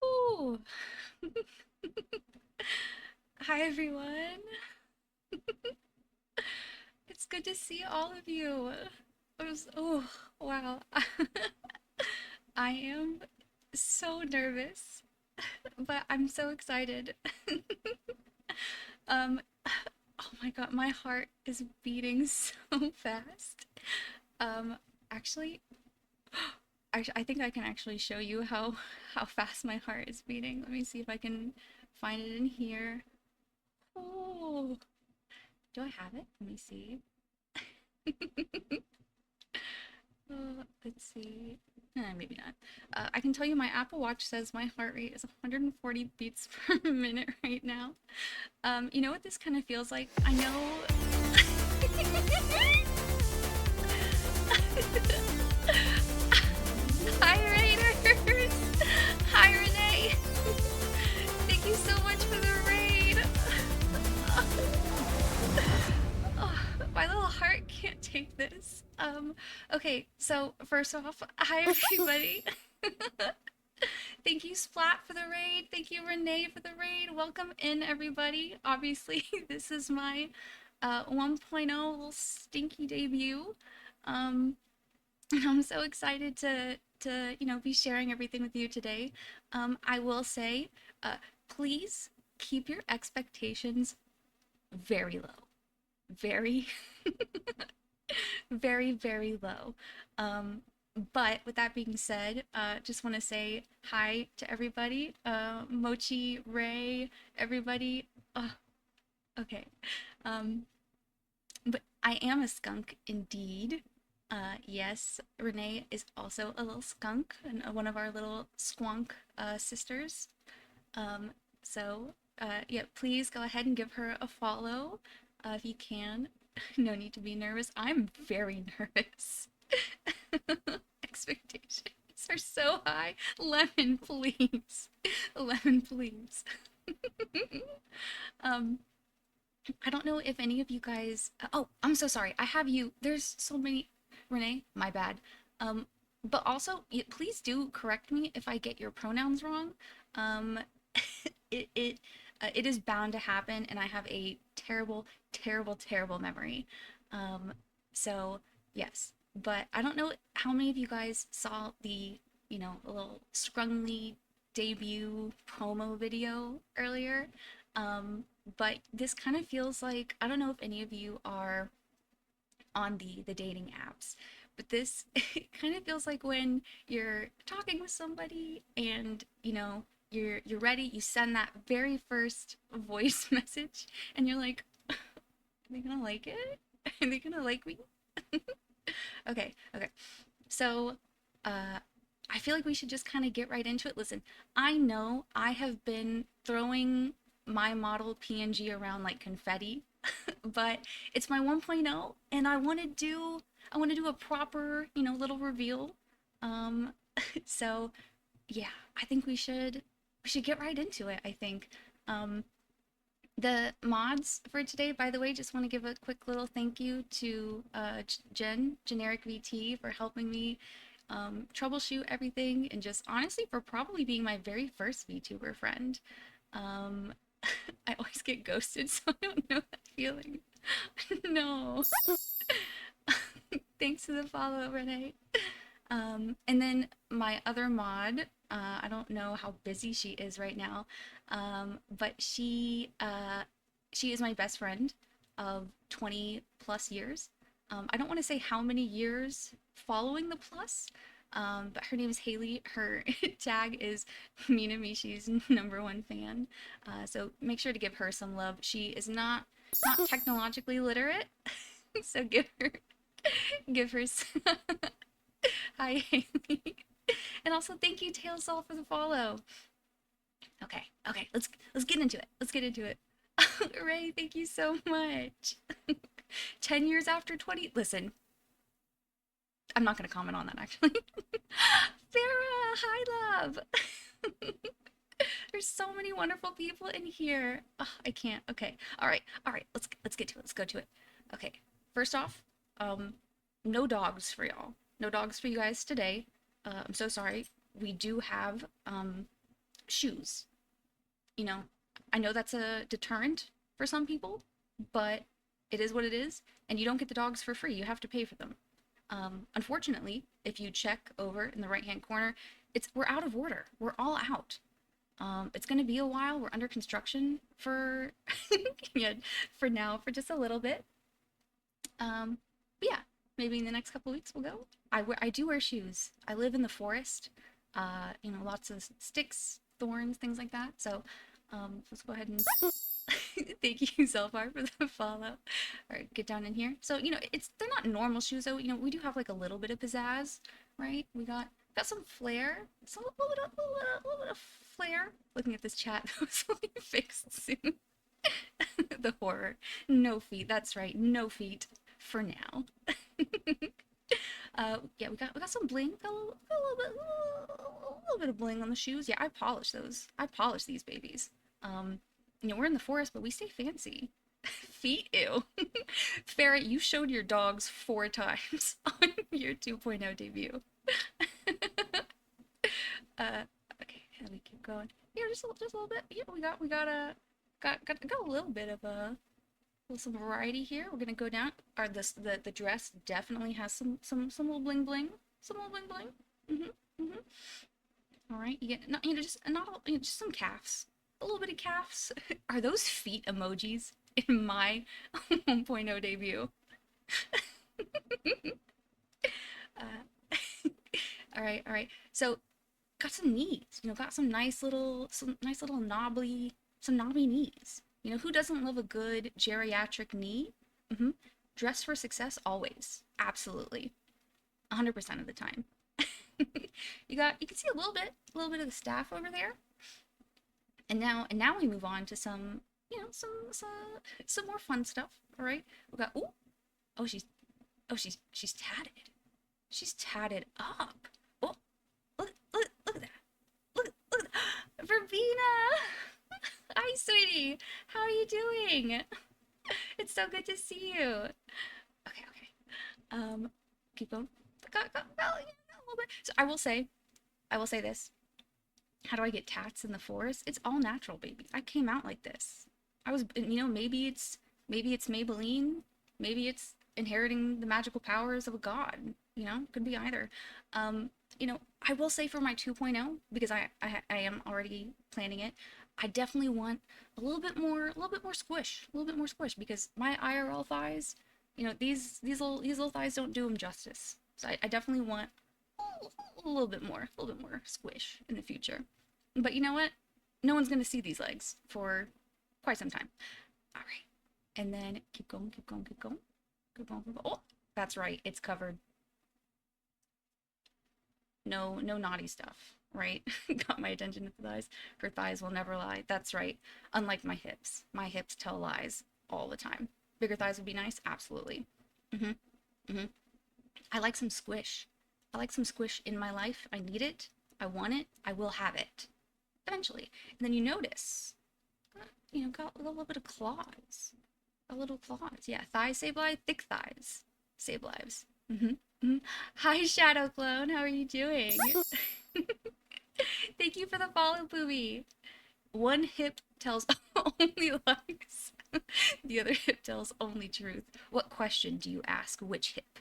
Ooh. Hi everyone. It's good to see all of you. Oh, wow. I am so nervous, but I'm so excited. um oh my god, my heart is beating so fast. Um actually, I think I can actually show you how fast my heart is beating. Let me see if I can find it in here. Oh, do I have it? Let me see. Let's see. Maybe not. I can tell you my Apple Watch says my heart rate is 140 beats per minute right now. You know what this kind of feels like? I know. Hi, Raiders! Hi, Renee! Thank you so much for the raid! Oh, my little heart can't take this. Okay, so first off, hi everybody. Thank you, Splat, for the raid. Thank you, Renee, for the raid. Welcome in, everybody. Obviously, this is my 1.0 little stinky debut. Um, and I'm so excited to be sharing everything with you today. I will say, please keep your expectations very low, very very low. Um, but with that being said, just want to say hi to everybody. Mochi, Ray, everybody. Okay. Um, but I am a skunk indeed. Yes, Renee is also a little skunk and one of our little squonk sisters. Um, yeah, please go ahead and give her a follow if you can. No need to be nervous. I'm very nervous. Expectations are so high. Lemon, please. Lemon, please. um, I don't know if any of you guys. Oh, I'm so sorry. I have you. There's so many. Renee, my bad. Um, but also, please do correct me if I get your pronouns wrong. Um, it is bound to happen, and I have a terrible memory. Um, so yes, but I don't know how many of you guys saw the a little Scrungly debut promo video earlier. Um, but this kind of feels like, I don't know if any of you are on the dating apps, but this it kind of feels like when you're talking with somebody and you're ready, you send that very first voice message and you're like, are they gonna like it? Are they gonna like me? Okay. So uh I feel like we should just kind of get right into it. Listen, I know I have been throwing my model PNG around like confetti, but it's my 1.0 and I want to do a proper, little reveal. Um so yeah, I think we should get right into it, I think. Um the mods for today, by the way, just want to give a quick little thank you to Generic VT, for helping me troubleshoot everything, and just honestly for probably being my very first VTuber friend. Um, I always get ghosted, so I don't know that feeling. No. Thanks for the follow, Renee. And then my other mod, I don't know how busy she is right now, but she is my best friend of 20 plus years. I don't want to say how many years following the plus, but her name is Haley. Her tag is Mina Mishi's #1 fan. So make sure to give her some love. She is not technologically literate, so give her hi, Haley. And also thank you, Tailsaw, for the follow. Okay, okay, let's get into it. Let's get into it. Ray, thank you so much. 10 years after 20. Listen, I'm not gonna comment on that actually. Sarah, hi love. There's so many wonderful people in here. Ugh, I can't. Okay. All right. Let's get to it. Let's go to it. Okay. First off, um, no dogs for y'all. No dogs for you guys today. I'm so sorry. We do have shoes. You know, I know that's a deterrent for some people, but it is what it is, and you don't get the dogs for free. You have to pay for them. Unfortunately, if you check over in the right-hand corner, we're out of order. We're all out. It's going to be a while. We're under construction for yeah, for now, for just a little bit. But yeah, maybe in the next couple weeks we'll go. I do wear shoes. I live in the forest. Lots of sticks, thorns, things like that. So, let's go ahead and thank you, Zelfar, for the follow. All right, get down in here. So, they're not normal shoes though. We do have like a little bit of pizzazz, right? We got some flair, some a little bit of flair. Looking at this chat, those will be fixed soon. The horror. No feet. That's right. No feet for now. Yeah, we got some bling. Got a little bit of bling on the shoes. Yeah, I polish those. I polish these babies. We're in the forest, but we stay fancy. Feet, ew. Ferret, you showed your dogs 4 times on your 2.0 debut. Okay, let me keep going. Yeah, just a little bit. Yeah, got a little bit of some variety here. We're gonna go down. The dress definitely has some little bling bling, some little bling bling. All right, you get just not all, just some calves, a little bit of calves. Are those feet emojis in my 1.0 debut? All right, all right. So got some knees. Got some nice little knobby knees. Who doesn't love a good geriatric knee? Mm-hmm. Dress for success always. Absolutely. 100% of the time. You can see a little bit of the staff over there. And now we move on to some, some more fun stuff. All right. We got she's tatted. She's tatted up. Oh, look at that. Look at that. Verbena. Hi, sweetie. How are you doing? It's so good to see you. Okay. Keep going. Got a little bit. So I will say this. How do I get tats in the forest? It's all natural, baby. I came out like this. I was, maybe it's Maybelline. Maybe it's inheriting the magical powers of a god. Could be either. I will say for my 2.0, because I am already planning it, I definitely want a little bit more squish, because my IRL thighs, these little thighs don't do them justice. So I definitely want a little bit more squish in the future. But you know what? No one's gonna see these legs for quite some time. All right, and then keep going. Oh, that's right, it's covered. no naughty stuff, right? Got my attention at the thighs. Her thighs will never lie. That's right. Unlike my hips tell lies all the time. Bigger thighs would be nice, absolutely. Hmm. Hmm. I like some squish. I like some squish in my life. I need it. I want it. I will have it eventually. And then you notice, got a little bit of claws. A little claws. Yeah, thighs save lives, thick thighs save lives. Hmm. Hmm. Hi, Shadow Clone. How are you doing? Thank you for the follow, Booby. One hip tells only lies. The other hip tells only truth. What question do you ask? Which hip?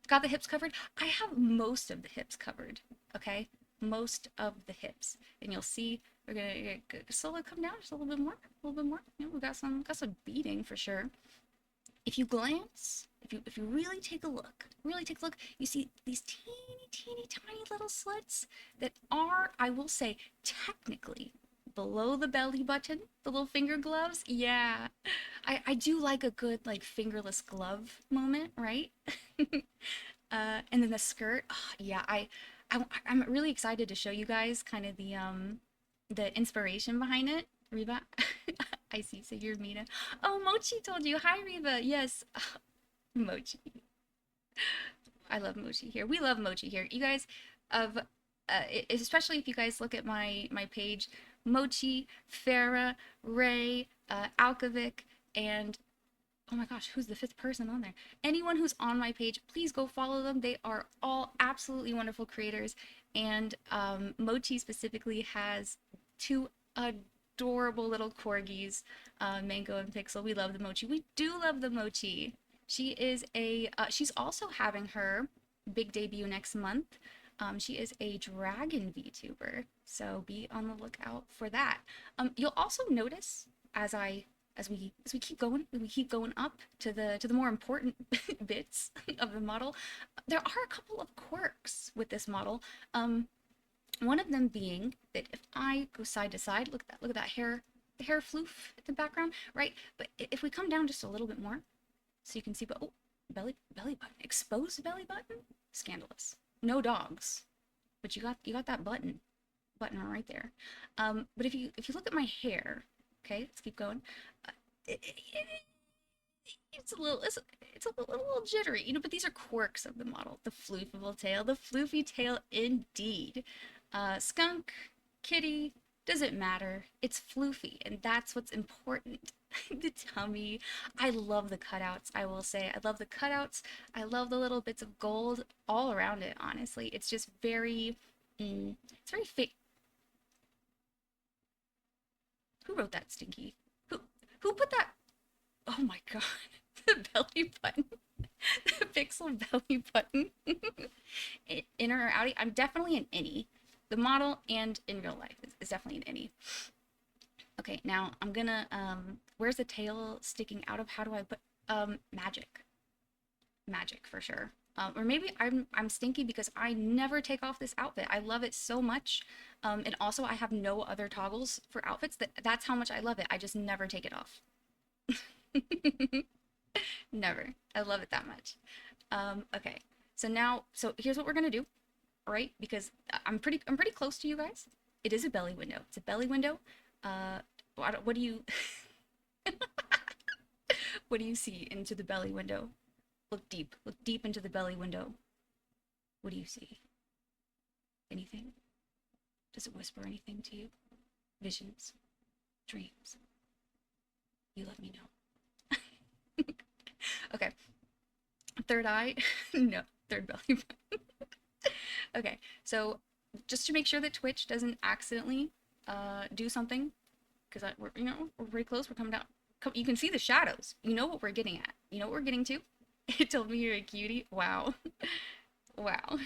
Got the hips covered? I have most of the hips covered, okay? Most of the hips. And you'll see we're gonna slowly come down just a little bit more, a little bit more. We got some beating for sure. If you glance, if you really take a look, you see these teeny tiny little slits that are, I will say, technically below the belly button, the little finger gloves. Yeah, I do like a good like fingerless glove moment, right? And then the skirt, oh, yeah, I'm really excited to show you guys kind of the inspiration behind it. Reba, I see. So you're Mina. Oh, Mochi told you. Hi, Reba. Yes, Mochi. I love Mochi here. We love Mochi here. You guys, of especially if you guys look at my page, Mochi, Farah, Ray, Alkovic, and oh my gosh, who's the fifth person on there? Anyone who's on my page, please go follow them. They are all absolutely wonderful creators. And Mochi specifically has two adorable little corgis, Mango and Pixel. We love the Mochi. We do love the Mochi. She is she's also having her big debut next month. She is a dragon VTuber, so be on the lookout for that. You'll also notice as we keep going up to the more important bits of the model, there are a couple of quirks with this model. One of them being that if I go side to side, look at that hair, the hair floof in the background, right? But if we come down just a little bit more, so you can see, but oh, belly button, exposed belly button, scandalous. No dogs, but you got that button right there. But if you look at my hair, okay, let's keep going. It, it, it's a little it's a little jittery, but these are quirks of the model. The floofable tail, the floofy tail indeed. Skunk, kitty, doesn't matter. It's floofy, and that's what's important. The tummy. I love the cutouts, I will say. I love the cutouts. I love the little bits of gold all around it, honestly. It's just very, it's very fake. Who wrote that, Stinky? Who, who put that? Oh my god. The belly button. The pixel belly button. Inner or outie? I'm definitely an innie. The model and in real life is definitely an innie. Okay, now I'm gonna, where's the tail sticking out of? How do I put, magic. Magic for sure. Or maybe I'm stinky because I never take off this outfit. I love it so much. And also I have no other toggles for outfits. That's how much I love it. I just never take it off. Never. I love it that much. Okay. So here's what we're gonna do, right? Because I'm pretty close to you guys. It is a belly window. It's a belly window. What do you what do you see into the belly window? Look deep. Look deep into the belly window. What do you see? Anything? Does it whisper anything to you? Visions? Dreams? You let me know. Okay. Third eye? No. Third belly button. Okay. So just to make sure that Twitch doesn't accidentally do something, because we're pretty close. We're coming down. You can see the shadows. You know what we're getting at. You know what we're getting to? It told me you're a cutie. Wow. Wow.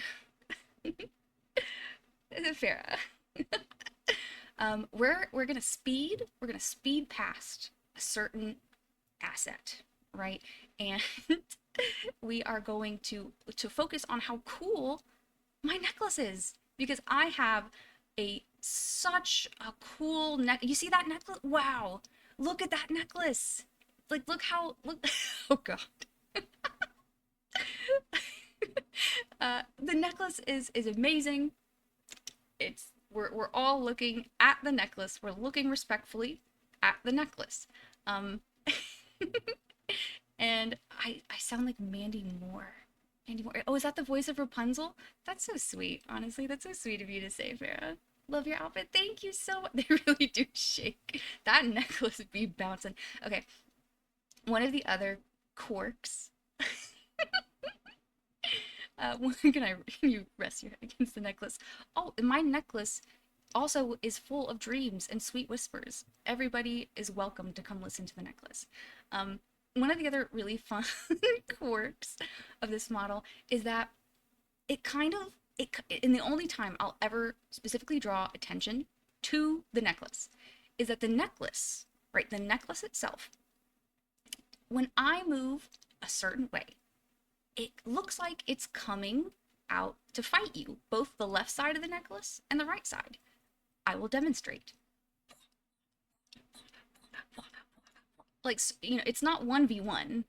Farah. We're gonna speed past a certain asset, right? And we are going to focus on how cool my necklace is, because I have such a cool neck. You see that necklace? Wow. Look at that necklace. Like look. Oh god. The necklace is amazing. We're all looking at the necklace. We're looking respectfully at the necklace. Um, and I sound like Mandy Moore. Mandy Moore. Oh, is that the voice of Rapunzel? That's so sweet. Honestly, that's so sweet of you to say, Farah. Love your outfit. Thank you so much. They really do shake. That necklace be bouncing. Okay, one of the other quirks. Can you rest your head against the necklace? Oh, and my necklace also is full of dreams and sweet whispers. Everybody is welcome to come listen to the necklace. Um, One of the other really fun quirks of this model is that it kind of it in the only time I'll ever specifically draw attention to the necklace is that the necklace, right, the necklace itself, when I move a certain way, it looks like it's coming out to fight you, both the left side of the necklace and the right side. I will demonstrate. Like, it's not 1v1,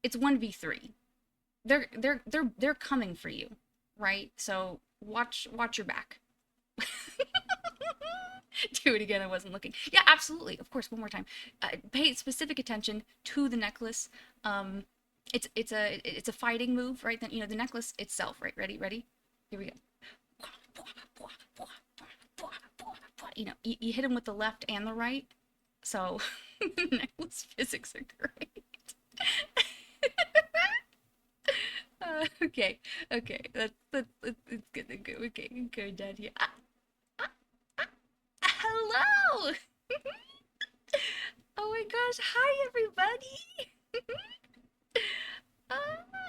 it's 1v3. They're coming for you, right? So watch your back. Do it again. I wasn't looking. Yeah, absolutely. Of course, one more time. Pay specific attention to the necklace. It's a fighting move, right? Then the necklace itself, right? Ready? Here we go. You hit him with the left and the right. So necklace physics are great. Okay, that's good. Okay, go down here. Hello. Oh my gosh, hi everybody.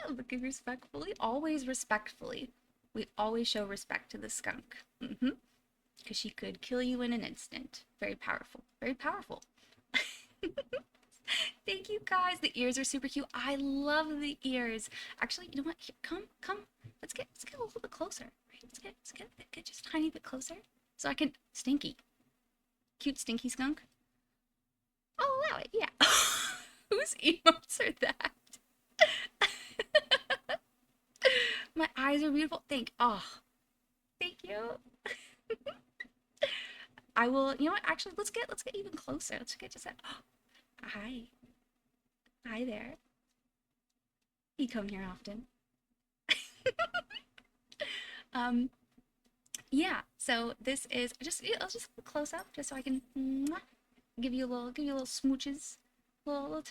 Looking respectfully, always respectfully. We always show respect to the skunk. Because she could kill you in an instant. Very powerful. Very powerful. Thank you guys. The ears are super cute. I love the ears. Actually, you know what? Here, come. Let's get a little bit closer. Right? Let's get just a tiny bit closer. So I can Stinky. Cute stinky skunk. I'll allow it, yeah. Whose emotes are that? My eyes are beautiful. Thank you. I will, you know what, actually let's get even closer. Let's get just that. Hi. Hi there. You come here often. Yeah, so this is I'll just close up just so I can give you a little smooches. Little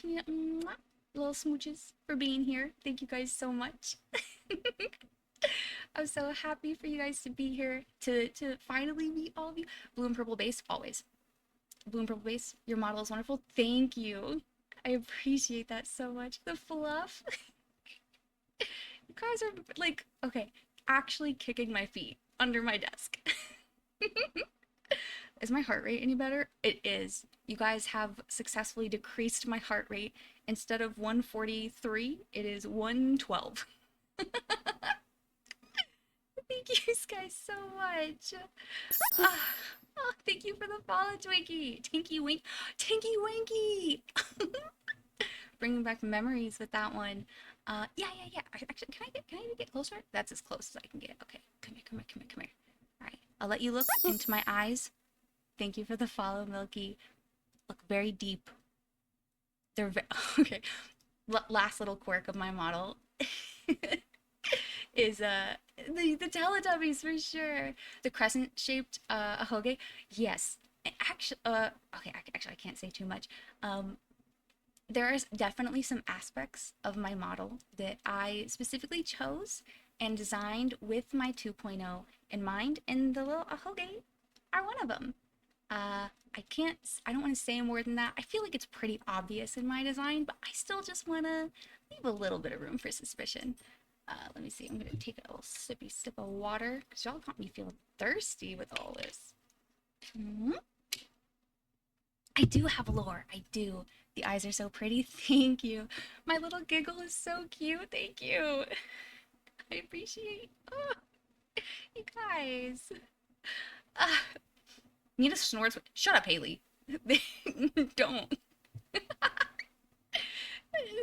smooches for being here. Thank you guys so much. I'm so happy for you guys to be here to finally meet all of you. Blue and purple base, always. Blue and purple base, your model is wonderful. Thank you. I appreciate that so much. The fluff. You guys are like, okay, actually kicking my feet under my desk. Is my heart rate any better? It is. You guys have successfully decreased my heart rate. Instead of 143, it is 112. Thank you guys so much. Thank you for the follow, Twinkie. Tinky Winky. Bringing back memories with that one. Yeah. Actually, can I even get closer? That's as close as I can get. Okay, come here. All right, I'll let you look into my eyes. Thank you for the follow, Milky. Look very deep. They're okay. Last little quirk of my model is the Teletubbies for sure. The crescent shaped ahoge. Yes. Actually okay, actually I can't say too much. There is definitely some aspects of my model that I specifically chose and designed with my 2.0 in mind, and the little ahoge are one of them. I don't want to say more than that. I feel like it's pretty obvious in my design, but I still just want to leave a little bit of room for suspicion. Let me see. I'm going to take a little sippy sip of water because y'all got me feeling thirsty with all this. I do have lore. I do. The eyes are so pretty. Thank you. My little giggle is so cute. Thank you. I appreciate. Oh, you guys. Nina snores. Shut up, Haley. Don't.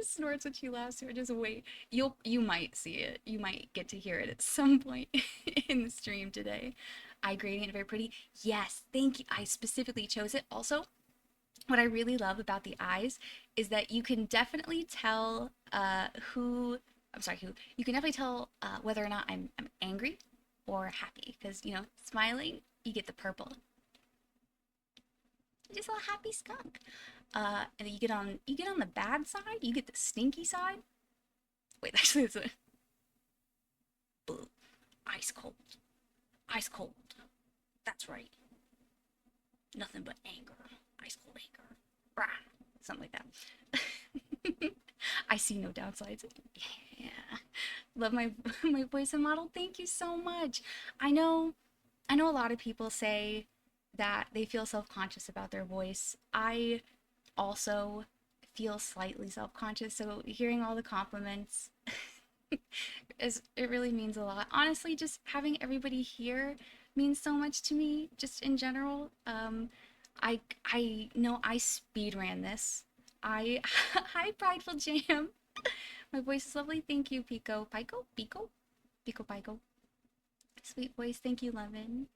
snorts when she laughs, or just wait. You might see it. You might get to hear it at some point in the stream today. Eye gradient, very pretty. Yes, thank you. I specifically chose it. Also, what I really love about the eyes is that you can definitely tell who I'm sorry, who you can definitely tell whether or not I'm angry or happy, because you know, smiling, you get the purple. Just a little happy skunk. And then you get on the bad side, you get the stinky side. Wait, actually, it's a ice cold, ice cold. That's right. Nothing but anger, ice cold anger. Rah, something like that. I see no downsides. Yeah, love my my voice and model. Thank you so much. I know, I know a lot of people say that they feel self-conscious about their voice. I also feel slightly self-conscious, so hearing all the compliments is it really means a lot. Honestly, just having everybody here means so much to me, just in general. I know I speed ran this. I Hi Prideful Jam. My voice is lovely. Thank you, Pico. Pico? Pico? Pico Pico. Sweet voice. Thank you, Lemon.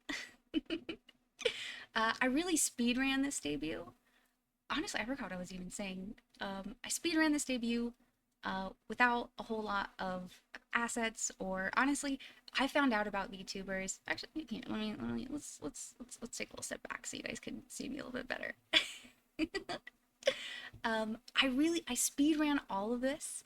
I really speed ran this debut. Honestly, I forgot what I was even saying. I speed ran this debut without a whole lot of assets, or honestly, I found out about VTubers. Actually, here, let's take a little step back so you guys can see me a little bit better. I speed ran all of this.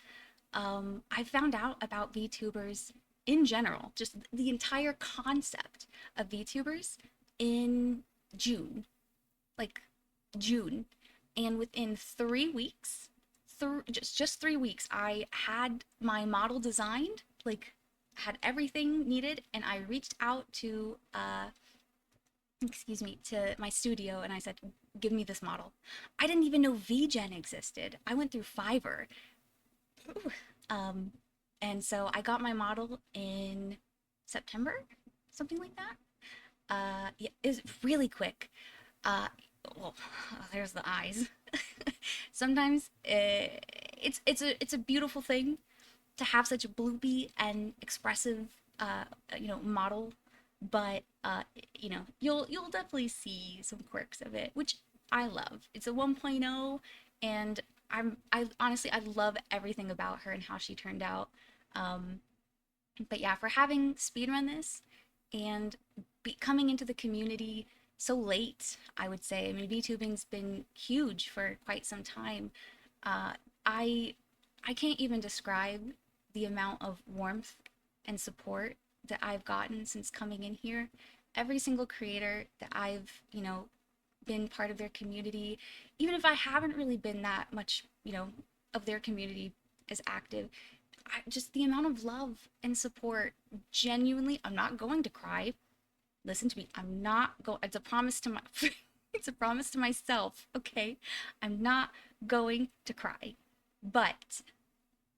I found out about VTubers in general, just the entire concept of VTubers in June, like June, and within 3 weeks, just 3 weeks, I had my model designed, like had everything needed, and I reached out to excuse me, to my studio, and I said, give me this model. I didn't even know VGen existed. I went through Fiverr. Um, and so I got my model in September, something like that. Yeah, it's really quick. Uh, well, there's the eyes. Sometimes it's a beautiful thing to have such a bloopy and expressive model, but you know, you'll definitely see some quirks of it, which I love. It's a 1.0, and I honestly I love everything about her and how she turned out. Um, but yeah, for having speedrun this and coming into the community so late, I would say. I mean, VTubing's been huge for quite some time. Uh, I I can't even describe the amount of warmth and support that I've gotten since coming in here. Every single creator that I've, you know, been part of their community, even if I haven't really been that much, you know, of their community as active, just the amount of love and support, genuinely, I'm not going to cry. Listen to me. I'm not going, it's a promise to my, it's a promise to myself, okay? I'm not going to cry. But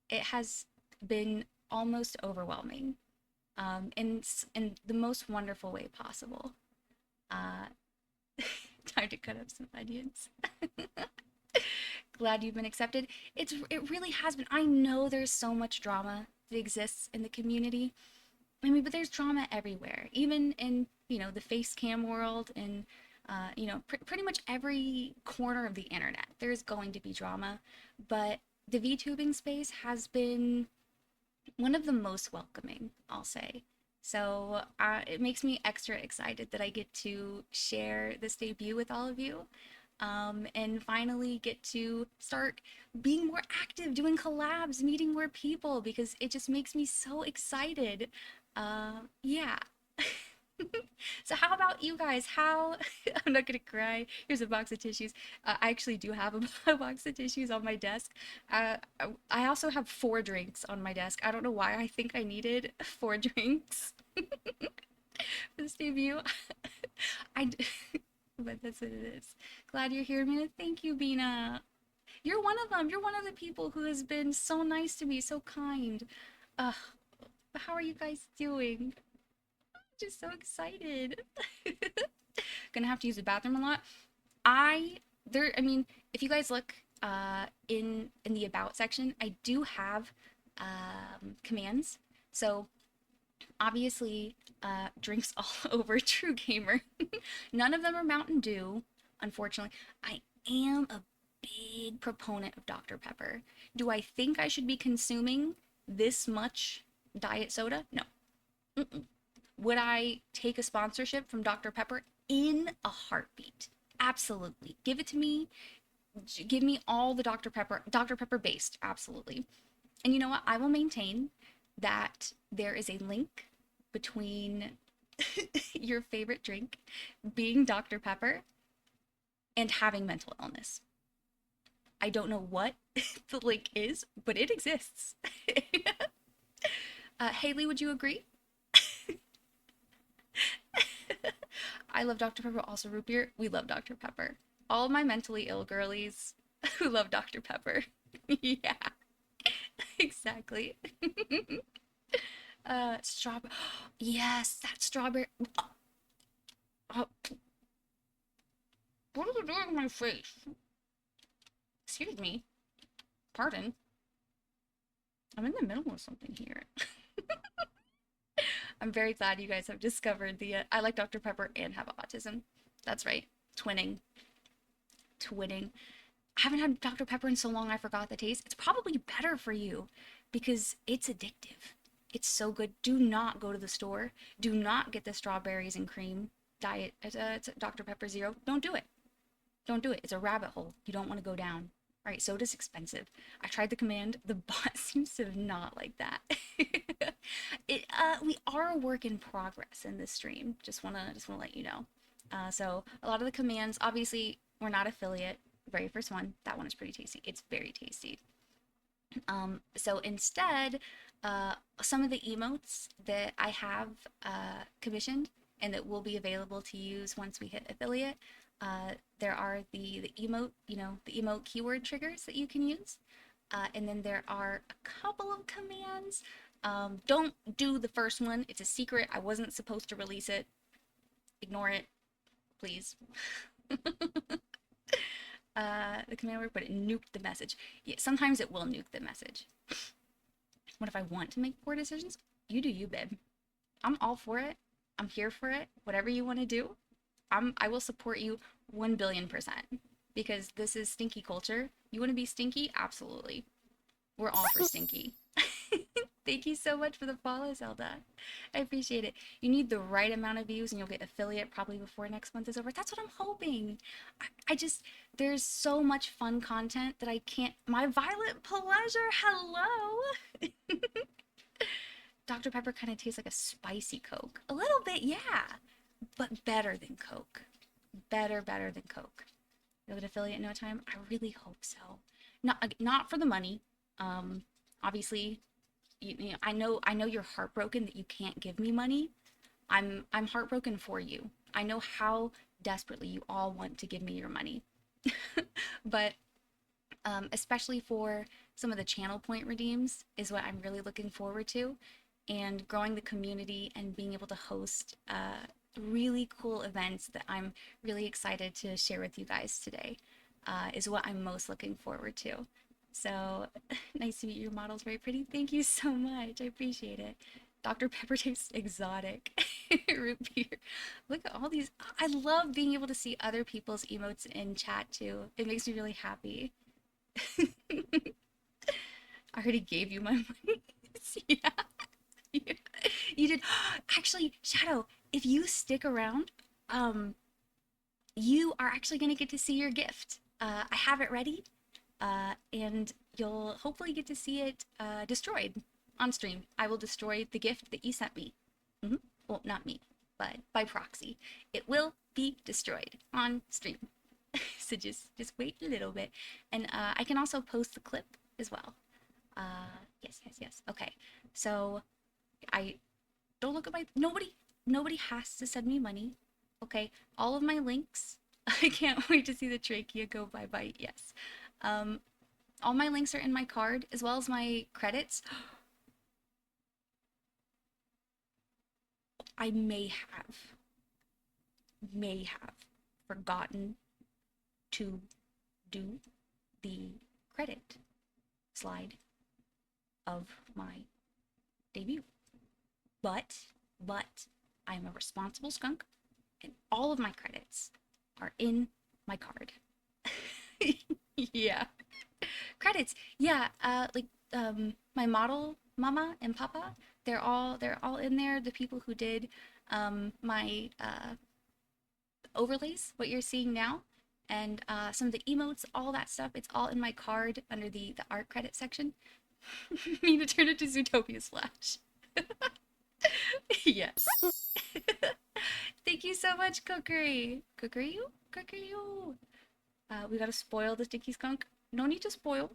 it has been almost overwhelming, in the most wonderful way possible. Uh, Time to cut up some onions. Glad you've been accepted. It really has been. I know there's so much drama that exists in the community. I mean, but there's drama everywhere, even in, you know, the face cam world, and you know, pretty much every corner of the internet. There's going to be drama, but the VTubing space has been one of the most welcoming, I'll say. So it makes me extra excited that I get to share this debut with all of you, and finally get to start being more active, doing collabs, meeting more people, because it just makes me so excited. Yeah. So how about you guys? How I'm not gonna cry. Here's a box of tissues. I actually do have a box of tissues on my desk. I also have 4 drinks on my desk. I don't know why I think I needed 4 drinks for this debut. I, but that's what it is. Glad you're here, Mina. Thank you, Bina. You're one of them. You're one of the people who has been so nice to me, so kind. Uh, how are you guys doing? Just so excited. Gonna have to use the bathroom a lot. I mean, if you guys look in the about section, I do have commands. So obviously, drinks all over True Gamer. None of them are Mountain Dew, unfortunately. I am a big proponent of Dr. Pepper. Do I think I should be consuming this much diet soda? No. Mm-mm. Would I take a sponsorship from Dr. Pepper in a heartbeat? Absolutely. Give it to me. Give me all the Dr. Pepper based. Absolutely. And you know what? I will maintain that there is a link between your favorite drink being Dr. Pepper and having mental illness. I don't know what the link is, but it exists. Haley, would you agree? I love Dr. Pepper, also root beer. We love Dr. Pepper. All of my mentally ill girlies who love Dr. Pepper. Yeah, exactly. Strawberry. Yes, that strawberry. Oh, what are you doing with my face? Excuse me. Pardon. I'm in the middle of something here. I'm very glad you guys have discovered the I like Dr. Pepper and have autism. That's right. Twinning. Twinning. I haven't had Dr. Pepper in so long I forgot the taste. It's probably better for you because it's addictive. It's so good. Do not go to the store. Do not get the strawberries and cream diet. It's Dr. Pepper Zero. Don't do it. Don't do it. It's a rabbit hole you don't want to go down. All right, soda's expensive. I tried the command. The bot seems to not like that. We are a work in progress in this stream. Just wanna let you know. So a lot of the commands, obviously, we're not affiliate. The very first one, that one is pretty tasty. It's very tasty. So instead, some of the emotes that I have commissioned and that will be available to use once we hit affiliate, there are the emote, the emote keyword triggers that you can use. And then there are a couple of commands. Don't do the first one. It's a secret. I wasn't supposed to release it. Ignore it, please. The command word, but it nuked the message. Yeah, sometimes it will nuke the message. What if I want to make poor decisions? You do you, babe. I'm all for it. I'm here for it. Whatever you want to do, I will support you 1,000,000,000% because this is stinky culture. You want to be stinky? Absolutely. We're all for stinky. Thank you so much for the follow, Zelda. I appreciate it. You need the right amount of views and you'll get affiliate probably before next month is over. That's what I'm hoping. I just, there's so much fun content that I can't. My Violet Pleasure, hello. Dr. Pepper kind of tastes like a spicy Coke. A little bit, yeah, but better than Coke. Better than Coke. You'll get affiliate in no time. I really hope so. Not for the money. Obviously, I know you're heartbroken that you can't give me money. I'm heartbroken for you. I know how desperately you all want to give me your money. But especially for some of the channel point redeems is what I'm really looking forward to, and growing the community and being able to host really cool events that I'm really excited to share with you guys today is what I'm most looking forward to. So nice to meet you. Your model's very pretty. Thank you so much. I appreciate it. Dr. Pepper tastes exotic. Root beer. Look at all these. I love being able to see other people's emotes in chat too. It makes me really happy. I already gave you my money. Yeah. You did. Actually, Shadow, if you stick around, you are actually going to get to see your gift. I have it ready, and you'll hopefully get to see it destroyed on stream. I will destroy the gift that you sent me. Well, not me, but by proxy. It will be destroyed on stream. So just wait a little bit, and I can also post the clip as well. Yes. Okay, so I don't look at my nobody has to send me money. Okay, all of my links. I can't wait to see the trachea go bye-bye. Yes. All my links are in my card as well as my credits. I may have forgotten to do the credit slide of my debut. But I am a responsible skunk, and all of my credits are in my card. Yeah. Credits. Yeah, my model mama and papa, they're all in there. The people who did my overlays, what you're seeing now, and some of the emotes, all that stuff, it's all in my card under the art credit section. Me to turn it to Zootopia's Flash. Yes. Thank you so much, Cookery. Cookery you? Cookery you. We gotta spoil the sticky skunk. No need to spoil.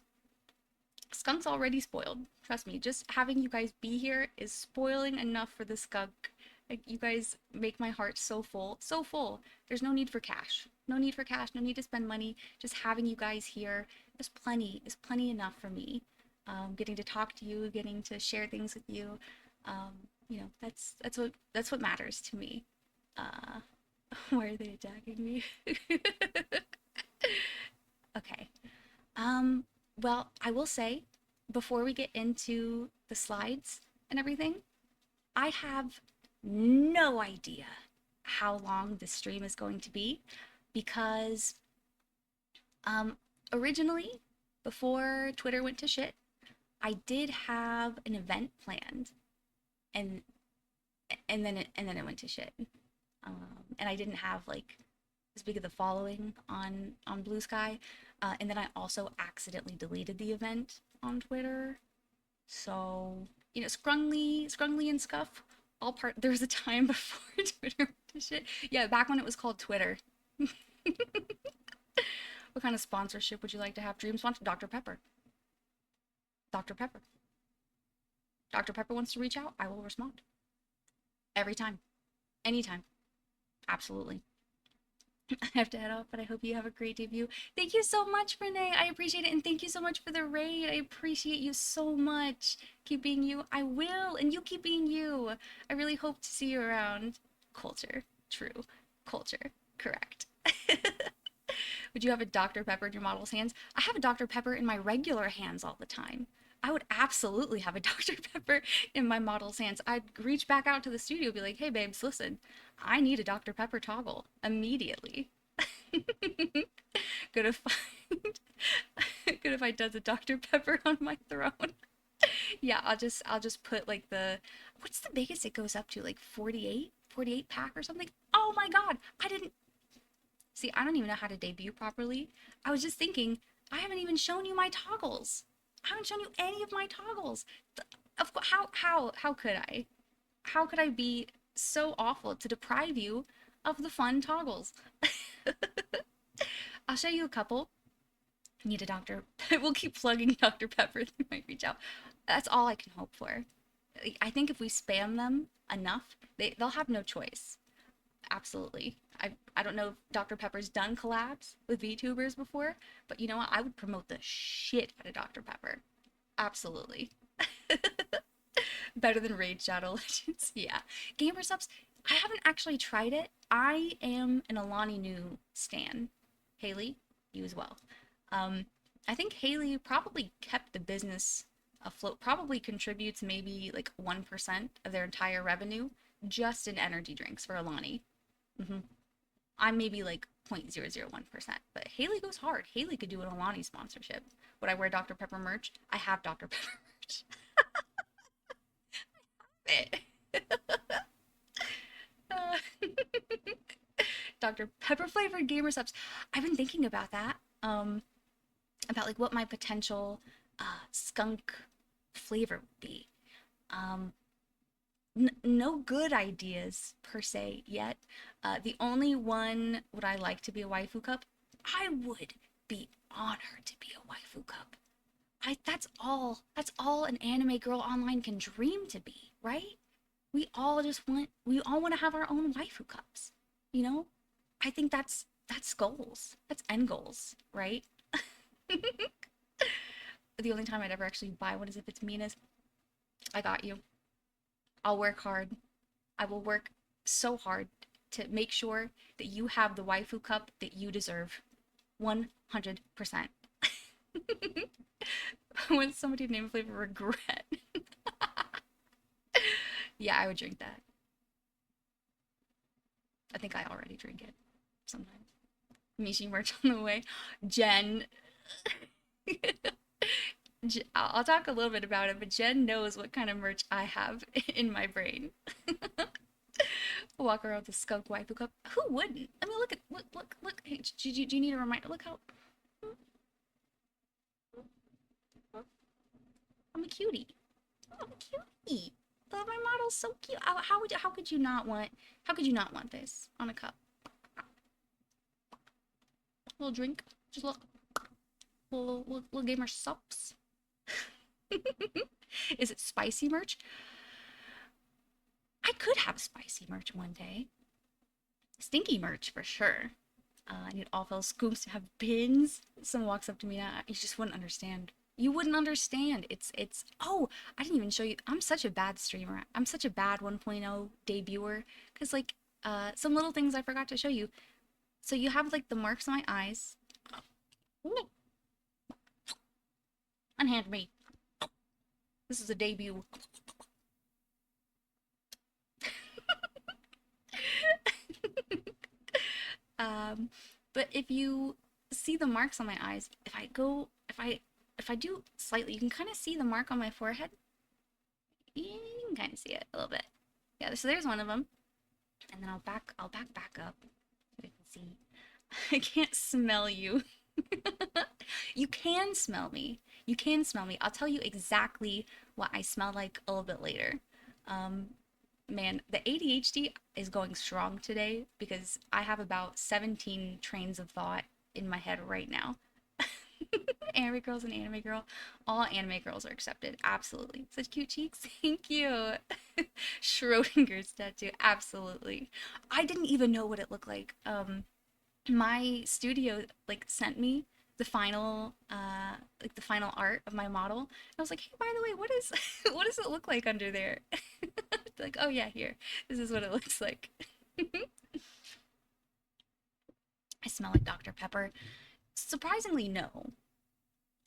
Skunk's already spoiled. Trust me, just having you guys be here is spoiling enough for the skunk. Like, you guys make my heart so full. So full. There's no need for cash. No need for cash. No need to spend money. Just having you guys here is plenty enough for me. Getting to talk to you, getting to share things with you. That's what matters to me. Uh, why are they attacking me? Okay. Um, well, I will say, before we get into the slides and everything, I have no idea how long this stream is going to be because um, originally, before Twitter went to shit, I did have an event planned, and and then it went to shit. And I didn't have like as big of the following on Blue Sky, and then I also accidentally deleted the event on Twitter. So Scrungly and Scuff, all part. There was a time before Twitter went to shit. Yeah, back when it was called Twitter. What kind of sponsorship would you like to have? Dream sponsor? Dr. Pepper. Dr. Pepper. Dr. Pepper wants to reach out. I will respond. Every time. Anytime. Absolutely. I have to head off, but I hope you have a great debut. Thank you so much, Renee. I appreciate it. And thank you so much for the raid. I appreciate you so much. Keep being you. I will. And you keep being you. I really hope to see you around. Culture. True. Culture. Correct. Would you have a Dr. Pepper in your model's hands? I have a Dr. Pepper in my regular hands all the time. I would absolutely have a Dr. Pepper in my model's hands. I'd reach back out to the studio and be like, hey, babes, listen, I need a Dr. Pepper toggle immediately. Good if I, good if I does a Dr. Pepper on my throne. Yeah, I'll just put like what's the biggest it goes up to? Like 48 pack or something? Oh my God, see, I don't even know how to debut properly. I was just thinking, I haven't even shown you my toggles. I haven't shown you any of my toggles. How could I? How could I be so awful to deprive you of the fun toggles? I'll show you a couple. Need a doctor. We'll keep plugging Dr. Pepper. They might reach out. That's all I can hope for. I think if we spam them enough, they'll have no choice. Absolutely. I don't know if Dr. Pepper's done collabs with VTubers before, but you know what? I would promote the shit out of Dr. Pepper. Absolutely. Better than Raid Shadow Legends. Yeah. Gamer subs, I haven't actually tried it. I am an Alani Nu stan. Haley, you as well. I think Haley probably kept the business afloat, probably contributes maybe like 1% of their entire revenue just in energy drinks for Alani. I'm maybe like 0.001%, but Haley goes hard. Haley could do an Alani sponsorship. Would I wear Dr. Pepper merch? I have Dr. Pepper merch. uh, Dr. Pepper flavored gamer subs. I've been thinking about that. About like what my potential skunk flavor would be. No good ideas per se yet. The only one would I like to be a waifu cup. I would be honored to be a waifu cup. That's all an anime girl online can dream to be, right? We all want to have our own waifu cups. You know? I think that's goals. That's end goals, right? The only time I'd ever actually buy one is if it's Mina's. I got you. I'll work hard. I will work so hard to make sure that you have the waifu cup that you deserve. 100%. I want somebody to name a flavor regret. Yeah, I would drink that. I think I already drink it sometimes. Mishi merch on the way. Jen. I'll talk a little bit about it, but Jen knows what kind of merch I have in my brain. Walk around with a skunk waifu cup. Who wouldn't? I mean, look. Hey, do you need a reminder? Look how I'm a cutie. I'm a cutie. Oh, my model's so cute. How could you not want this on a cup? A little drink, just a little gamer sups. Is it spicy merch? I could have spicy merch one day. Stinky merch for sure. I need all fellow scoops to have pins. Someone walks up to me now, you just wouldn't understand. You wouldn't understand. Oh, I didn't even show you. I'm such a bad streamer. I'm such a bad 1.0 debuter. Because, like, some little things I forgot to show you. So you have, like, the marks on my eyes. Unhand me. This is a debut. But if you see the marks on my eyes, if I do slightly, you can kind of see the mark on my forehead. You can kind of see it a little bit. Yeah, so there's one of them. And then I'll back up so you can see. I can't smell you. You can smell me. You can smell me. I'll tell you exactly what I smell like a little bit later. Um, Man, the ADHD is going strong today because I have about 17 trains of thought in my head right now. Anime girls and anime girl. All anime girls are accepted. Absolutely. Such cute cheeks. Thank you. Schrodinger's tattoo. Absolutely. I didn't even know what it looked like. My studio like sent me the final art of my model. And I was like, hey, by the way, what does it look like under there? Like, oh yeah, here. This is what it looks like. I smell like Dr. Pepper. Surprisingly, no.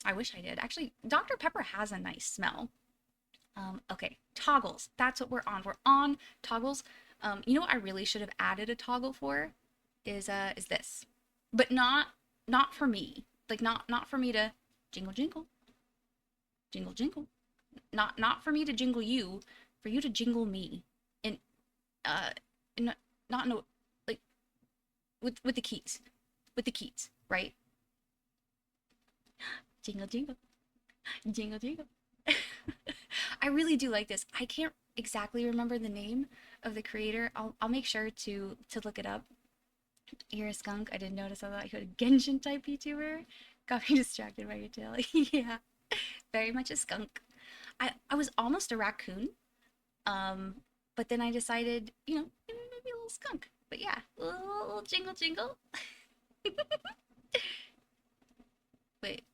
I wish I did. Actually, Dr. Pepper has a nice smell. Okay, toggles. That's what we're on. We're on toggles. You know what I really should have added a toggle for is this. But not for me. Like not for me to jingle jingle. Jingle jingle. Not for me to jingle you, for you to jingle me. And uh not no like with the keys. With the keys, right? Jingle jingle. Jingle jingle. I really do like this. I can't exactly remember the name of the creator. I'll make sure to look it up. You're a skunk. I didn't notice. I thought you had a Genshin type VTuber. Got me distracted by your tail. Yeah, very much a skunk. I was almost a raccoon. Um, but then I decided, maybe a little skunk. But yeah, little jingle jingle. Wait,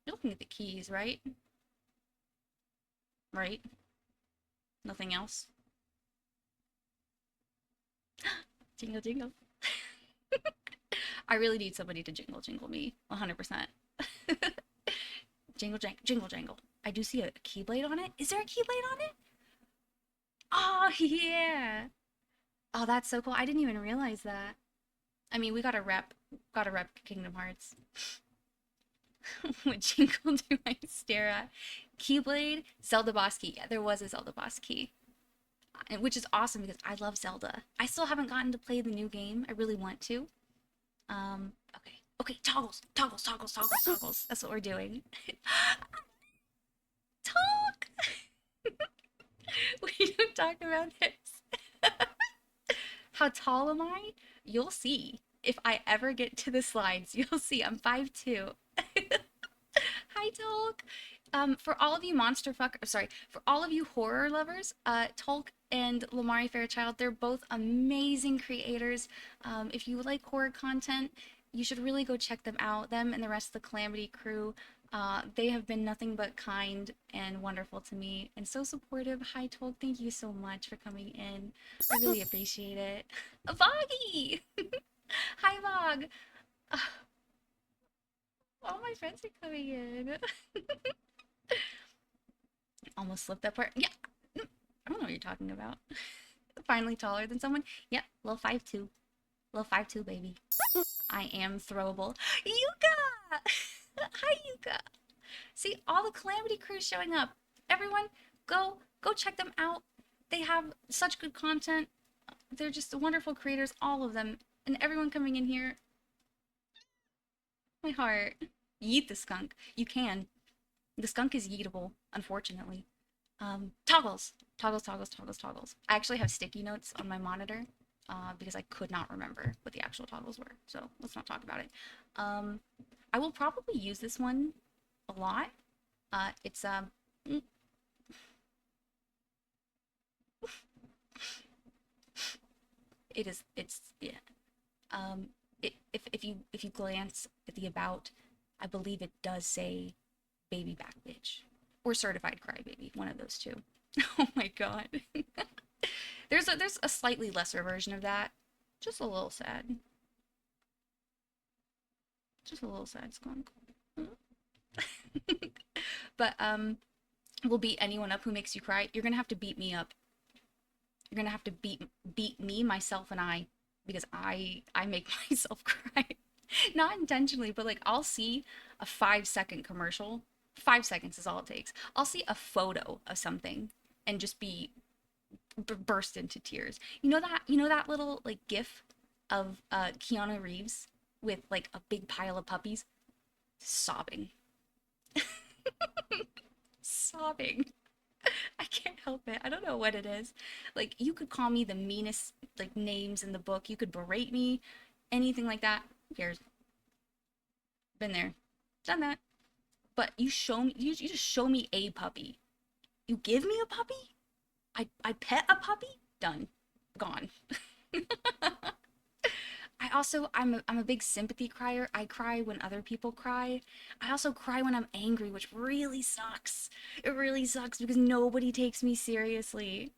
you're looking at the keys, right? Right? Nothing else? Jingle jingle. I really need somebody to jingle jingle me 100%. Jingle jangle, jingle jangle. I do see a keyblade on it. Is there a keyblade on it? Oh, yeah. Oh, that's so cool. I didn't even realize that. I mean, we gotta rep Kingdom Hearts. What jingle do I stare at? Keyblade, Zelda boss key. Yeah, there was a Zelda boss key. Which is awesome because I love Zelda. I still haven't gotten to play the new game. I really want to. Okay. Okay, toggles, toggles, toggles, toggles, toggles. That's what we're doing. Talk! We don't talk about this. How tall am I? You'll see. If I ever get to the slides, you'll see. I'm 5'2". Hi, Tolk. For all of you for all of you horror lovers, Tolk and Lamari Fairchild, they're both amazing creators. If you like horror content, you should really go check them out. Them and the rest of the Calamity crew. They have been nothing but kind and wonderful to me and so supportive. Hi, Tolk. Thank you so much for coming in. I really appreciate it. Voggy! Hi, Vog. All my friends are coming in. Almost slipped that part. Yeah. I don't know what you're talking about. Finally taller than someone. Yep, little 5'2". Little 5'2", baby. I am throwable. Yuka! Hi, Yuka. See, all the Calamity crews showing up. Everyone, go check them out. They have such good content. They're just wonderful creators, all of them. And everyone coming in here, my heart. Yeet the skunk. You can. The skunk is yeetable, unfortunately. Toggles. Toggles, toggles, toggles, toggles. I actually have sticky notes on my monitor because I could not remember what the actual toggles were. So let's not talk about it. I will probably use this one a lot. It's mm, it's yeah. If you glance at the about, I believe it does say baby back bitch or certified crybaby, one of those two. Oh my god. There's a slightly lesser version of that. Just a little sad. Just a little sad, Skunk. But will beat anyone up who makes you cry. You're gonna have to beat me up. You're gonna have to beat me, myself, and I, because I make myself cry. Not intentionally, but like I'll see a 5 second commercial. 5 seconds is all it takes. I'll see a photo of something and just be burst into tears. You know that little like gif of Keanu Reeves with like a big pile of puppies sobbing. Sobbing. I can't help it. I don't know what it is. Like you could call me the meanest like names in the book. You could berate me, anything like that. Who cares? Been there, done that. But you show me, you just show me a puppy. You give me a puppy. I pet a puppy. Done, gone. I'm a big sympathy crier. I cry when other people cry. I also cry when I'm angry, which really sucks. It really sucks because nobody takes me seriously.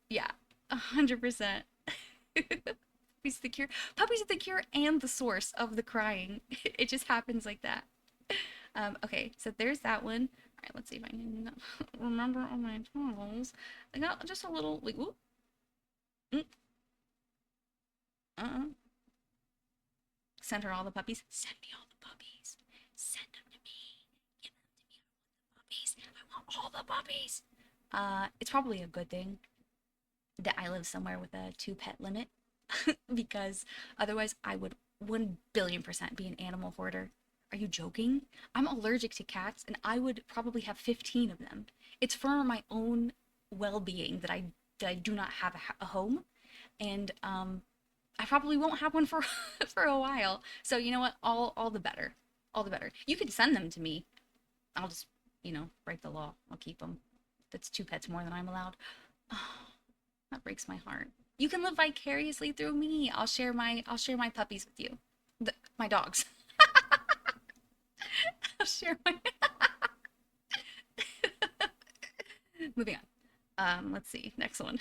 Yeah, 100%. Puppies are the cure. Puppies are the cure and the source of the crying. It just happens like that. Okay, so there's that one. All right, let's see if I can remember all my totals. I got just a little like, whoop, mm, uh-uh. Send her all the puppies. Send me all the puppies. Send them to me. Give them to me. Puppies. I want all the puppies. It's probably a good thing that I live somewhere with a 2 pet limit because otherwise I would 1 billion% be an animal hoarder. Are you joking? I'm allergic to cats and I would probably have 15 of them. It's for my own well-being that I do not have a home, and I probably won't have one for for a while. So you know what? All the better. All the better. You could send them to me. I'll just, break the law. I'll keep them. That's 2 pets more than I'm allowed. Oh, that breaks my heart. You can live vicariously through me. I'll share my puppies with you. My dogs. I'll share my Moving on. Let's see. Next one.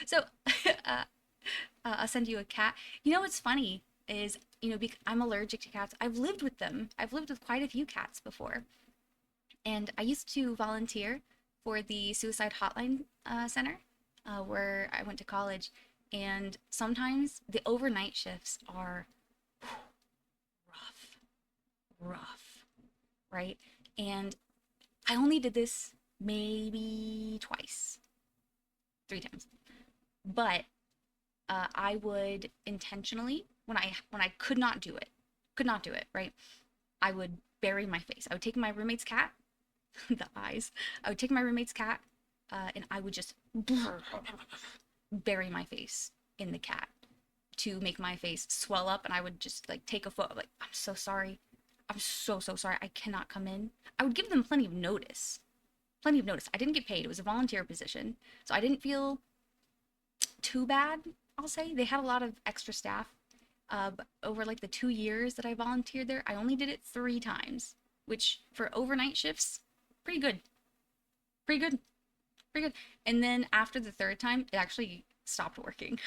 So, uh, I'll send you a cat. You know what's funny is, I'm allergic to cats. I've lived with them. I've lived with quite a few cats before. And I used to volunteer for the Suicide Hotline Center where I went to college. And sometimes the overnight shifts are rough, rough, right? And I only did this maybe twice, 3 times. But I would intentionally, when I could not do it, right? I would bury my face. I would take my roommate's cat, the eyes. I would take my roommate's cat, and I would just bury my face in the cat to make my face swell up, and I would just like take a photo. Like, I'm so sorry. I'm so sorry. I cannot come in. I would give them plenty of notice. Plenty of notice. I didn't get paid. It was a volunteer position, so I didn't feel too bad. I'll say they had a lot of extra staff. But over like the 2 years that I volunteered there, I only did it 3 times, which for overnight shifts, pretty good, pretty good, pretty good. And then after the third time, it actually stopped working.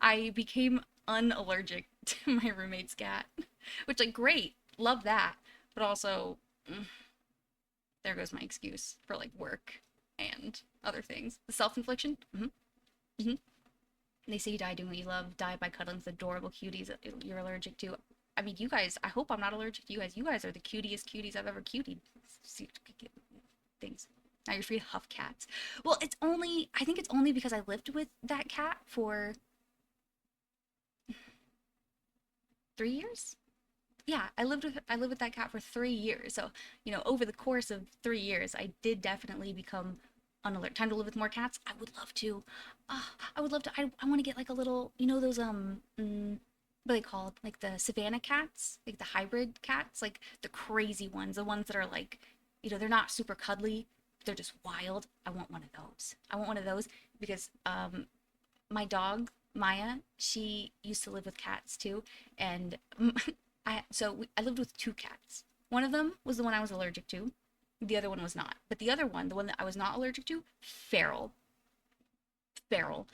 I became unallergic to my roommate's cat, which like great, love that, but also there goes my excuse for like work and other things. The self-infliction. Mm-hmm. They say you die doing what you love, die by cuddling with adorable cuties that you're allergic to. I mean, you guys, I hope I'm not allergic to you guys. You guys are the cutest cuties I've ever cutied. Things. Now you're free to huff cats. Well, I think it's only because I lived with that cat for 3 years. Yeah, I lived with that cat for 3 years. So, over the course of 3 years, I did definitely become unalert. Time to live with more cats. I would love to. I would love to. I want to get like a little, those what are they called? Like the Savannah cats, like the hybrid cats, like the crazy ones, the ones that are like, they're not super cuddly. They're just wild. I want one of those. I want one of those because my dog Maya, she used to live with cats too, and I lived with two cats. One of them was the one I was allergic to. The other one was not. But the other one, the one that I was not allergic to, feral. Feral.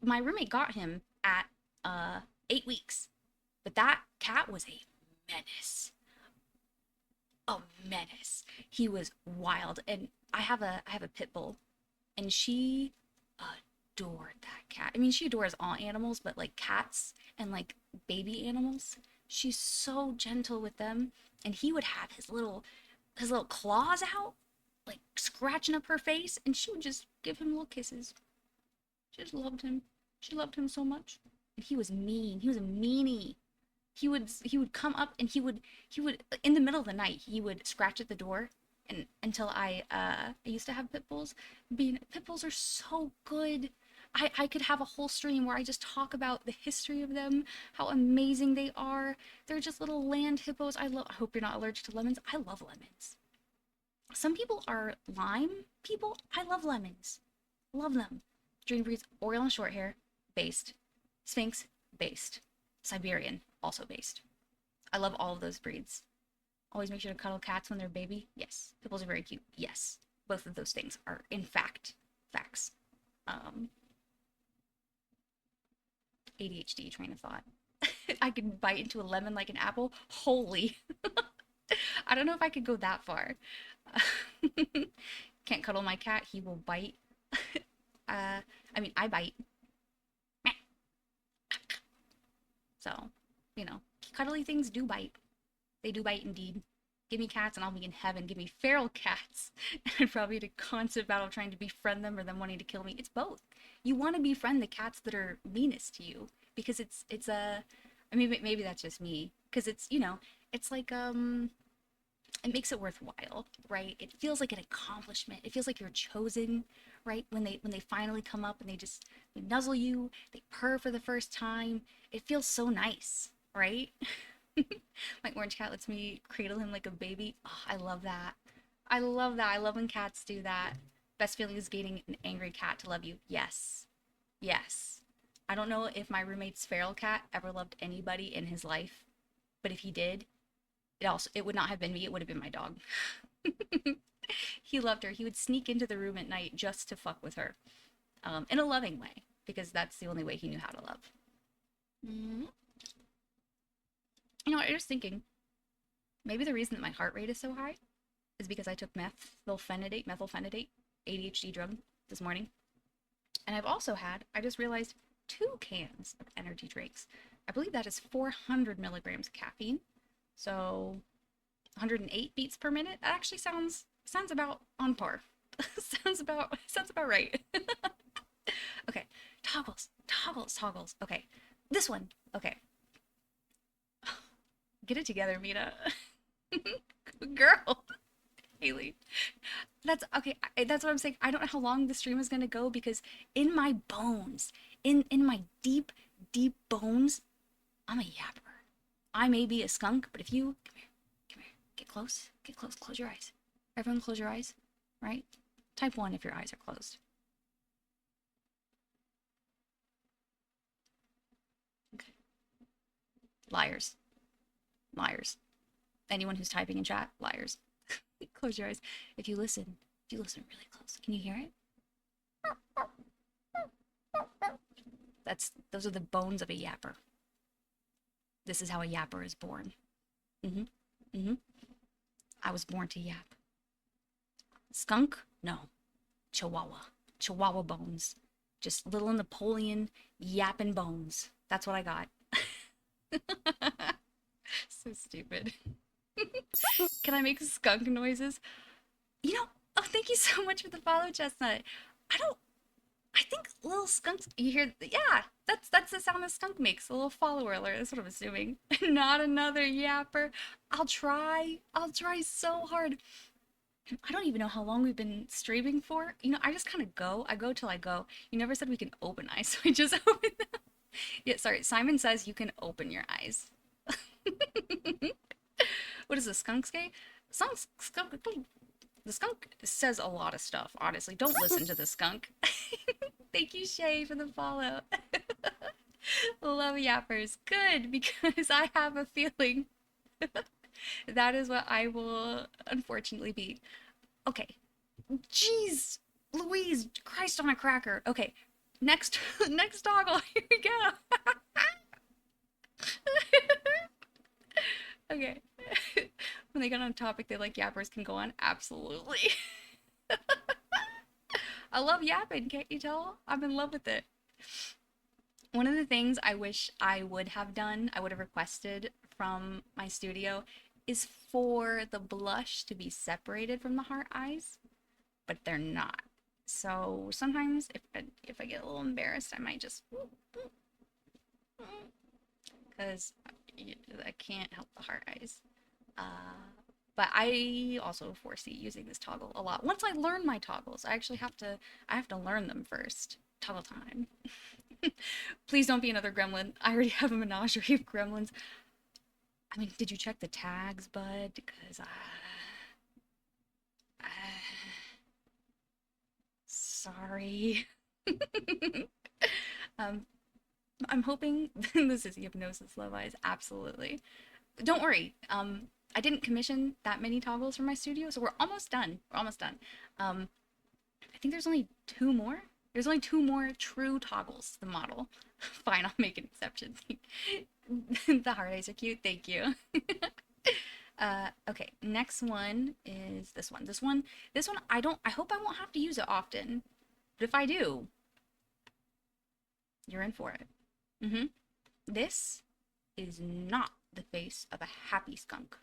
My roommate got him at 8 weeks. But that cat was a menace. A menace. He was wild. And I have a pit bull, and she adored that cat. I mean, she adores all animals, but like cats and like baby animals, she's so gentle with them. And he would have his little claws out, like scratching up her face, and she would just give him little kisses. She just loved him. She loved him so much. And he was mean. He was a meanie. He would come up, and he would in the middle of the night he would scratch at the door, and until I used to have pit bulls. Pit bulls are so good. I could have a whole stream where I just talk about the history of them, how amazing they are. They're just little land hippos. I hope you're not allergic to lemons. I love lemons. Some people are lime people. I love lemons. Love them. Dream breeds, Oriole and Shorthair, based. Sphinx, based. Siberian, also based. I love all of those breeds. Always make sure to cuddle cats when they're baby. Yes. Pit bulls are very cute. Yes. Both of those things are, in fact, facts. Um, ADHD train of thought. I can bite into a lemon like an apple. Holy. I don't know if I could go that far. Can't cuddle my cat. He will bite. I mean, I bite. So, cuddly things do bite. They do bite indeed. Give me cats and I'll be in heaven. Give me feral cats and I'd probably in a constant battle trying to befriend them or them wanting to kill me. It's both. You want to befriend the cats that are meanest to you because it's a. I mean, maybe that's just me because it's like it makes it worthwhile, right? It feels like an accomplishment. It feels like you're chosen, right? When they finally come up and they nuzzle you, they purr for the first time. It feels so nice, right? My orange cat lets me cradle him like a baby. Oh, I love that. I love that. I love when cats do that. Best feeling is getting an angry cat to love you. Yes. Yes. I don't know if my roommate's feral cat ever loved anybody in his life, but if he did, it would not have been me, it would have been my dog. He loved her. He would sneak into the room at night just to fuck with her. In a loving way, because that's the only way he knew how to love. Mm. I was thinking, maybe the reason that my heart rate is so high is because I took methylphenidate, ADHD drug this morning. And I just realized 2 cans of energy drinks. I believe that is 400 milligrams of caffeine. So 108 beats per minute. That actually sounds about on par. sounds about right. Okay, toggles. Okay, this one. Okay, get it together, Mina. Girl, Haley. That's okay. That's what I'm saying. I don't know how long the stream is gonna go because in my bones, in my deep bones, I'm a yapper. I may be a skunk, but if you come here, get close, close your eyes. Everyone, close your eyes. Right? Type 1 if your eyes are closed. Okay. Liars. Anyone who's typing in chat, liars. Close your eyes. If you listen really close, can you hear it? Those are the bones of a yapper. This is how a yapper is born. Mm-hmm. Mm-hmm. I was born to yap. Skunk? No. Chihuahua. Chihuahua bones. Just little Napoleon yapping bones. That's what I got. So stupid. Can I make skunk noises? You know, oh, thank you so much for the follow, Chestnut. I don't, I think little skunks, you hear, yeah, that's the sound a skunk makes. A little follower alert, that's what I'm assuming. Not another yapper. I'll try so hard. I don't even know how long we've been streaming for. You know, I just kind of go. I go till I go. You never said we can open eyes, so I just open them. Yeah, sorry. Simon says you can open your eyes. What is the skunk say? Skunk, the skunk says a lot of stuff, honestly. Don't listen to the skunk. Thank you, Shay, for the follow. Love yappers. Good, because I have a feeling that is what I will unfortunately be. Okay. Jeez, Louise, Christ on a cracker. Okay, next next toggle. Here we go. Okay. When they get on a topic they like yappers can go on. Absolutely. I love yapping, can't you tell? I'm in love with it. One of the things I wish I would have done, I would have requested from my studio, is for the blush to be separated from the heart eyes, but they're not. So sometimes if I get a little embarrassed, I might just, because I can't help the heart eyes. But I also foresee using this toggle a lot. Once I learn my toggles, I have to learn them first. Toggle time. Please don't be another gremlin. I already have a menagerie of gremlins. I mean, did you check the tags, bud? Because sorry. um, I'm hoping this is hypnosis, love eyes. Absolutely. Don't worry. I didn't commission that many toggles for my studio, so we're almost done. We're almost done. I think there's only two more. There's only two more true toggles to the model. Fine, I'll make an exception. The heart eyes are cute. Thank you. Okay, next one is this one. This one, I hope I won't have to use it often. But if I do, you're in for it. This is not the face of a happy skunk.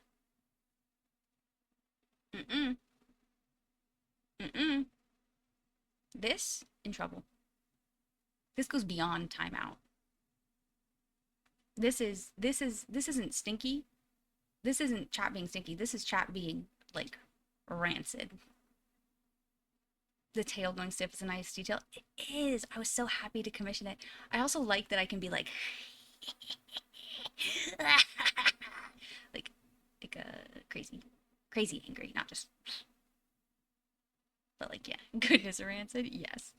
This, in trouble. This goes beyond timeout. This isn't stinky. This isn't chat being stinky. This is chat being, like, rancid. The tail going stiff is a nice detail. It is. I was so happy to commission it. I also like that I can be like, like crazy angry, not just, but like, yeah, goodness rancid. Yes.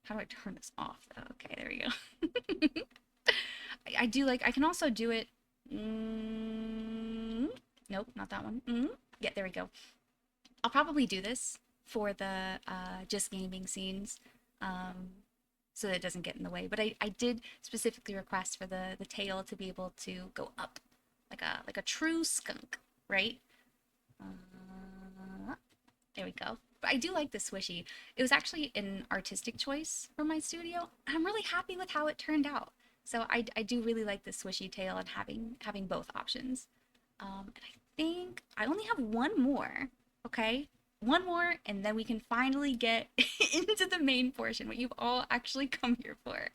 How do I turn this off though? Okay, there we go. I do like, I can also do it. Nope, not that one. Yeah, there we go. I'll probably do this for the just gaming scenes, so that it doesn't get in the way. But I did specifically request for the tail to be able to go up like a true skunk, right? There we go. But I do like the swishy. It was actually an artistic choice from my studio. I'm really happy with how it turned out. So I do really like the swishy tail and having both options. And I think I only have one more. Okay, one more, and then we can finally get into the main portion, what you've all actually come here for.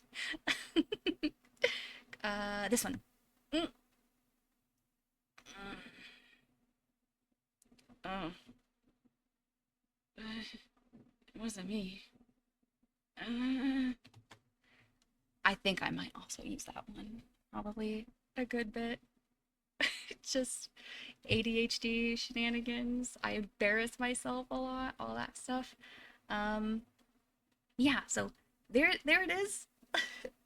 This one. Oh, it wasn't me. I think I might also use that one. Probably a good bit. Just ADHD shenanigans. I embarrass myself a lot, all that stuff. Yeah, so there it is.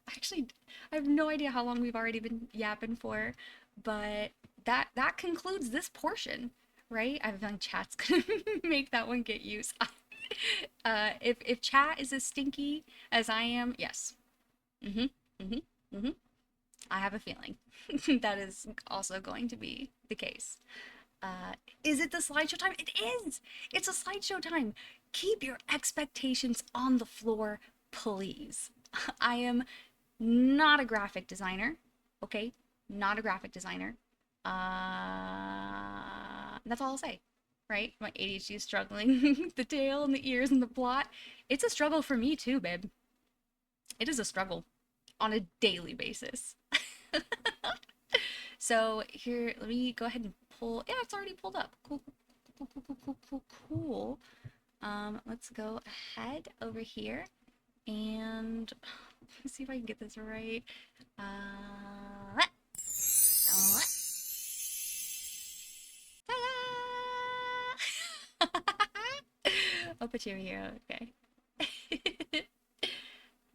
Actually, I have no idea how long we've already been yapping for, but that concludes this portion, right? I have a feeling chat's gonna make that one get used. If chat is as stinky as I am, yes. Mm-hmm. I have a feeling that is also going to be the case. Is it the slideshow time? It is! It's a slideshow time. Keep your expectations on the floor, please. I am not a graphic designer, okay? Not a graphic designer. That's all I'll say, right? My ADHD is struggling. The tail and the ears and the plot. It's a struggle for me too, babe. It is a struggle on a daily basis. So here, let me go ahead and pull. Yeah, it's already pulled up. Cool, cool, cool, cool, cool, cool, cool. Let's go ahead over here and let's see if I can get this right. Uh, I'll put you here. Okay.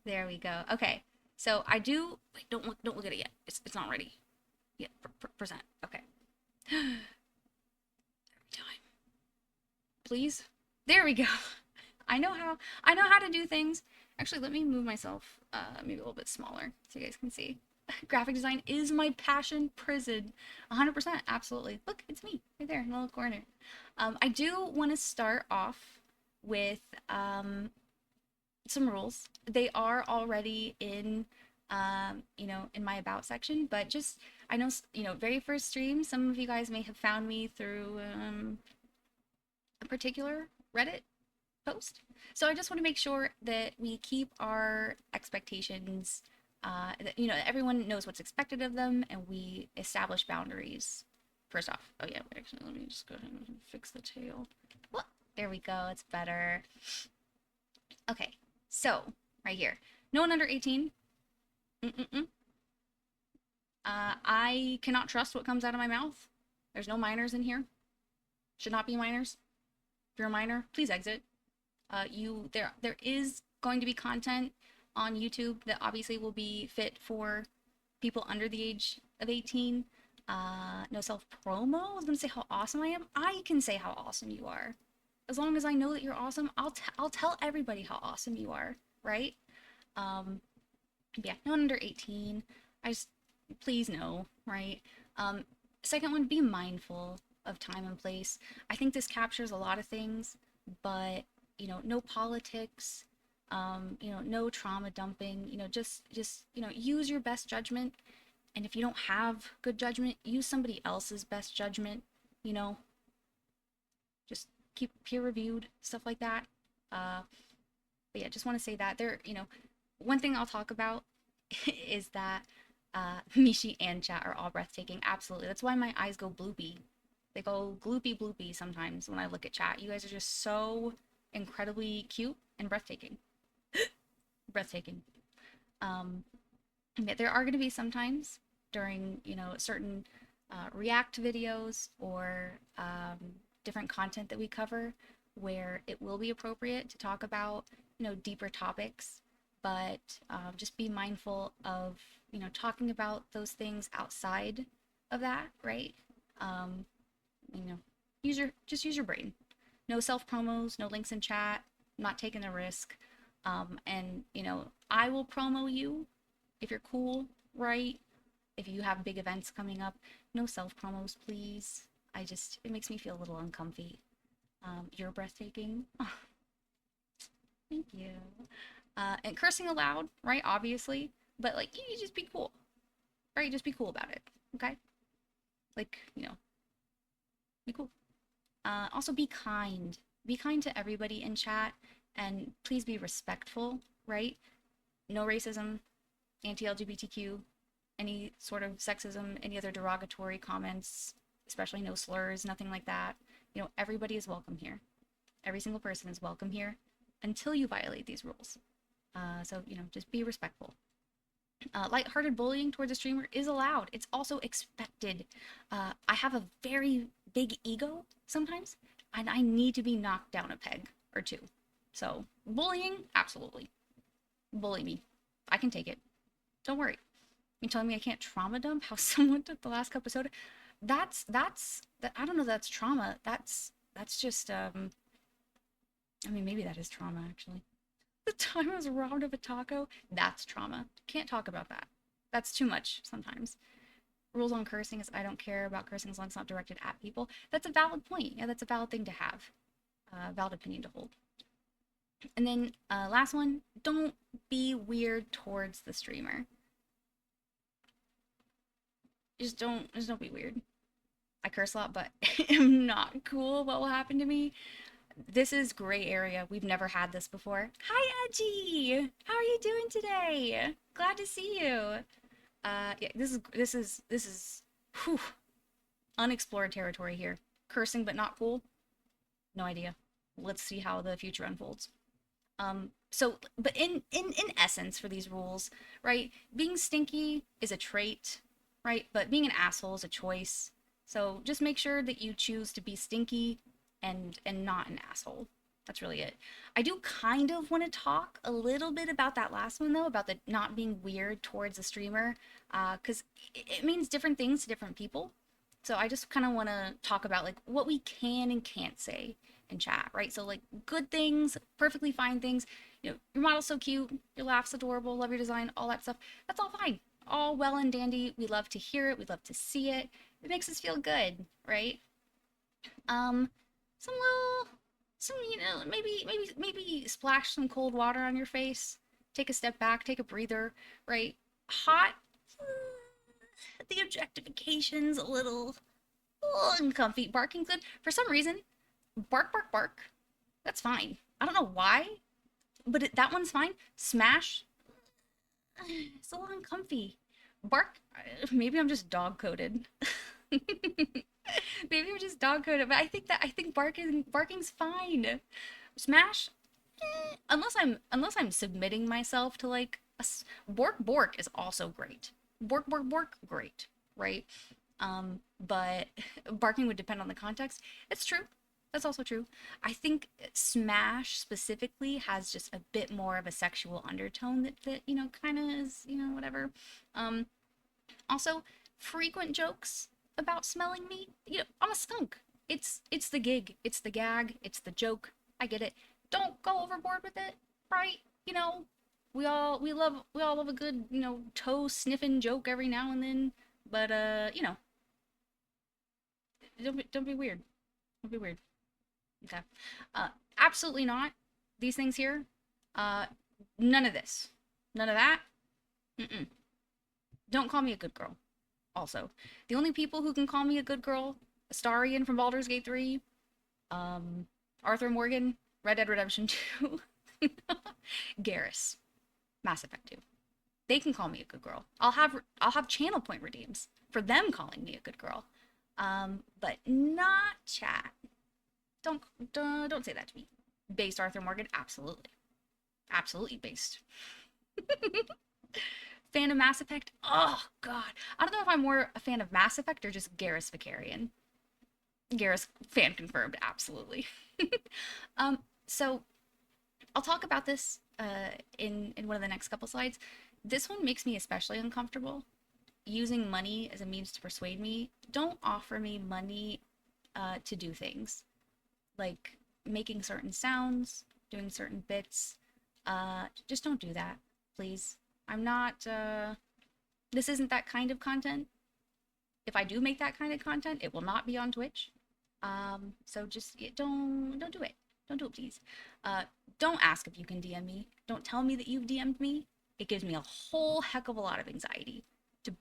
There we go. Okay. So I do. Wait, don't look at it yet. It's not ready. Yeah, present. Okay. Time. Please. There we go. I know how to do things. Actually, let me move myself maybe a little bit smaller so you guys can see. Graphic design is my passion prison. 100%, absolutely. Look, it's me right there in the little corner. I do want to start off with some rules. They are already in in my about section, but just I know, very first stream, some of you guys may have found me through a particular Reddit post. So I just want to make sure that we keep our expectations, that, everyone knows what's expected of them, and we establish boundaries. First off, oh yeah, actually, let me just go ahead and fix the tail. Well, there we go, it's better. Okay, so right here, no one under 18. I cannot trust what comes out of my mouth. There's no minors in here. Should not be minors. If you're a minor, please exit. There is going to be content on YouTube that obviously will be fit for people under the age of 18. No self promo. I was gonna say how awesome I am. I can say how awesome you are. As long as I know that you're awesome, I'll tell everybody how awesome you are, right? Yeah, no one under 18. I just please no, right? Second one, be mindful of time and place. I think this captures a lot of things, but no politics, no trauma dumping, just use your best judgment. And if you don't have good judgment, use somebody else's best judgment, you know, just keep peer reviewed, stuff like that. But yeah, just want to say that one thing I'll talk about is that Mishi and chat are all breathtaking. Absolutely. That's why my eyes go bloopy. They go gloopy bloopy sometimes when I look at chat. You guys are just so incredibly cute and breathtaking. Breathtaking. Yeah, there are going to be sometimes during, certain React videos or different content that we cover where it will be appropriate to talk about, deeper topics, but just be mindful of, talking about those things outside of that, right? You know, just use your brain. No self promos, no links in chat. I'm not taking a risk. And I will promo you if you're cool, right? If you have big events coming up, no self promos, please. It makes me feel a little uncomfy. You're breathtaking. Oh, thank you. And cursing aloud, right? Obviously, but like you just be cool, right? Just be cool about it, okay? Like be cool. Also, be kind. Be kind to everybody in chat, and please be respectful, right? No racism, anti-LGBTQ, any sort of sexism, any other derogatory comments, especially no slurs, nothing like that. Everybody is welcome here. Every single person is welcome here until you violate these rules. So, just be respectful. Lighthearted bullying towards a streamer is allowed. It's also expected. I have a very big ego sometimes, and I need to be knocked down a peg or two. So, bullying, absolutely. Bully me. I can take it. Don't worry. You're telling me I can't trauma dump how someone took the last cup of soda? That's I don't know if that's trauma. That's just maybe that is trauma actually. The time I was robbed of a taco, that's trauma. Can't talk about that. That's too much sometimes. Rules on cursing is I don't care about cursing as long as it's not directed at people. That's a valid point. Yeah, that's a valid thing to have. Valid opinion to hold. And then last one, don't be weird towards the streamer. Just don't be weird. I curse a lot, but am not cool. What will happen to me? This is gray area. We've never had this before. Hi, Edgy. How are you doing today? Glad to see you. Yeah, this is whew, unexplored territory here. Cursing but not cool. No idea. Let's see how the future unfolds. But in essence for these rules, right? Being stinky is a trait, right? But being an asshole is a choice. So just make sure that you choose to be stinky and not an asshole. That's really it. I do kind of want to talk a little bit about that last one though, about the not being weird towards a streamer, because it means different things to different people. So I just kind of want to talk about like what we can and can't say in chat, right? So like good things, perfectly fine things. You know, your model's so cute, your laugh's adorable, love your design, all that stuff. That's all fine, all well and dandy. We love to hear it. We love to see it. It makes us feel good, right? Um, some little, some maybe splash some cold water on your face. Take a step back, take a breather, right? Hot. The objectification's a little uncomfy. Barking good. For some reason, bark, bark, bark. That's fine. I don't know why, but that one's fine. Smash. It's a little uncomfy. Bark. Maybe I'm just dog coded. Maybe I'm just dog coded, but I think barking's fine. Smash. Unless I'm submitting myself to like bork bork is also great. Bork bork bork great, right? But barking would depend on the context. It's true. That's also true. I think Smash specifically has just a bit more of a sexual undertone that kind of is, whatever. Um, Also, frequent jokes about smelling me. I'm a skunk. It's the gig, it's the gag, it's the joke. I get it. Don't go overboard with it, right? We all love a good, toe sniffing joke every now and then, but don't be weird. Don't be weird. Okay. Uh, Absolutely not. These things here. Uh, None of this. None of that. Mm-mm. Don't call me a good girl. Also, the only people who can call me a good girl: Astarion from Baldur's Gate 3, um, Arthur Morgan, Red Dead Redemption 2, Garrus, Mass Effect 2. They can call me a good girl. I'll have channel point redeems for them calling me a good girl. But not chat. Don't don't say that to me. Based Arthur Morgan, absolutely, absolutely based. Fan of Mass Effect? Oh God, I don't know if I'm more a fan of Mass Effect or just Garrus Vicarian. Garrus fan confirmed, absolutely. So I'll talk about this in one of the next couple slides. This one makes me especially uncomfortable. Using money as a means to persuade me. Don't offer me money to do things like making certain sounds, doing certain bits. Just don't do that, please. I'm not. This isn't that kind of content. If I do make that kind of content, it will not be on Twitch. So just don't do it. Don't do it, please. Don't ask if you can DM me. Don't tell me that you've DM'd me. It gives me a whole heck of a lot of anxiety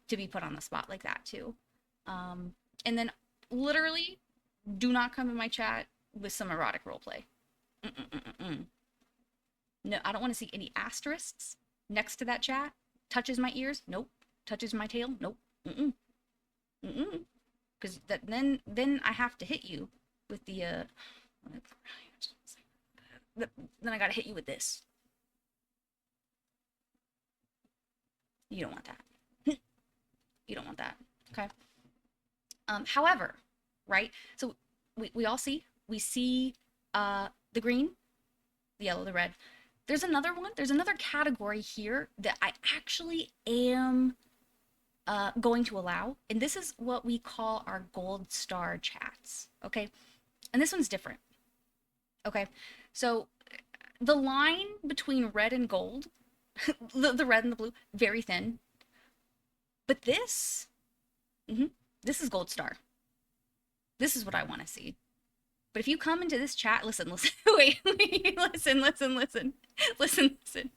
to be put on the spot like that too. And then literally, do not come in my chat with some erotic roleplay. Mm-mm-mm-mm. No, I don't want to see any asterisks next to that chat. Touches my ears? Nope. Touches my tail? Nope. Mm-mm. Mm-mm. Because then I have to hit you with the then I gotta hit you with this. You don't want that. You don't want that. Okay. However, right? So we all see the green, the yellow, the red. There's another one. There's another category here that I actually am going to allow, and this is what we call our gold star chats. Okay, and this one's different. Okay, so The line between red and gold, the red and the blue, very thin. But this, mhm, this is gold star. This is what I want to see. But if you come into this chat, listen, listen, wait, listen, listen, listen, listen, listen.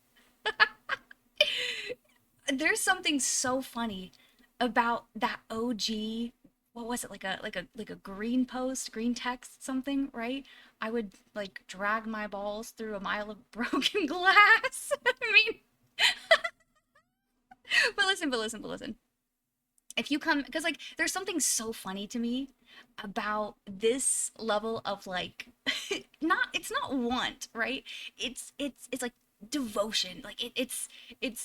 There's something so funny about that OG. What was it, like a green post, green text, something, right? I would like drag my balls through a mile of broken glass. I mean, but listen, but listen, but listen. If you come, because like there's something so funny to me about this level of like, not, it's not want, right? It's like devotion. Like it's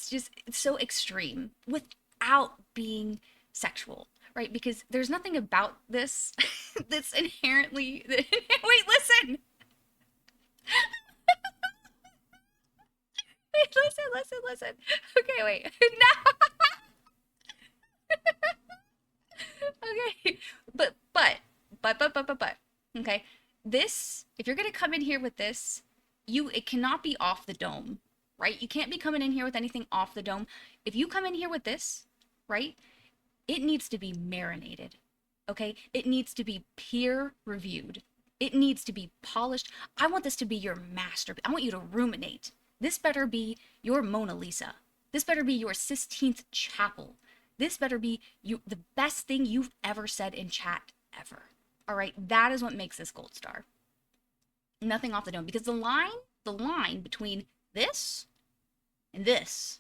just it's so extreme without being sexual, right? Because there's nothing about this that's inherently wait, listen. Listen, listen, listen. Okay, wait. No. Okay. But. Okay. This, if you're gonna come in here with this, it cannot be off the dome, right? You can't be coming in here with anything off the dome. If you come in here with this, right, it needs to be marinated. Okay? It needs to be peer reviewed. It needs to be polished. I want this to be your masterpiece. I want you to ruminate. This better be your Mona Lisa. This better be your Sistine Chapel. This better be the best thing you've ever said in chat ever. All right, that is what makes this gold star. Nothing off the dome, because the line between this and this,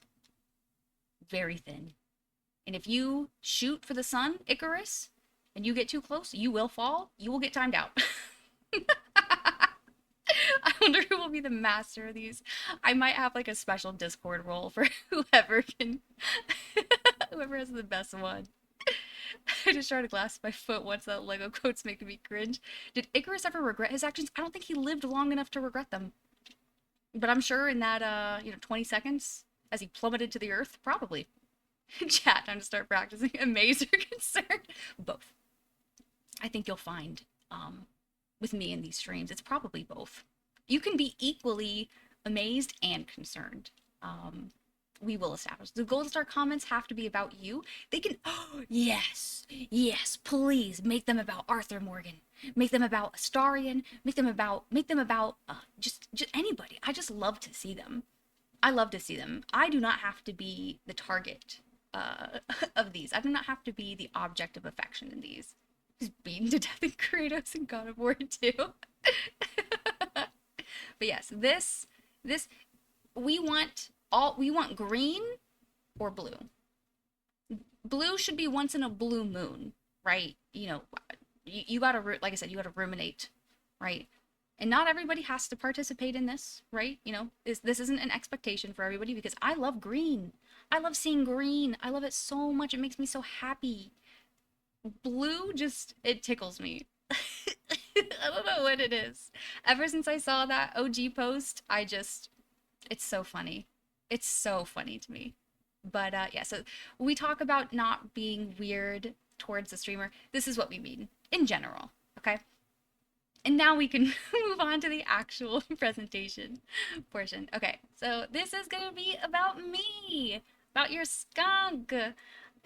very thin. And if you shoot for the sun, Icarus, and you get too close, you will fall. You will get timed out. I wonder who will be the master of these. I might have like a special Discord role for whoever can, whoever has the best one. I just tried to glass my foot once. That Lego quote's making me cringe. Did Icarus ever regret his actions? I don't think he lived long enough to regret them. But I'm sure in that 20 seconds as he plummeted to the earth, probably. Chat, time to start practicing. Amazed or concerned? Both. I think you'll find with me in these streams, it's probably both. You can be equally amazed and concerned. We will establish. The Golden Star comments have to be about you. They can, oh, yes, yes, please make them about Arthur Morgan. Make them about Astarion. Make them about just anybody. I just love to see them. I love to see them. I do not have to be the target of these. I do not have to be the object of affection in these. He's beaten to death in Kratos and God of War 2. But yes, this we want green or blue. Blue should be once in a blue moon, right? You gotta, like I said, you gotta ruminate, right? And not everybody has to participate in this, right? This isn't an expectation for everybody, because I love green. I love seeing green. I love it so much. It makes me so happy. Blue just, it tickles me. I don't know what it is. Ever since I saw that OG post, it's so funny. It's so funny to me. But yeah, so we talk about not being weird towards the streamer. This is what we mean in general, okay? And now we can move on to the actual presentation portion. Okay, so this is gonna be about me, about your skunk,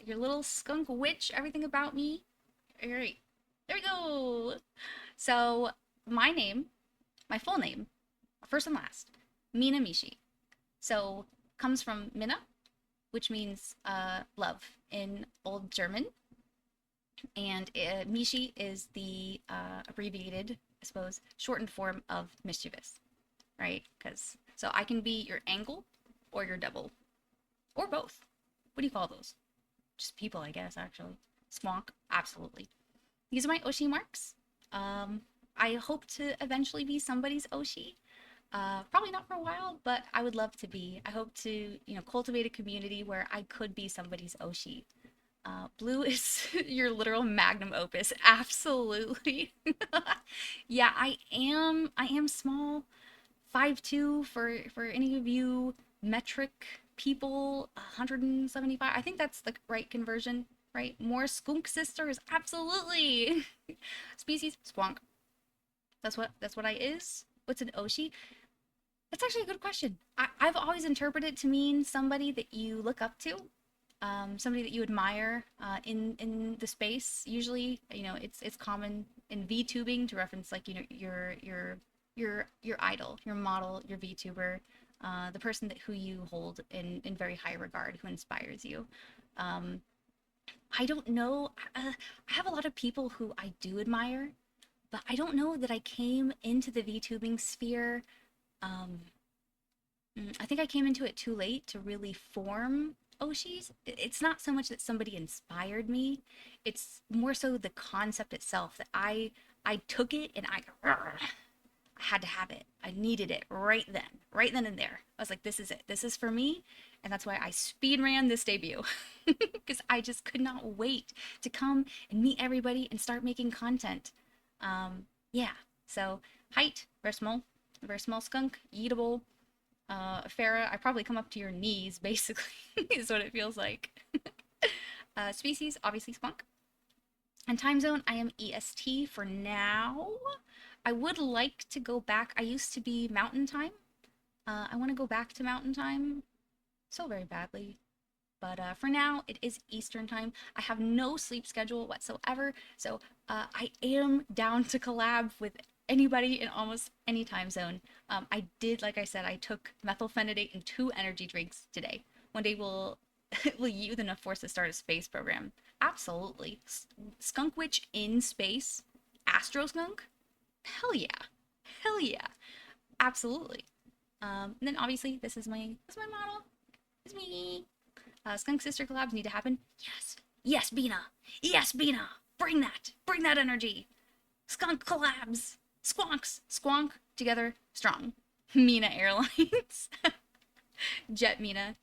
your little skunk witch, everything about me. All right, there we go. So my name, my full name, first and last, Mina Mishi. So comes from Minna, which means love in Old German. And Mishi is the abbreviated, I suppose, shortened form of mischievous, right? So I can be your angle or your double, or both. What do you call those? Just people, I guess, actually. Squonk, absolutely. These are my Oshi marks. I hope to eventually be somebody's Oshi. Probably not for a while, but I would love to be. I hope to, cultivate a community where I could be somebody's Oshi. Blue is your literal magnum opus. Absolutely. Yeah, I am small. 5'2" for any of you metric people, 175. I think that's the right conversion, right? More skunk sisters. Absolutely. Species squonk. That's what I is. What's an Oshi? That's actually a good question. I've always interpreted it to mean somebody that you look up to, somebody that you admire in the space. Usually, it's common in VTubing to reference like your idol, your model, your VTuber, the person that who you hold in very high regard, who inspires you. Um, I don't know. I have a lot of people who I do admire, but I don't know that I came into the VTubing sphere. Um, I think I came into it too late to really form Oshi's. It's not so much that somebody inspired me. It's more so the concept itself that I took it and I had to have it. I needed it right then and there. I was like, this is it. This is for me. And that's why I speed ran this debut because I just could not wait to come and meet everybody and start making content. Yeah. So height, very small skunk, eatable. Farah, I probably come up to your knees, basically, is what it feels like. Species, obviously skunk. And time zone, I am EST for now. I would like to go back. I used to be mountain time. I want to go back to mountain time so very badly. But for now, it is Eastern time. I have no sleep schedule whatsoever, so I am down to collab with anybody in almost any time zone. I did, like I said, I took methylphenidate and 2 energy drinks today. One day will you then force to start a space program? Absolutely. Skunk Witch in space? Astro Skunk? Hell yeah. Hell yeah. Absolutely. And then obviously this is my model. It's me. Skunk Sister collabs need to happen. Yes. Yes, Bina. Yes, Bina. Bring that. Bring that energy. Skunk collabs. Squonks. Squonk. Together. Strong. Mina Airlines. Jet Mina.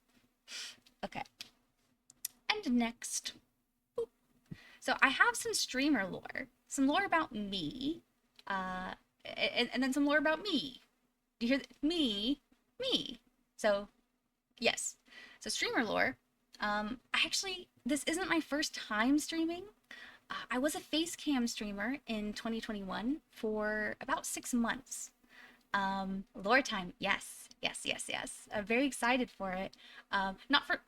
Okay. And next. Boop. So I have some streamer lore. Some lore about me. Uh, and then some lore about me. Do you hear me? Me. So, yes. So streamer lore. This isn't my first time streaming. I was a face cam streamer in 2021 for about 6 months. Lore time, yes, yes, yes, yes. I'm very excited for it. Not for,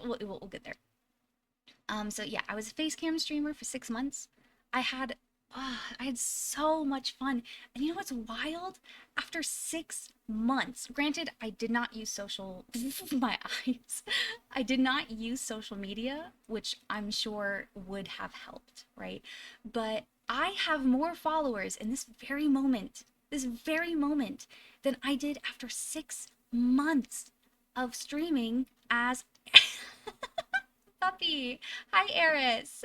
we'll get there. So yeah, I was a face cam streamer for 6 months. I had, I had so much fun. And you know what's wild? After 6 months, granted, I did not use social, my eyes. I did not use social media, which I'm sure would have helped, right? But I have more followers in this very moment, than I did after 6 months of streaming as Puppy. Hi, Eris.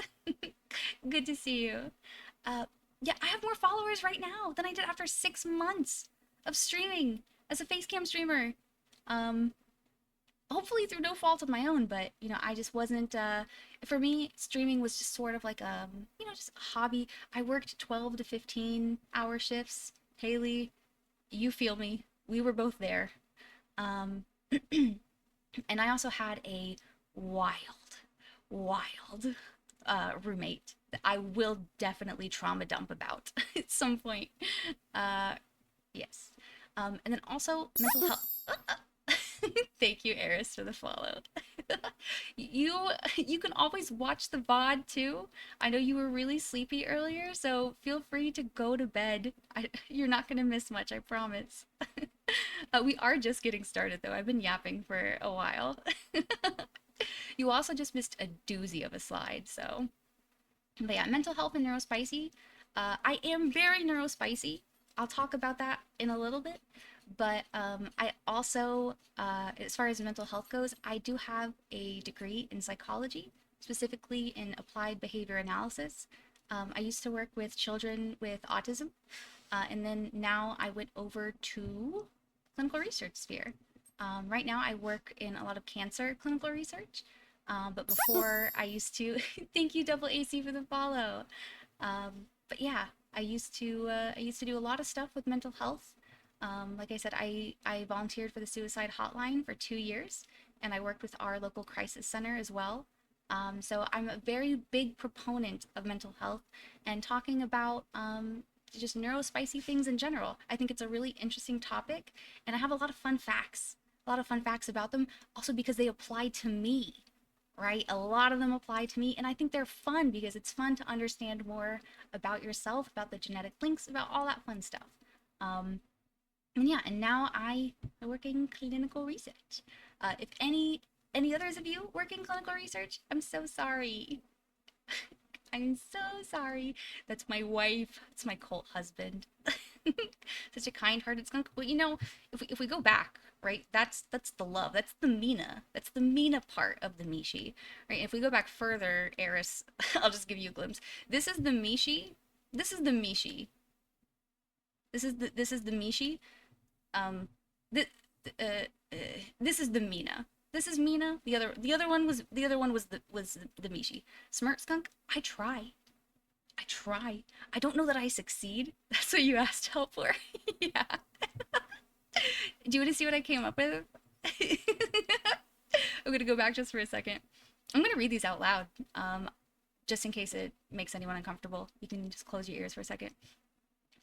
Good to see you. Uh, yeah, I have more followers right now than I did after 6 months of streaming as a facecam streamer. Um, Hopefully through no fault of my own, but I just wasn't. For me, streaming was just sort of like just a hobby. I worked 12 to 15-hour shifts. Haley, you feel me. We were both there. Um, and I also had a wild, wild roommate that I will definitely trauma dump about at some point. Uh, yes. And then also mental health. Thank you, Eris, for the follow. you you can always watch the VOD too. I know you were really sleepy earlier, so feel free to go to bed. You're not gonna miss much, I promise. We are just getting started though. I've been yapping for a while. You also just missed a doozy of a slide, so. But yeah, mental health and neurospicy. I am very neurospicy. I'll talk about that in a little bit. But I also, as far as mental health goes, I do have a degree in psychology, specifically in applied behavior analysis. I used to work with children with autism, and then now I went over to clinical research sphere. Right now, I work in a lot of cancer clinical research. But before, I used to thank you, Double AC, for the follow. But yeah, I used to do a lot of stuff with mental health. Like I said, I volunteered for the suicide hotline for 2 years, and I worked with our local crisis center as well. So I'm a very big proponent of mental health and talking about just neurospicy things in general. I think it's a really interesting topic, and I have a lot of fun facts. A lot of fun facts about them, also because they apply to me, right? A lot of them apply to me, and I think they're fun because it's fun to understand more about yourself, about the genetic links, about all that fun stuff. Um, and yeah, and now I work in clinical research. If any others of you work in clinical research, I'm so sorry. I'm so sorry. That's my wife. It's my cult husband. Such a kind-hearted skunk. Well, if we go back, right? That's the love. That's the Mina. That's the Mina part of the Mishi, right? If we go back further, Eris, I'll just give you a glimpse. This is the Mishi. This is the Mishi. This is the Mishi. Um, th- uh, uh, this is the Mina. This is Mina. The other one was the Mishi. Smart skunk. I try. I try. I don't know that I succeed. That's what you asked help for. Yeah. Do you want to see what I came up with? I'm gonna go back just for a second. I'm gonna read these out loud, just in case it makes anyone uncomfortable. You can just close your ears for a second.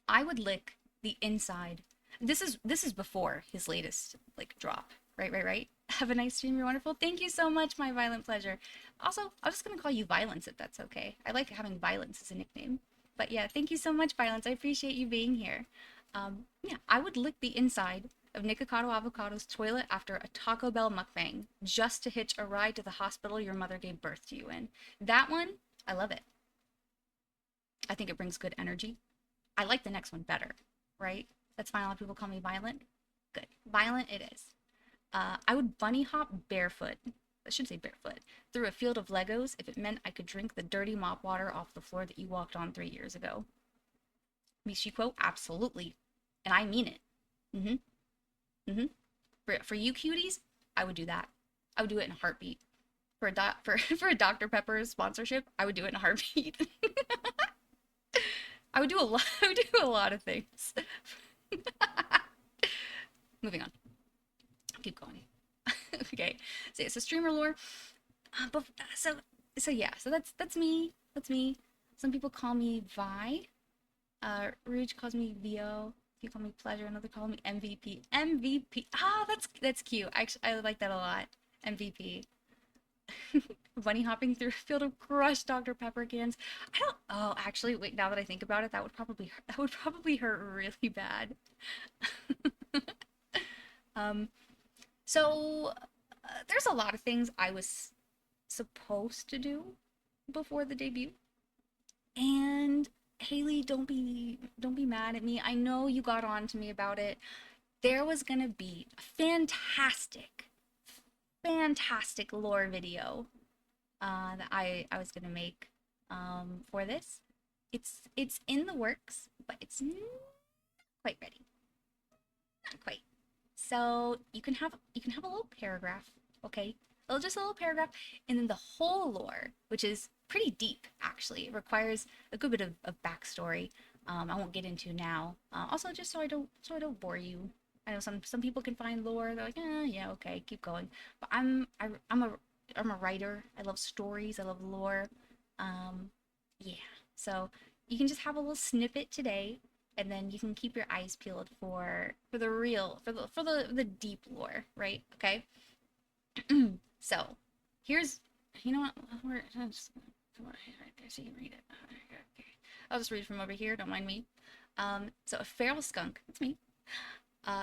I would lick the inside. This is before his latest like drop. Right, right, right. Have a nice stream. You're wonderful. Thank you so much, my violent pleasure. Also, I'm just gonna call you Violence if that's okay. I like having Violence as a nickname. But yeah, thank you so much, Violence. I appreciate you being here. Yeah, I would lick the inside of Nikocado Avocado's toilet after a Taco Bell mukbang just to hitch a ride to the hospital your mother gave birth to you in. That one, I love it. I think it brings good energy. I like the next one better, right? That's fine. A lot of people call me violent. Good. Violent it is. I would bunny hop barefoot. I should say barefoot through a field of Legos if it meant I could drink the dirty mop water off the floor that you walked on 3 years ago. Mishi quote, absolutely. And I mean it. Mm-hmm. Mm-hmm. For you cuties, I would do that. I would do it in a heartbeat. For a Dr. Pepper sponsorship, I would do it in a heartbeat. I would do a lot. I would do a lot of things. Moving on. Keep going. Okay. So streamer lore. But so yeah. So that's me. That's me. Some people call me Vi. Rouge calls me Vo. You call me Pleasure. Another call me MVP. MVP. Ah, that's cute. Actually, I like that a lot. MVP. Bunny hopping through a field of crushed Dr. Pepper cans. I don't. Oh, actually, wait. Now that I think about it, that would probably hurt really bad. um. So there's a lot of things I was supposed to do before the debut, and Haley, don't be mad at me. I know you got on to me about it. There was gonna be a fantastic lore video that I was gonna make for this. It's in the works, but it's not quite ready. Not quite. So you can have a little paragraph, okay? Just a little paragraph, and then the whole lore, which is pretty deep actually. It requires a good bit of backstory. I won't get into now. Also, just so I don't bore you. I know some people can find lore. They're like, yeah, okay, keep going. But I'm a writer. I love stories. I love lore. Um, yeah. So you can just have a little snippet today, and then you can keep your eyes peeled for the real for the deep lore, right? Okay. So here's, you know what? Right there so you can read it. Okay. I'll just read from over here. Don't mind me. So a feral skunk, that's me,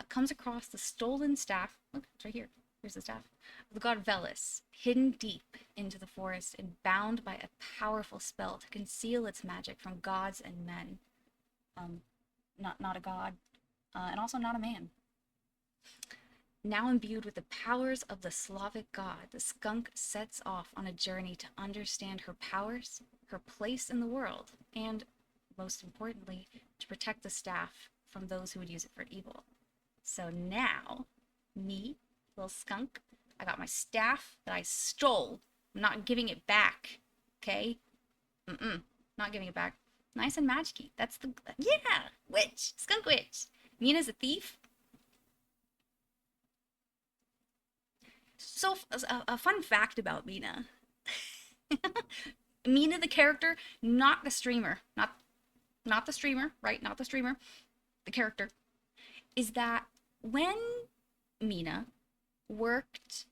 comes across the stolen staff. Look, it's right here. Here's the staff of the god Velis, hidden deep into the forest and bound by a powerful spell to conceal its magic from gods and men. Um, not a god, and also not a man. Now imbued with the powers of the Slavic god, the skunk sets off on a journey to understand her powers, her place in the world, and, most importantly, to protect the staff from those who would use it for evil. So now, me, little skunk, I got my staff that I stole. I'm not giving it back, okay? Not giving it back. Nice and magic-y. That's the, yeah, witch, skunk witch. Mina's a thief. So, a fun fact about Mina. Mina, the character, not the streamer. Not not the streamer, right? Not the streamer, the character, is that when Mina worked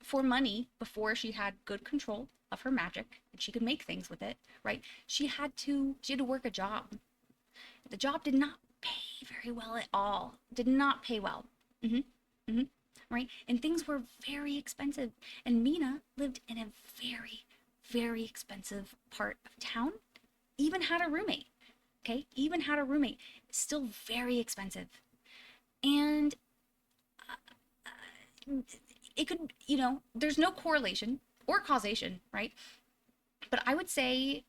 for money before she had good control of her magic and she could make things with it, right? She had to work a job. The job did not pay very well at all. Did not pay well. Mm-hmm. Mm-hmm. Right? And things were very expensive. And Mina lived in a very, very expensive part of town. Even had a roommate. Okay? Even had a roommate. Still very expensive. And it could, there's no correlation or causation, right? But I would say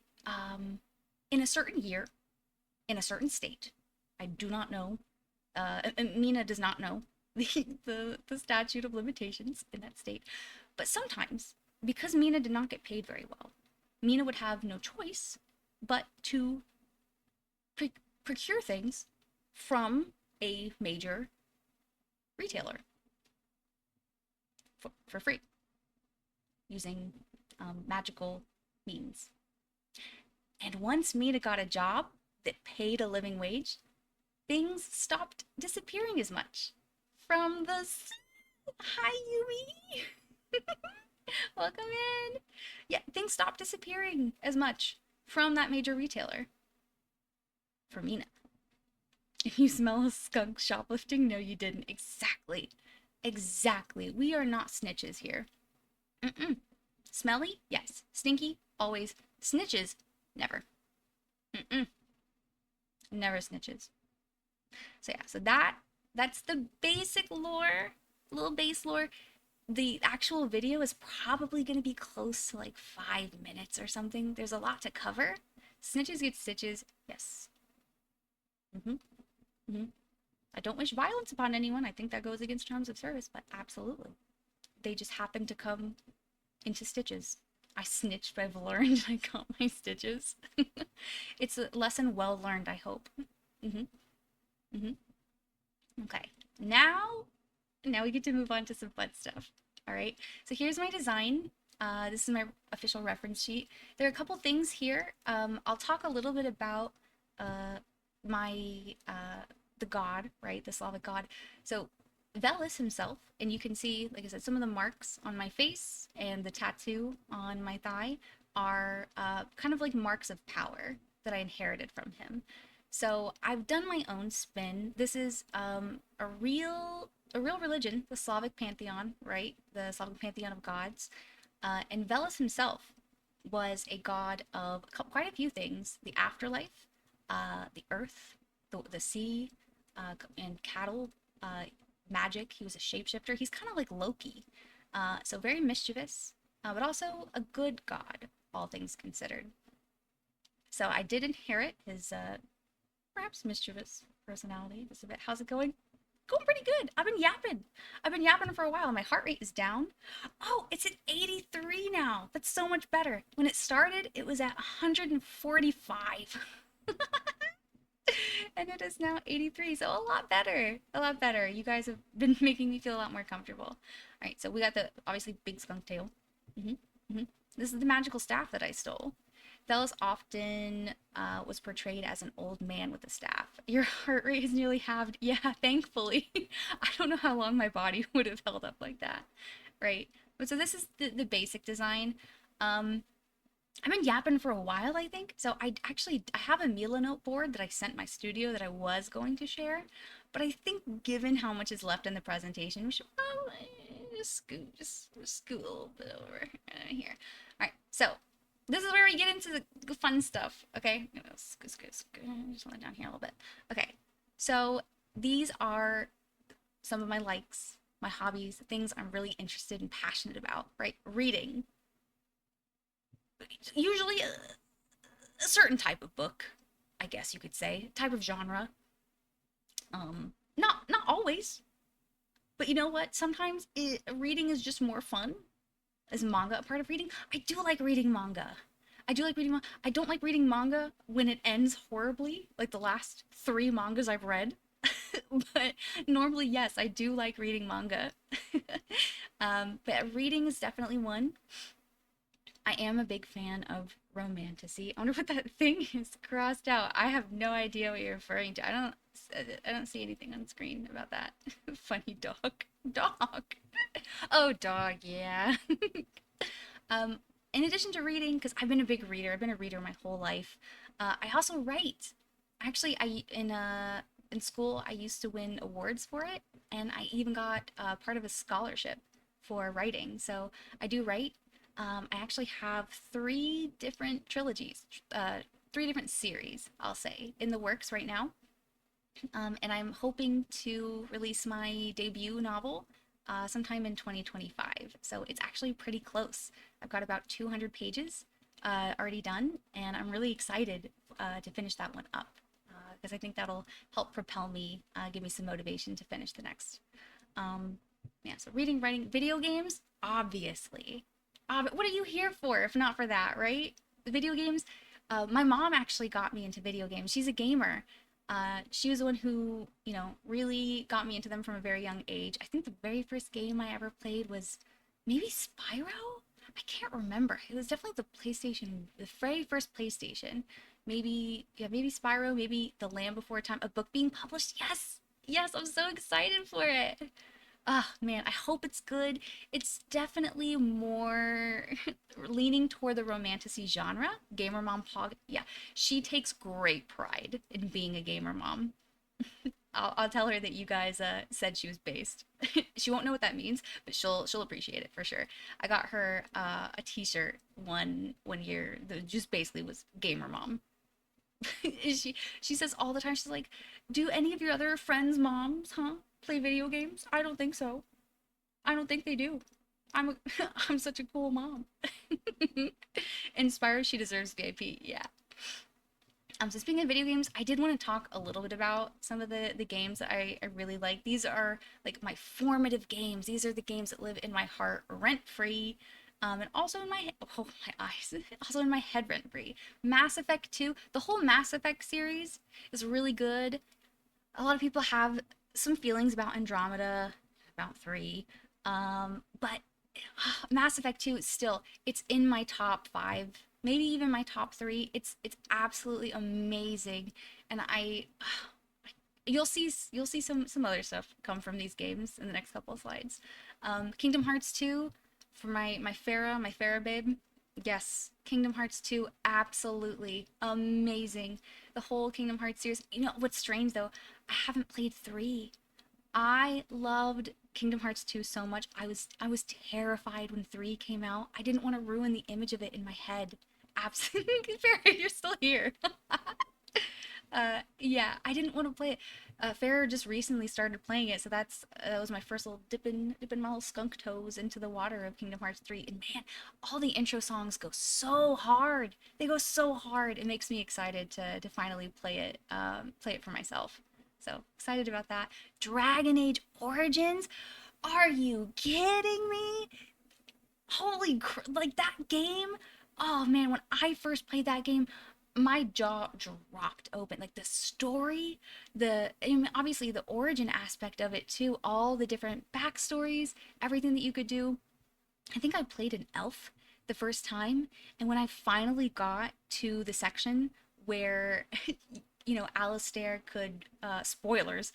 in a certain year, in a certain state, I do not know, and Mina does not know the statute of limitations in that state. But sometimes, because Mina did not get paid very well, Mina would have no choice but to procure things from a major retailer for free using magical means. And once Mina got a job that paid a living wage, things stopped disappearing as much from the. Hi, Yumi. Welcome in. Yeah, things stopped disappearing as much from that major retailer for Mina. If you smell a skunk shoplifting, no, you didn't. Exactly. Exactly. We are not snitches here. Mm-mm. Smelly? Yes. Stinky? Always. Snitches? Never. Mm-mm. Never snitches. So yeah, so that's the basic lore, little base lore. The actual video is probably going to be close to like 5 minutes or something. There's a lot to cover. Snitches get stitches. Yes. Mm-hmm. Mm-hmm. I don't wish violence upon anyone. I think that goes against terms of service, but absolutely. They just happen to come into stitches. I snitched, but I've learned I got my stitches. It's a lesson well learned, I hope. Mm-hmm. Mm-hmm. Okay. Now we get to move on to some fun stuff. All right. So here's my design. This is my official reference sheet. There are a couple things here. I'll talk a little bit about my the god, right? The Slavic god. So Velis himself, and you can see, like I said, some of the marks on my face and the tattoo on my thigh are kind of like marks of power that I inherited from him. So I've done my own spin. This is a real religion, the Slavic pantheon, right? The Slavic pantheon of gods. And Veles himself was a god of quite a few things: the afterlife, the earth, the sea, and cattle, magic. He was a shapeshifter. He's kind of like Loki. So very mischievous, but also a good god, all things considered. So I did inherit his perhaps mischievous personality just a bit. How's it going? Going pretty good. I've been yapping. I've been yapping for a while. My heart rate is down. Oh, it's at 83 now. That's so much better. When it started, it was at 145. And it is now 83, so a lot better. A lot better. You guys have been making me feel a lot more comfortable. All right, so we got the obviously big skunk tail. This is the magical staff that I stole. Veles often was portrayed as an old man with a staff. Your heart rate is nearly halved. Yeah, thankfully. I don't know how long my body would have held up like that, right? But so this is the basic design. I've been yapping for a while, I think. So I have a Milanote board that I sent my studio that I was going to share. But I think given how much is left in the presentation, we should probably just scoot a little bit over here. All right, so this is where we get into the fun stuff, okay? Just let it down here a little bit. Okay, so these are some of my likes, my hobbies, things I'm really interested and passionate about, right? Reading. Usually a certain type of book, I guess you could say, type of genre. Not always, but you know what? Sometimes reading is just more fun. Is manga a part of reading? I do like reading manga. I do like reading manga. I don't like reading manga when it ends horribly, like the last 3 mangas I've read. But normally, yes, I do like reading manga. But reading is definitely one. I am a big fan of romantasy. I wonder what that thing is crossed out. I have no idea what you're referring to. I don't see anything on screen about that. Funny dog. Dog. Oh, dog, yeah. Um, in addition to reading, because I've been a big reader, I've been a reader my whole life. I also write. Actually, in school I used to win awards for it, and I even got part of a scholarship for writing. So I do write. I actually have three different trilogies, three different series, I'll say, in the works right now. And I'm hoping to release my debut novel sometime in 2025. So it's actually pretty close. I've got about 200 pages already done, and I'm really excited to finish that one up because I think that'll help propel me, give me some motivation to finish the next. Um, yeah, so reading, writing, video games, obviously. What are you here for if not for that, right? The video games. My mom actually got me into video games. She's a gamer. She was the one who, really got me into them from a very young age. I think the very first game I ever played was maybe Spyro? I can't remember. It was definitely the PlayStation, the very first PlayStation. Maybe, yeah, maybe Spyro, maybe The Land Before Time, a book being published. Yes! Yes, I'm so excited for it. Oh man, I hope it's good. It's definitely more leaning toward the romantasy genre. Gamer mom pog. Yeah, she takes great pride in being a gamer mom. I'll tell her that you guys said she was based. She won't know what that means, but she'll appreciate it for sure. I got her a T-shirt one year that just basically was gamer mom. She says all the time, she's like, "Do any of your other friends' moms, play video games? I don't think so. I don't think they do. I'm such a cool mom." Inspired, she deserves VIP. Yeah. So speaking of video games, I did want to talk a little bit about some of the games that I really like. These are like my formative games. These are the games that live in my heart rent free. And also in my eyes, also in my head rent free. Mass Effect 2, the whole Mass Effect series is really good. A lot of people have some feelings about Andromeda, about 3. But Mass Effect 2 still, it's in my top 5, maybe even my top 3. It's absolutely amazing, and you'll see some other stuff come from these games in the next couple of slides. Kingdom Hearts 2 for my Farah babe. Yes, Kingdom Hearts 2, absolutely amazing. The whole Kingdom Hearts series. You know what's strange though? I haven't played 3. I loved Kingdom Hearts 2 so much. I was terrified when 3 came out. I didn't want to ruin the image of it in my head. Absolutely. You're still here. Yeah, I didn't want to play it. Farrah just recently started playing it, so that was my first little dipping my little skunk toes into the water of Kingdom Hearts 3. And man, all the intro songs go so hard. They go so hard. It makes me excited to finally play it for myself. So excited about that. Dragon Age Origins? Are you kidding me? Like that game. Oh man, when I first played that game, my jaw dropped open. Like the story, I mean, obviously the origin aspect of it too, all the different backstories, everything that you could do. I think I played an elf the first time, and when I finally got to the section where Alistair could, spoilers,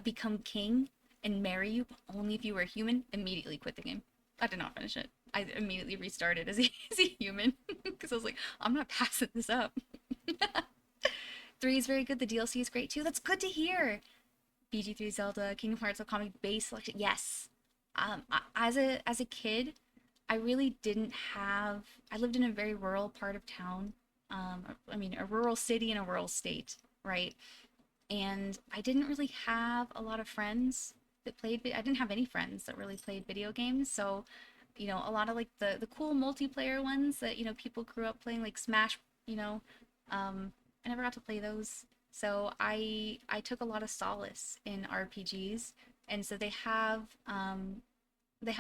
become king and marry you, but only if you were a human, immediately quit the game. I did not finish it. I immediately restarted as as a human because I was like, I'm not passing this up. 3 is very good. The DLC is great too. That's good to hear. BG3 Zelda, Kingdom Hearts Okami base selection. Yes. As a kid, I really didn't have. I lived in a very rural part of town. I mean, a rural city and a rural state, right? And I didn't really have a lot of friends that played. I didn't have any friends that really played video games. So, a lot of like the cool multiplayer ones that people grew up playing, like Smash. You know, I never got to play those. So I took a lot of solace in RPGs, and so they have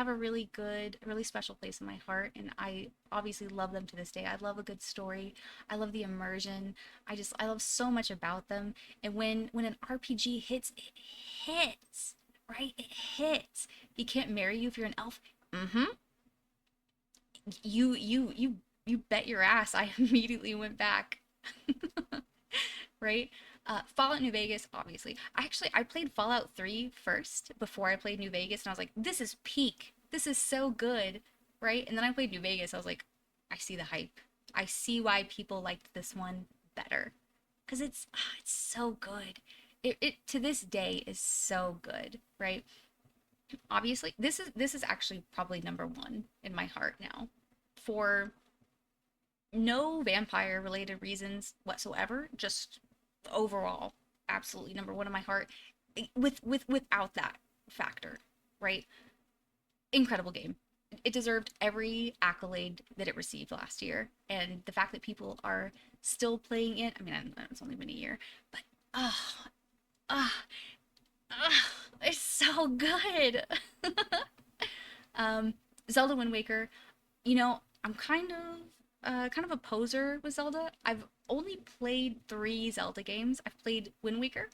a really good, really special place in my heart, and I obviously love them to this day. I love a good story. I love the immersion. I love so much about them. And when an RPG hits, it hits, right? It hits. He can't marry you if you're an elf. Mm-hmm. You you bet your ass I immediately went back. Right? Fallout New Vegas, obviously. I played Fallout 3 first before I played New Vegas, and I was like, this is peak. This is so good, right? And then I played New Vegas. I was like, I see the hype. I see why people liked this one better. Because it's so good. It to this day is so good, right? Obviously, this is actually probably number one in my heart now, for no vampire related reasons whatsoever, just overall absolutely number one in my heart, without that factor, right? Incredible game. It deserved every accolade that it received last year, and the fact that people are still playing it, I mean, I know it's only been a year, but oh, oh, oh, it's so good. um Zelda Wind Waker, I'm kind of a poser with Zelda. I've only played 3 Zelda games. I've played Wind Waker,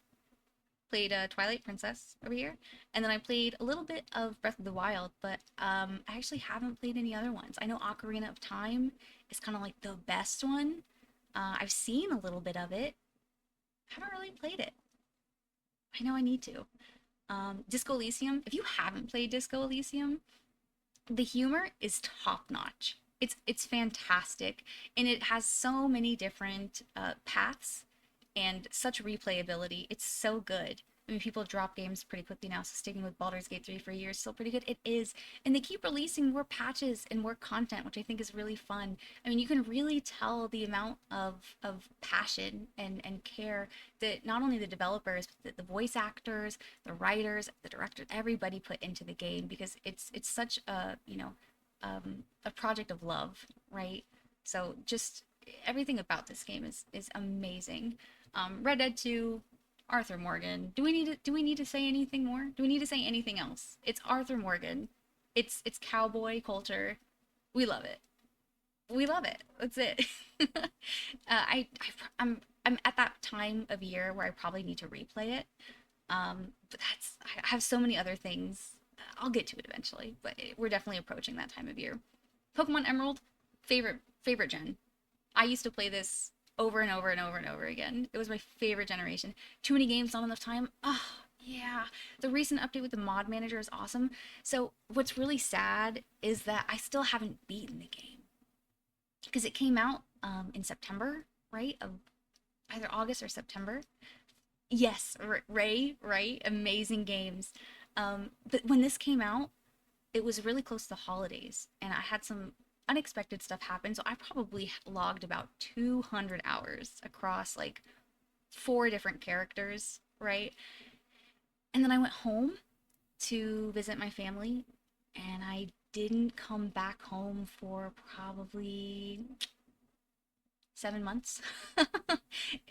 played Twilight Princess over here, and then I played a little bit of Breath of the Wild, but I actually haven't played any other ones. I know Ocarina of Time is kind of like the best one. I've seen a little bit of it. Haven't really played it. I know I need to. Disco Elysium. If you haven't played Disco Elysium, the humor is top notch. It's fantastic, and it has so many different paths and such replayability. It's so good. I mean, people drop games pretty quickly now, so sticking with Baldur's Gate 3 for years is still pretty good. It is. And they keep releasing more patches and more content, which I think is really fun. I mean, you can really tell the amount of passion and care that not only the developers, but the voice actors, the writers, the directors, everybody put into the game, because it's such a project of love, right? So just everything about this game is amazing. Red Dead 2, Arthur Morgan. Do we need to say anything more? Do we need to say anything else? It's Arthur Morgan. It's cowboy culture. We love it. We love it. That's it. I'm at that time of year where I probably need to replay it. But I have so many other things. I'll get to it eventually, but we're definitely approaching that time of year. Pokemon Emerald, favorite gen. I used to play this over and over and over and over again. It was my favorite generation. Too many games, not enough time. Oh, yeah. The recent update with the mod manager is awesome. So, what's really sad is that I still haven't beaten the game, because it came out in September, right? Of either August or September. Yes, Ray, right? Amazing games. But when this came out, it was really close to the holidays, and I had some unexpected stuff happen. So I probably logged about 200 hours across like 4 different characters, right? And then I went home to visit my family, and I didn't come back home for probably 7 months.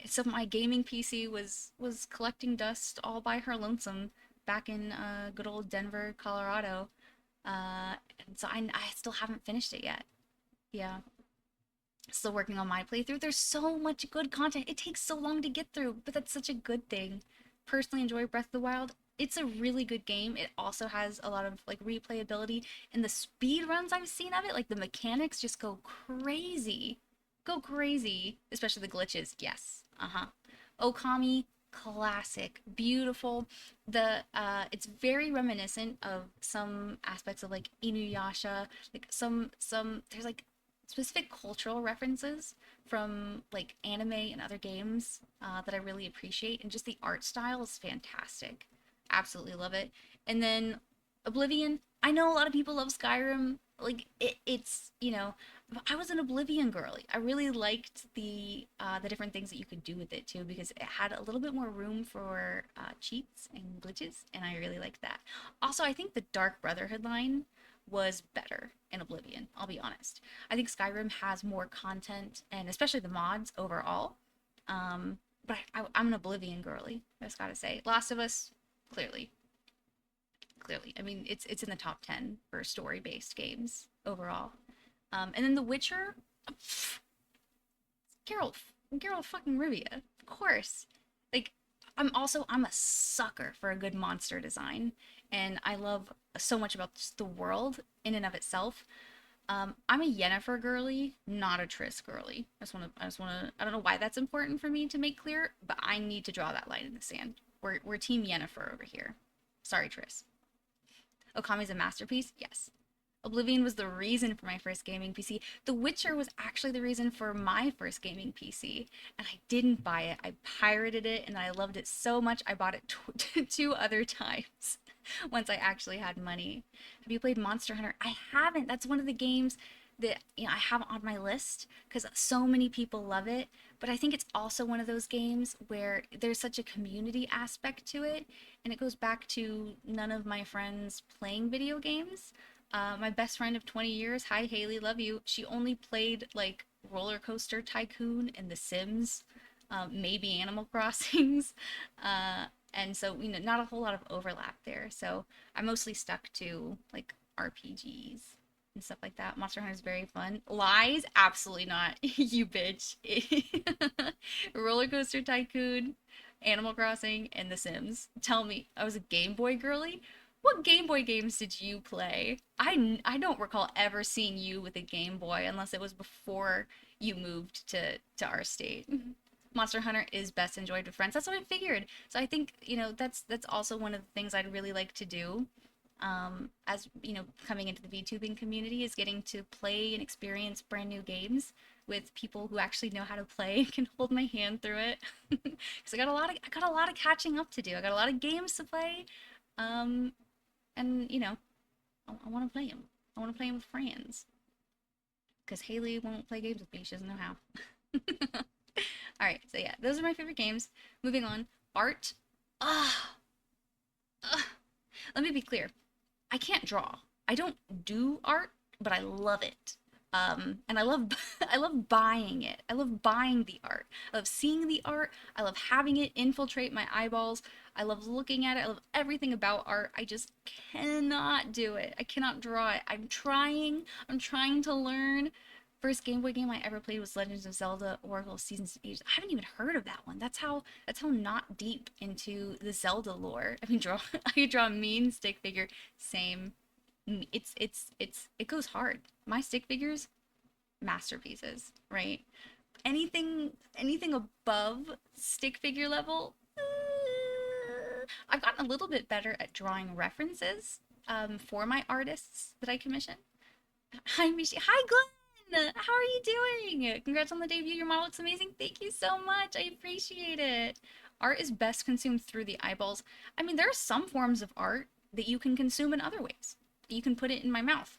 So my gaming PC was collecting dust all by her lonesome back in good old Denver, Colorado. And so I still haven't finished it yet. Yeah, still working on my playthrough. There's so much good content. It takes so long to get through, but that's such a good thing. Personally enjoy Breath of the Wild. It's a really good game. It also has a lot of like replayability, and the speed runs I've seen of it, like the mechanics just go crazy. Go crazy, especially the glitches. Yes. Uh-huh. Okami, classic, beautiful. The it's very reminiscent of some aspects of like Inuyasha, like some there's like specific cultural references from like anime and other games that I really appreciate, and just the art style is fantastic. Absolutely love it. And then Oblivion. I know a lot of people love Skyrim. Like it's I was an Oblivion girly. I really liked the different things that you could do with it too, because it had a little bit more room for cheats and glitches, and I really liked that. Also, I think the Dark Brotherhood line was better in Oblivion. I'll be honest. I think Skyrim has more content, and especially the mods overall. But I'm an Oblivion girly. I just gotta say, Last of Us, clearly, clearly. I mean, it's in the top 10 for story based games overall. And then The Witcher, Geralt, Geralt fucking Rivia, of course. Like, I'm a sucker for a good monster design, and I love so much about just the world in and of itself. I'm a Yennefer girly, not a Triss girly. I don't know why that's important for me to make clear, but I need to draw that line in the sand. We're team Yennefer over here. Sorry, Triss. Okami's a masterpiece? Yes. Oblivion was the reason for my first gaming PC. The Witcher was actually the reason for my first gaming PC, and I didn't buy it. I pirated it, and I loved it so much I bought it two other times once I actually had money. Have you played Monster Hunter? I haven't. That's one of the games that I have on my list because so many people love it. But I think it's also one of those games where there's such a community aspect to it, and it goes back to none of my friends playing video games. My best friend of 20 years, hi Haley, love you. She only played like Roller Coaster Tycoon and The Sims, maybe Animal Crossings. And so, not a whole lot of overlap there. So I'm mostly stuck to like RPGs and stuff like that. Monster Hunter is very fun. Lies? Absolutely not. You bitch. Roller Coaster Tycoon, Animal Crossing, and The Sims. Tell me, I was a Game Boy girly? What Game Boy games did you play? I don't recall ever seeing you with a Game Boy unless it was before you moved to our state. Monster Hunter is best enjoyed with friends. That's what I figured. So I think, that's also one of the things I'd really like to do. As coming into the VTubing community is getting to play and experience brand new games with people who actually know how to play and can hold my hand through it. Because I got a lot of catching up to do. I got a lot of games to play. Um, and I want to play them. I want to play them with friends because Haley won't play games with me. She doesn't know how. All right, so yeah, those are my favorite games. Moving on, art. Ah, let me be clear. I can't draw. I don't do art, but I love it. And I love I love buying it. I love buying the art. I love seeing the art. I love having it infiltrate my eyeballs. I love looking at it. I love everything about art. I just cannot do it. I cannot draw it. I'm trying. I'm trying to learn. First Game Boy game I ever played was Legends of Zelda Oracle of Seasons and Ages. I haven't even heard of that one. That's how not deep into the Zelda lore. I mean, I draw a mean stick figure. Same. It goes hard. My stick figures, masterpieces, right? Anything above stick figure level, I've gotten a little bit better at drawing references for my artists that I commission. Hi, Mishi. Hi, Glenn. How are you doing? Congrats on the debut. Your model looks amazing. Thank you so much. I appreciate it. Art is best consumed through the eyeballs. I mean, there are some forms of art that you can consume in other ways. You can put it in my mouth.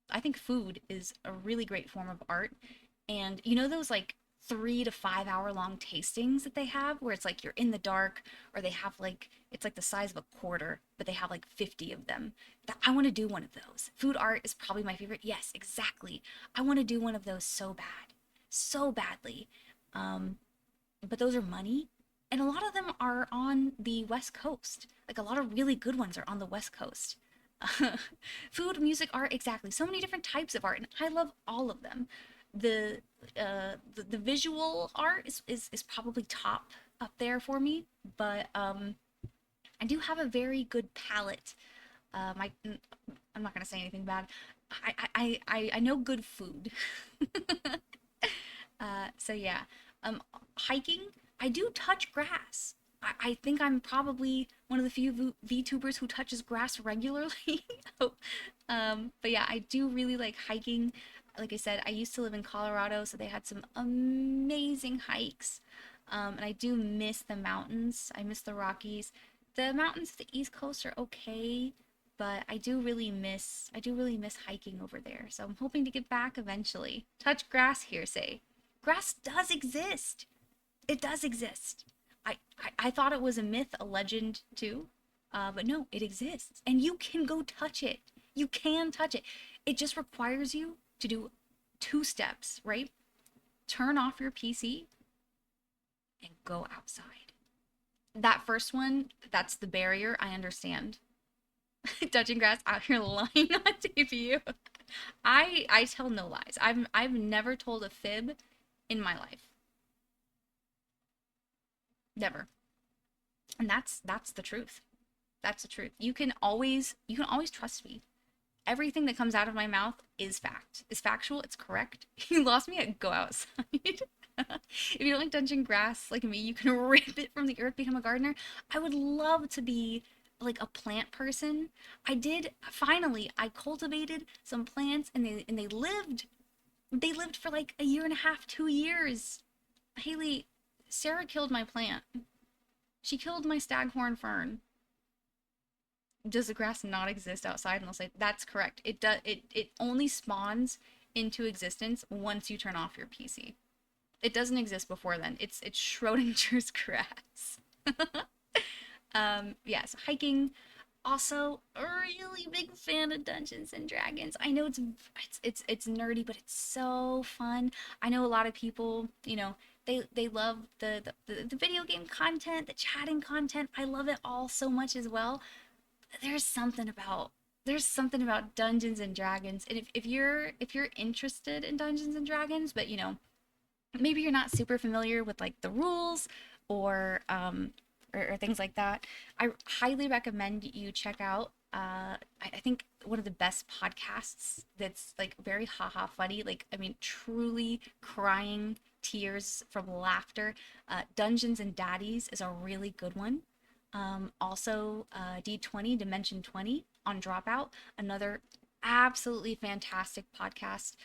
I think food is a really great form of art. And those like 3 to 5 hour long tastings that they have where it's like you're in the dark or they have like it's like the size of a quarter, but they have like 50 of them. I want to do one of those. Food art is probably my favorite. Yes, exactly. I want to do one of those so bad. So badly. But those are money. And a lot of them are on the West Coast. Like a lot of really good ones are on the West Coast. Food, music, art, exactly. So many different types of art, and I love all of them. The the visual art is probably top up there for me, but I do have a very good palette. I'm not gonna say anything bad. I know good food. So yeah, hiking. I do touch grass. I think I'm probably one of the few VTubers who touches grass regularly. But yeah, I do really like hiking. Like I said, I used to live in Colorado, so they had some amazing hikes. And I do miss the mountains. I miss the Rockies. The mountains of the East Coast are okay, but I do really miss hiking over there. So I'm hoping to get back eventually. Touch grass hearsay. Grass does exist. It does exist. I thought it was a myth, a legend too, but no, it exists, and you can go touch it. You can touch it. It just requires you to do two steps, right? Turn off your PC and go outside. That first one, that's the barrier. I understand. Touching grass out here lying on debut. I tell no lies. I've never told a fib in my life. Never. And that's the truth. That's the truth. You can always trust me. Everything that comes out of my mouth is fact. Is factual. It's correct. You lost me at go outside. If you don't like dungeon grass like me, you can rip it from the earth, become a gardener. I would love to be like a plant person. I did finally. I cultivated some plants and they lived. They lived for like a year and a half, 2 years. Haley, Sarah killed my plant. She killed my staghorn fern. Does the grass not exist outside? And they'll say that's correct. It does. It only spawns into existence once you turn off your PC. It doesn't exist before then. It's Schrodinger's grass. Yeah, so hiking. Also, a really big fan of Dungeons and Dragons. I know it's nerdy, but it's so fun. I know a lot of people, they love the video game content, the chatting content. I love it all so much as well. There's something about there's something about Dungeons and Dragons. And if you're interested in Dungeons and Dragons, but maybe you're not super familiar with like the rules or or things like that, I highly recommend you check out I think one of the best podcasts that's like very haha funny, like I mean truly crying tears from laughter. Dungeons and Daddies is a really good one. Also, D20 Dimension 20 on Dropout, another absolutely fantastic podcast,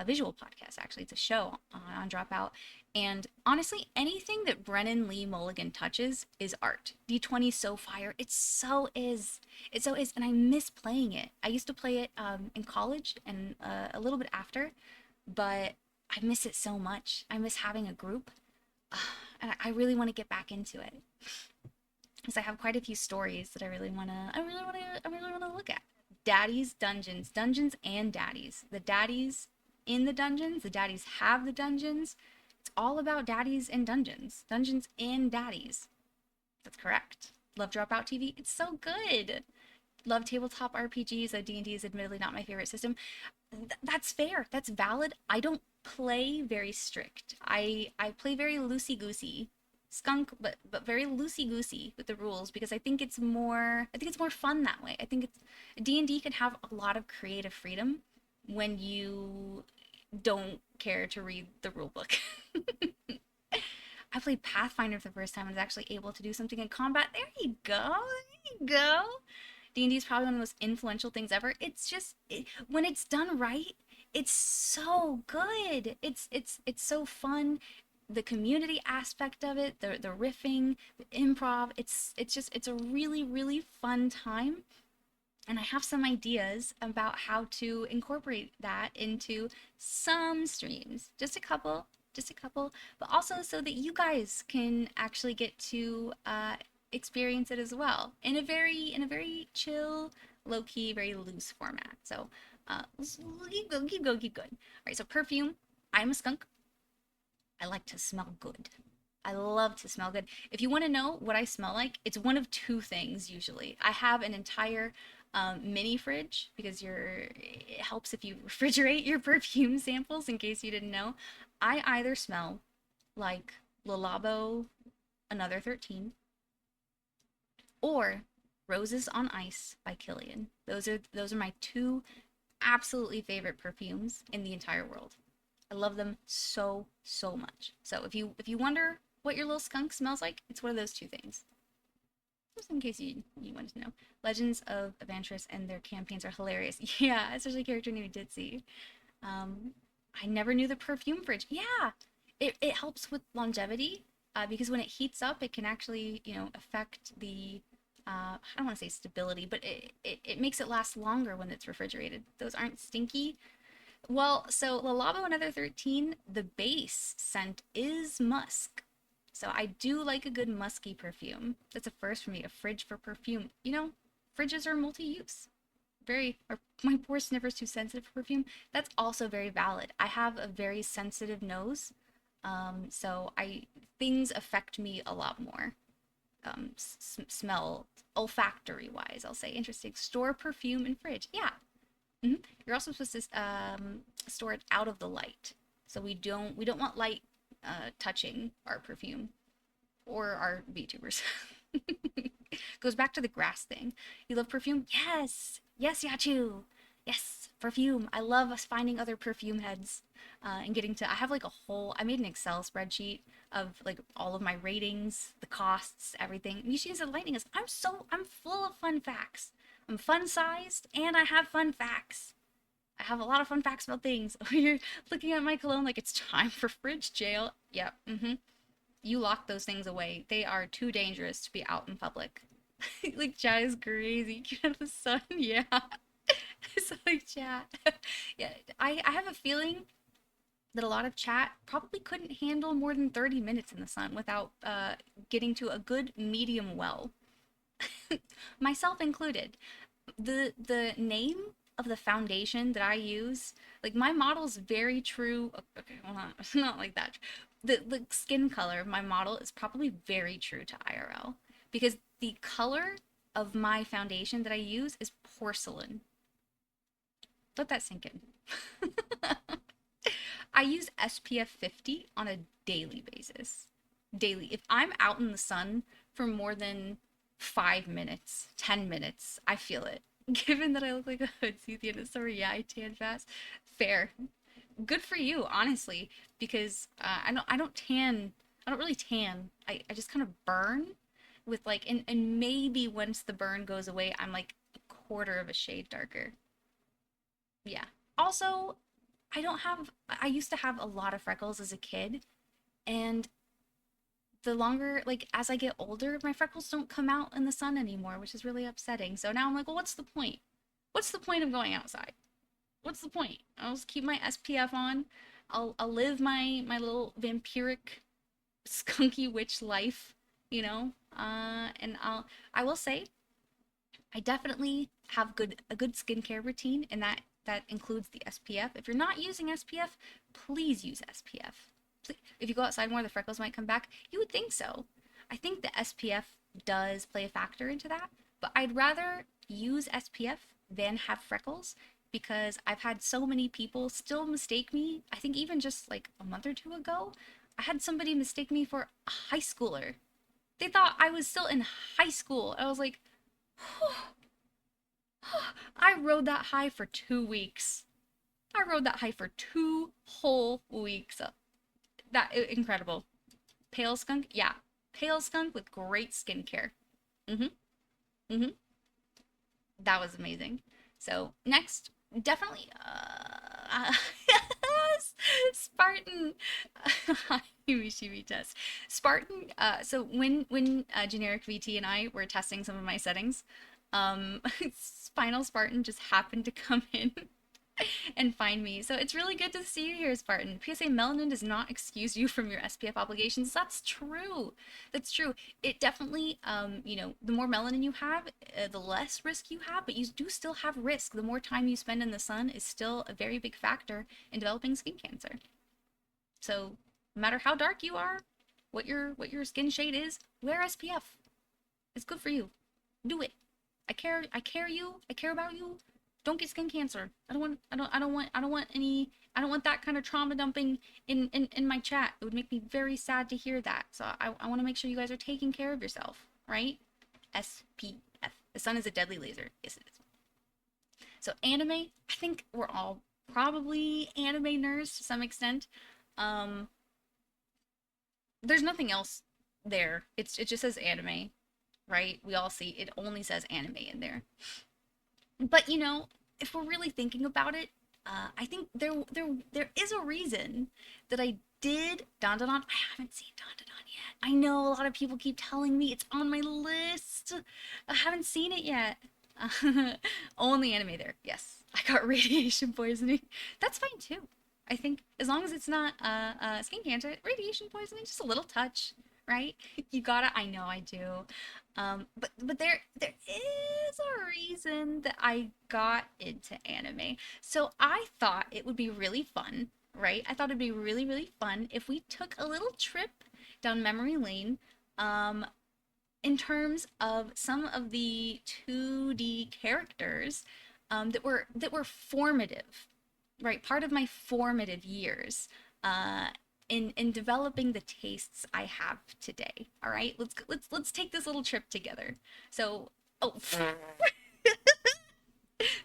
visual podcast, actually. It's a show on Dropout. And honestly, anything that Brennan Lee Mulligan touches is art. D20 is so fire. It so is. It so is. And I miss playing it. I used to play it in college and a little bit after, but I miss it so much. I miss having a group. And I really want to get back into it because I have quite a few stories that I really wanna look at. Daddies, dungeons, dungeons and daddies. The daddies in the dungeons, the daddies have the dungeons. It's all about daddies and dungeons, dungeons and daddies. That's correct. Love Dropout TV. It's so good. Love tabletop RPGs. D&D is admittedly not my favorite system. That's fair. That's valid. I don't play very strict. I play very loosey goosey. Skunk, but very loosey goosey with the rules because I think it's more fun that way. I think it's D&D can have a lot of creative freedom when you don't care to read the rule book. I played Pathfinder for the first time and was actually able to do something in combat. There you go. There you go. D&D is probably one of the most influential things ever. It's just when it's done right, it's so good. It's so fun. The community aspect of it, the riffing, the improv, it's a really fun time. And I have some ideas about how to incorporate that into some streams. Just a couple, but also so that you guys can actually get to experience it as well in a very chill, low key, very loose format. So keep going. All right, so perfume. I'm a skunk. I like to smell good. I love to smell good. If you want to know what I smell like, it's one of two things usually. I have an entire mini fridge because it helps if you refrigerate your perfume samples in case you didn't know. I either smell like Le Labo Another 13 or Roses on Ice by Killian. Those are my two absolutely favorite perfumes in the entire world. I love them so much. So if you wonder what your little skunk smells like, it's one of those two things. Just in case you wanted to know. Legends of Evantris and their campaigns are hilarious. Yeah, especially a character named Ditzy. I never knew the perfume fridge. Yeah, it helps with longevity because when it heats up, it can actually affect the I don't want to say stability, but it makes it last longer when it's refrigerated. Those aren't stinky. Well, so La Labo Another 13, the base scent is musk. So I do like a good musky perfume. That's a first for me, a fridge for perfume. Fridges are multi-use. Or my poor sniffer's too sensitive for perfume. That's also very valid. I have a very sensitive nose. So things affect me a lot more. Smell, olfactory wise, I'll say. Interesting. Store perfume in fridge. Yeah. You're also supposed to store it out of the light, so we don't want light touching our perfume or our VTubers. Goes back to the grass thing. You love perfume? Yes, Yachu. Yes, perfume. I love us finding other perfume heads and getting to. I have like a whole. I made an Excel spreadsheet of like all of my ratings, the costs, everything. Michi's enlightening us. I'm full of fun facts. I'm fun sized and I have fun facts. I have a lot of fun facts about things. You're looking at my cologne like it's time for fridge jail. Yep. You lock those things away. They are too dangerous to be out in public. Like chat is crazy. Get out of the sun. Yeah. So like chat. Yeah. I have a feeling that a lot of chat probably couldn't handle more than 30 minutes in the sun without getting to a good medium well. Myself included. The name of the foundation that I use, like my model's very true. Okay, hold on, it's not like that. The skin color of my model is probably very true to IRL because the color of my foundation that I use is porcelain. Let that sink in. I use SPF 50 on a daily basis. Daily. If I'm out in the sun for more than 5 minutes, 10 minutes, I feel it. Given that I look like a hoodsie dinosaur, yeah, I tan fast. Fair. Good for you, honestly, because I don't tan. I don't really tan. I just kind of burn with like and maybe once the burn goes away, I'm like a quarter of a shade darker. Yeah. Also, I used to have a lot of freckles as a kid, and the longer, like, as I get older, my freckles don't come out in the sun anymore, which is really upsetting. So now I'm like, well, what's the point? What's the point of going outside? What's the point? I'll just keep my SPF on. I'll live my little vampiric skunky witch life, you know? And I will say I definitely have a good skincare routine, and that includes the SPF. If you're not using SPF, please use SPF. If you go outside more, the freckles might come back. You would think so. I think the SPF does play a factor into that, but I'd rather use SPF than have freckles because I've had so many people still mistake me. I think even just like a month or two ago, I had somebody mistake me for a high schooler. They thought I was still in high school. I was like, I rode that high for 2 weeks. I rode that high for 2 whole weeks. That incredible. Pale skunk, yeah, pale skunk with great skincare. Mm-hmm. Mm-hmm. That was amazing. So next, definitely, Spartan. MischiVT test. Spartan. So when generic VT and I were testing some of my settings, Spinal Spartan just happened to come in and find me. So it's really good to see you here, Spartan. PSA melanin does not excuse you from your SPF obligations. That's true. That's true. It definitely, the more melanin you have, the less risk you have, but you do still have risk. The more time you spend in the sun is still a very big factor in developing skin cancer. So no matter how dark you are, what your skin shade is, wear SPF. It's good for you. Do it. I care you. I care about you. Don't get skin cancer. I don't want that kind of trauma dumping in my chat. It would make me very sad to hear that. So I want to make sure you guys are taking care of yourself, right? SPF. The sun is a deadly laser. Yes, it is. So anime, I think we're all probably anime nerds to some extent. Um, there's nothing else there. It just says anime, right? We all see it only says anime in there. But if we're really thinking about it, I think there is a reason that I did Don Don. I haven't seen Don Don yet. I know a lot of people keep telling me it's on my list. I haven't seen it yet. Only anime there. Yes, I got radiation poisoning. That's fine too. I think as long as it's not skin cancer, radiation poisoning, just a little touch, right? You gotta. I know I do. But there is a reason that I got into anime. So I thought it would be really fun, right? I thought it'd be really, really fun if we took a little trip down memory lane, um, in terms of some of the 2D characters, that were formative, right? Part of my formative years. In developing the tastes I have today. All right, let's take this little trip together. So, oh,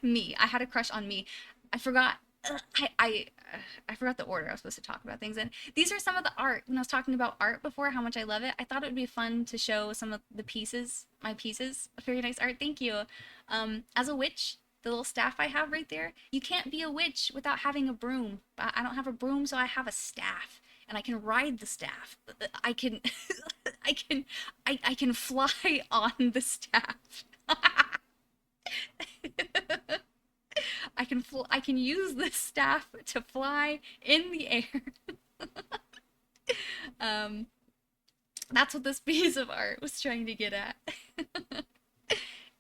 Me. I had a crush on me. I forgot. I forgot the order I was supposed to talk about things in. These are some of the art. When I was talking about art before, how much I love it, I thought it would be fun to show some of the pieces, my pieces. Very nice art. Thank you. As a witch, the little staff I have right there, you can't be a witch without having a broom. I don't have a broom, so I have a staff. And I can ride the staff. I can, I can fly on the staff. I can use this staff to fly in the air. um, that's what this piece of art was trying to get at.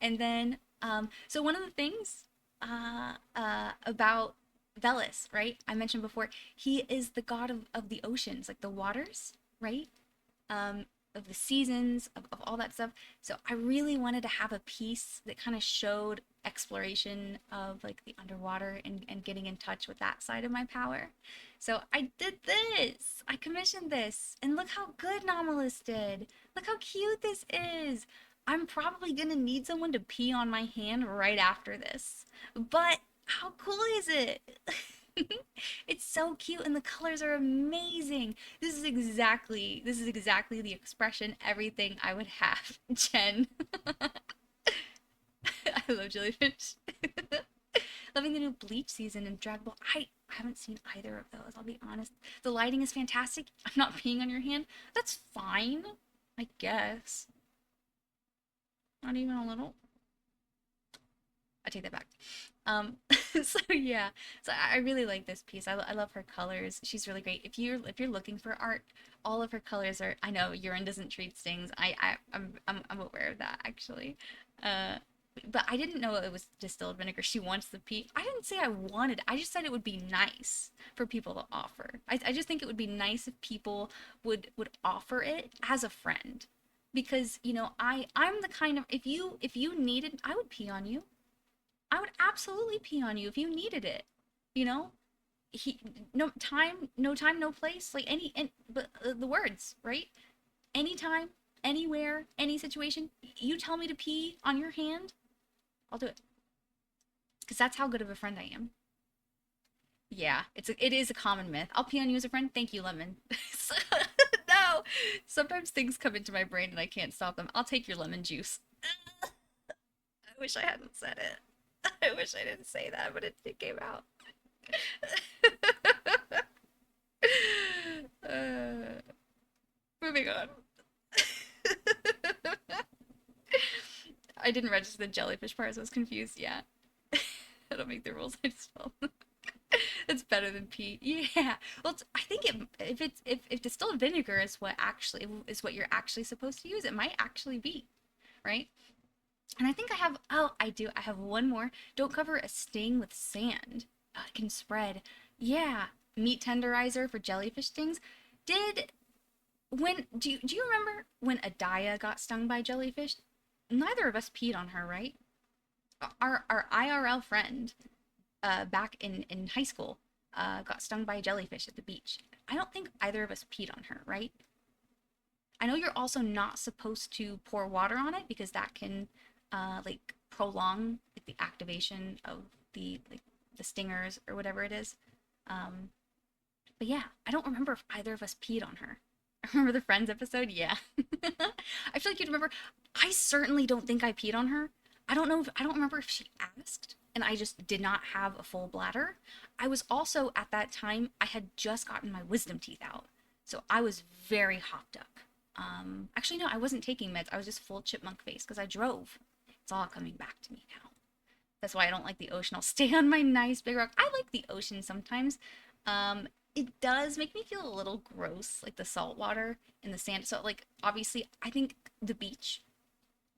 And then, so one of the things about Veles, right? I mentioned before, he is the god of the oceans, like the waters, right? Of the seasons, of all that stuff. So I really wanted to have a piece that kind of showed exploration of like the underwater and getting in touch with that side of my power. So I did this. I commissioned this. And look how good Nomalist did. Look how cute this is. I'm probably gonna need someone to pee on my hand right after this. But how cool is it? It's so cute and the colors are amazing. This is exactly the expression everything I would have, Jen. I love jellyfish. Loving the new Bleach season and Dragon Ball. I haven't seen either of those, I'll be honest. The lighting is fantastic. I'm not peeing on your hand. That's fine, I guess. Not even a little. I take that back. So yeah, so I really like this piece. I love her colors. She's really great. If you're looking for art, all of her colors are. I know urine doesn't treat stings. I'm aware of that actually. Uh, but I didn't know it was distilled vinegar. She wants the pee. I didn't say I wanted. I just said it would be nice for people to offer. I just think it would be nice if people would offer it as a friend, because I'm the kind of if you needed, I would pee on you. I would absolutely pee on you if you needed it. You know, he no time, no place. Like but the words, right? Anytime, anywhere, any situation. You tell me to pee on your hand, I'll do it. Because that's how good of a friend I am. Yeah, it is a common myth. I'll pee on you as a friend. Thank you, lemon. No, sometimes things come into my brain and I can't stop them. I'll take your lemon juice. I wish I hadn't said it. I wish I didn't say that, but it came out. uh, moving on. I didn't register the jellyfish part, so I was confused. Yeah. I don't make the rules, I just follow them. It's better than pee. Yeah. Well, I think if distilled vinegar is what you're actually supposed to use, it might actually be, right? And I think I have one more. Don't cover a sting with sand. It can spread. Yeah, meat tenderizer for jellyfish stings. Did do you remember when Adaya got stung by jellyfish? Neither of us peed on her, right? Our IRL friend, back in high school, got stung by a jellyfish at the beach. I don't think either of us peed on her, right? I know you're also not supposed to pour water on it because that can like prolong like, the activation of the stingers or whatever it is. Um, but yeah, I don't remember if either of us peed on her. Remember the Friends episode? Yeah. I feel like you'd remember. I certainly don't think I peed on her. I don't remember if she asked and I just did not have a full bladder. I was also at that time I had just gotten my wisdom teeth out. So I was very hopped up. Actually no, I wasn't taking meds. I was just full chipmunk face because I drove. It's all coming back to me now. That's why I don't like the ocean. I'll stay on my nice big rock. I like the ocean sometimes. It does make me feel a little gross, like the salt water and the sand. So like obviously I think the beach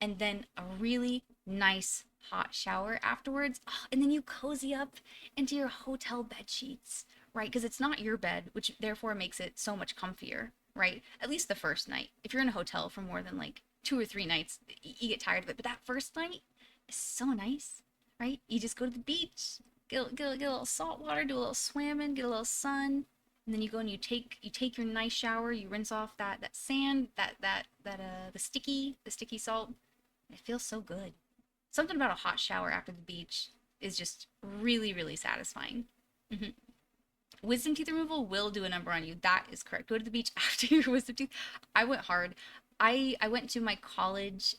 and then a really nice hot shower afterwards. Oh, and then you cozy up into your hotel bed sheets, right? Because it's not your bed, which therefore makes it so much comfier, right? At least the first night. If you're in a hotel for more than like 2 or 3 nights, you get tired of it. But that first night is so nice, right? You just go to the beach, get a little salt water, do a little swimming, get a little sun, and then you go and you take your nice shower. You rinse off that sand, the sticky salt. It feels so good. Something about a hot shower after the beach. is just really, really satisfying. Hmm. Wisdom teeth removal will do a number on you. That is correct. Go to the beach after your wisdom teeth. I went hard. I went to my college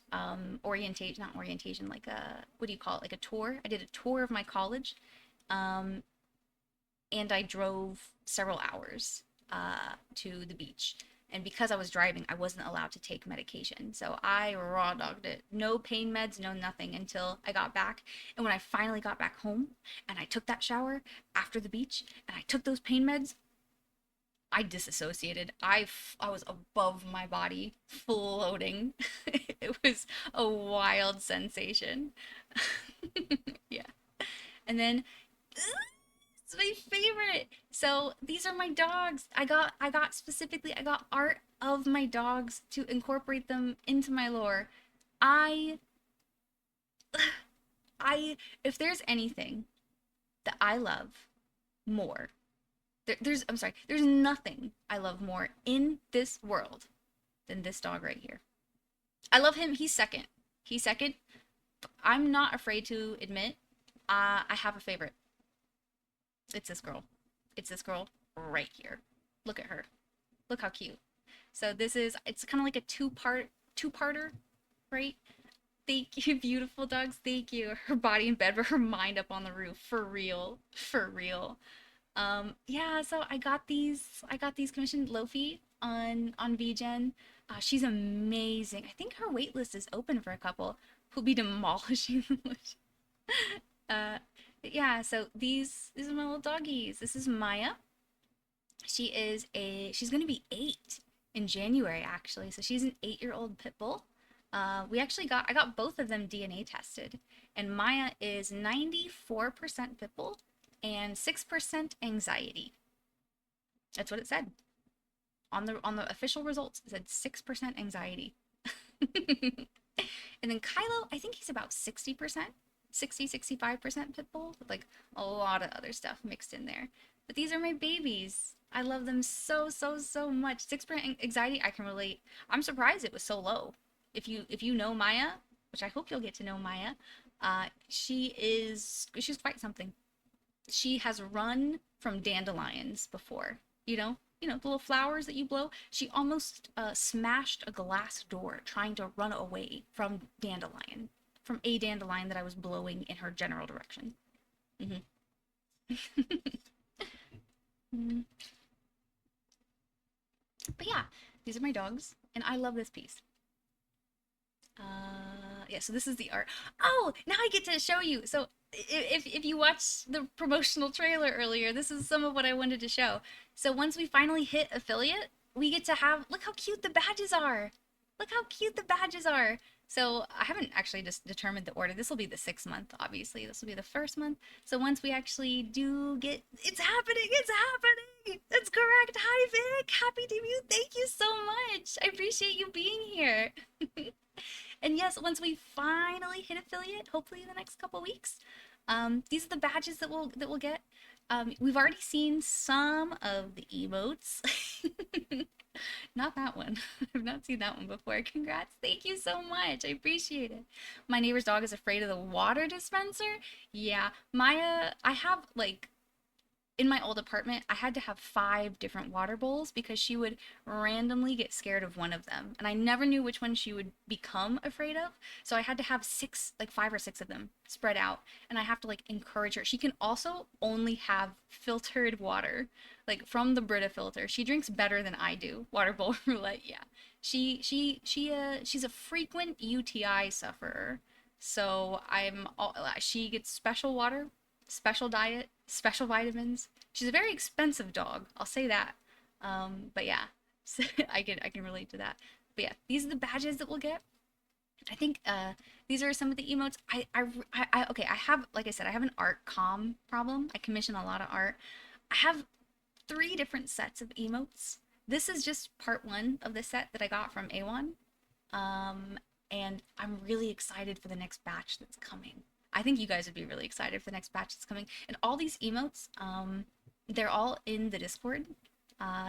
orientation, not orientation, like a, what do you call it? Like a tour. I did a tour of my college. Um, and I drove several hours to the beach. And because I was driving, I wasn't allowed to take medication. So I raw dogged it. No pain meds, no nothing until I got back. And when I finally got back home and I took that shower after the beach and I took those pain meds, I disassociated. I was above my body, floating. It was a wild sensation. Yeah. And then it's my favorite. So these are my dogs. I got art of my dogs to incorporate them into my lore. I I if there's anything that I love more, I'm sorry, there's nothing I love more in this world than this dog right here. I love him. He's second. He's second. I'm not afraid to admit I have a favorite. It's this girl. It's this girl right here. Look at her. Look how cute. So it's kind of like a two-parter, right? Thank you, beautiful dogs. Thank you. Her body in bed, but her mind up on the roof. For real. For real. Yeah, so I got these commissioned Lofi on VGen. She's amazing. I think her wait list is open for a couple who'll be demolishing the list. Uh, yeah, so these are my little doggies. This is Maya. She's gonna be 8 in January actually. So she's an 8-year-old pit bull. I got both of them DNA tested, and Maya is 94% pit bull and 6% anxiety. That's what it said on the official results. It said 6% anxiety. And then Kylo, I think he's about 60%, 65% pit bull with like a lot of other stuff mixed in there. But these are my babies. I love them so, so, so much. 6% anxiety, I can relate. I'm surprised it was so low. If you know Maya, which I hope you'll get to know Maya, she's quite something. She has run from dandelions before. The little flowers that you blow. She almost smashed a glass door trying to run away from a dandelion that I was blowing in her general direction. Hmm. But yeah, these are my dogs, and I love this piece. Yeah, so this is the art. Oh, now I get to show you. So if you watched the promotional trailer earlier, this is some of what I wanted to show. So once we finally hit affiliate, we get to have, look how cute the badges are. Look how cute the badges are. So I haven't actually just determined the order. This will be the 6th month, obviously. This will be the 1st month. So once we actually do get, it's happening, it's happening. That's correct. Hi, Vic. Happy debut. Thank you so much. I appreciate you being here. And yes, once we finally hit affiliate, hopefully in the next couple weeks, these are the badges that we'll get. We've already seen some of the emotes. Not that one. I've not seen that one before. Congrats. Thank you so much. I appreciate it. My neighbor's dog is afraid of the water dispenser. Yeah, Maya, I have like in my old apartment, I had to have 5 different water bowls because she would randomly get scared of one of them. And I never knew which one she would become afraid of. So I had to have 6, like 5 or 6 of them spread out. And I have to like encourage her. She can also only have filtered water, like from the Brita filter. She drinks better than I do. Water bowl roulette, yeah. She's a frequent UTI sufferer. So she gets special water, special diet, special vitamins. She's a very expensive dog, I'll say that. But yeah, so I can relate to that. But yeah, these are the badges that we'll get. I think these are some of the emotes. Okay. I have, like I said, I have an art com problem. I commission a lot of art. I have 3 different sets of emotes. This is just part 1 of the set that I got from A1. And I'm really excited for the next batch that's coming. I think you guys would be really excited for the next batch that's coming. And all these emotes, they're all in the Discord.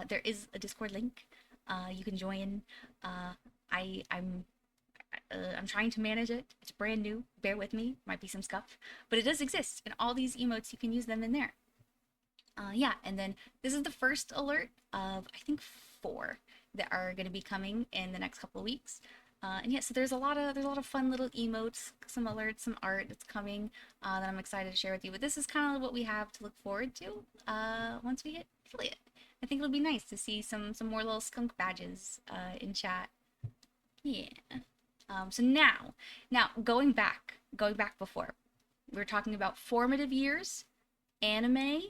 There is a Discord link. You can join. I'm I'm trying to manage it. It's brand new. Bear with me. Might be some scuff, but it does exist, and all these emotes you can use them in there. Yeah, and then this is the first alert of I think 4 that are going to be coming in the next couple of weeks. And yeah, so there's a lot of fun little emotes, some alerts, some art that's coming that I'm excited to share with you. But this is kind of what we have to look forward to once we hit affiliate. I think it'll be nice to see some more little skunk badges in chat. Yeah. So now going back before, we were talking about formative years, anime,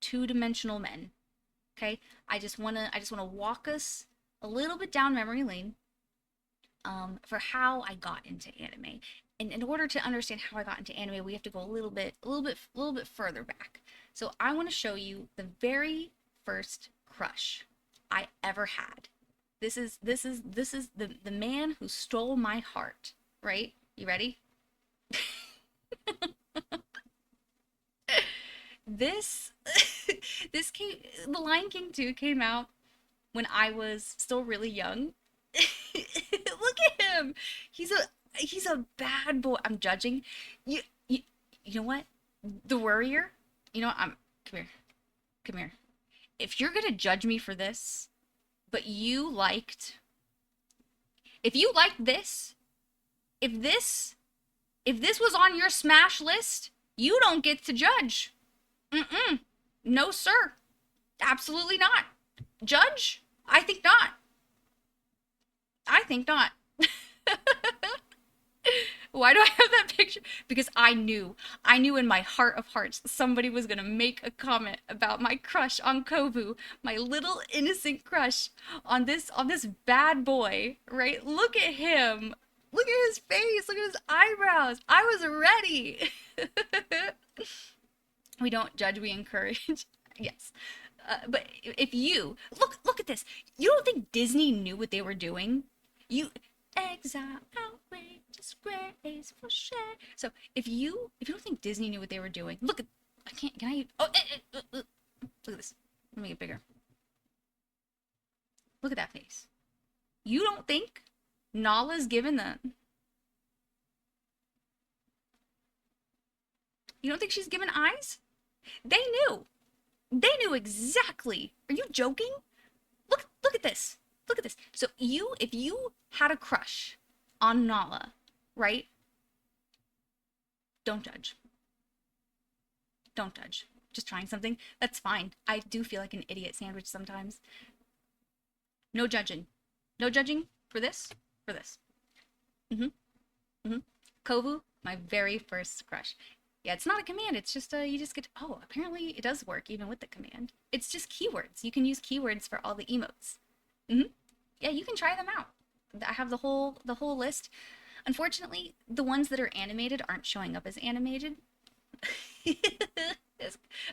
two-dimensional men. Okay, I just wanna walk us a little bit down memory lane for how I got into anime. And in order to understand how I got into anime, we have to go a little bit further back. So I want to show you the very first crush I ever had. This is the man who stole my heart. Right? You ready? This this came The Lion King 2 came out when I was still really young. Look at him. He's a bad boy. I'm judging. You you, you know what? The Worrier. You know what? I'm Come here. Come here. If you're gonna judge me for this, but if you liked this, if this was on your smash list, you don't get to judge. Mm-mm. No, sir. Absolutely not. Judge? I think not. I think not. Why do I have that picture? Because I knew in my heart of hearts somebody was gonna make a comment about my crush on Kovu, my little innocent crush on this bad boy, right? Look at him. Look at his face. Look at his eyebrows. I was ready. We don't judge, we encourage. Yes. But if you look at this, you don't think Disney knew what they were doing? You exile, outrage, disgrace for share. So if you don't think Disney knew what they were doing, look at I can't can I oh look at this. Let me make it bigger. Look at that face. You don't think Nala's given the you don't think she's given eyes? They knew. They knew exactly. Are you joking? Look at this. Look at this. So if you had a crush on Nala, right? Don't judge. Don't judge. Just trying something. That's fine. I do feel like an idiot sandwich sometimes. No judging. No judging for this. For this. Mm-hmm. Kovu, my very first crush. Yeah, it's not a command. It's just you just get. Oh, apparently it does work even with the command. It's just keywords. You can use keywords for all the emotes. Yeah, you can try them out. I have the whole list. Unfortunately, the ones that are animated aren't showing up as animated. Oh,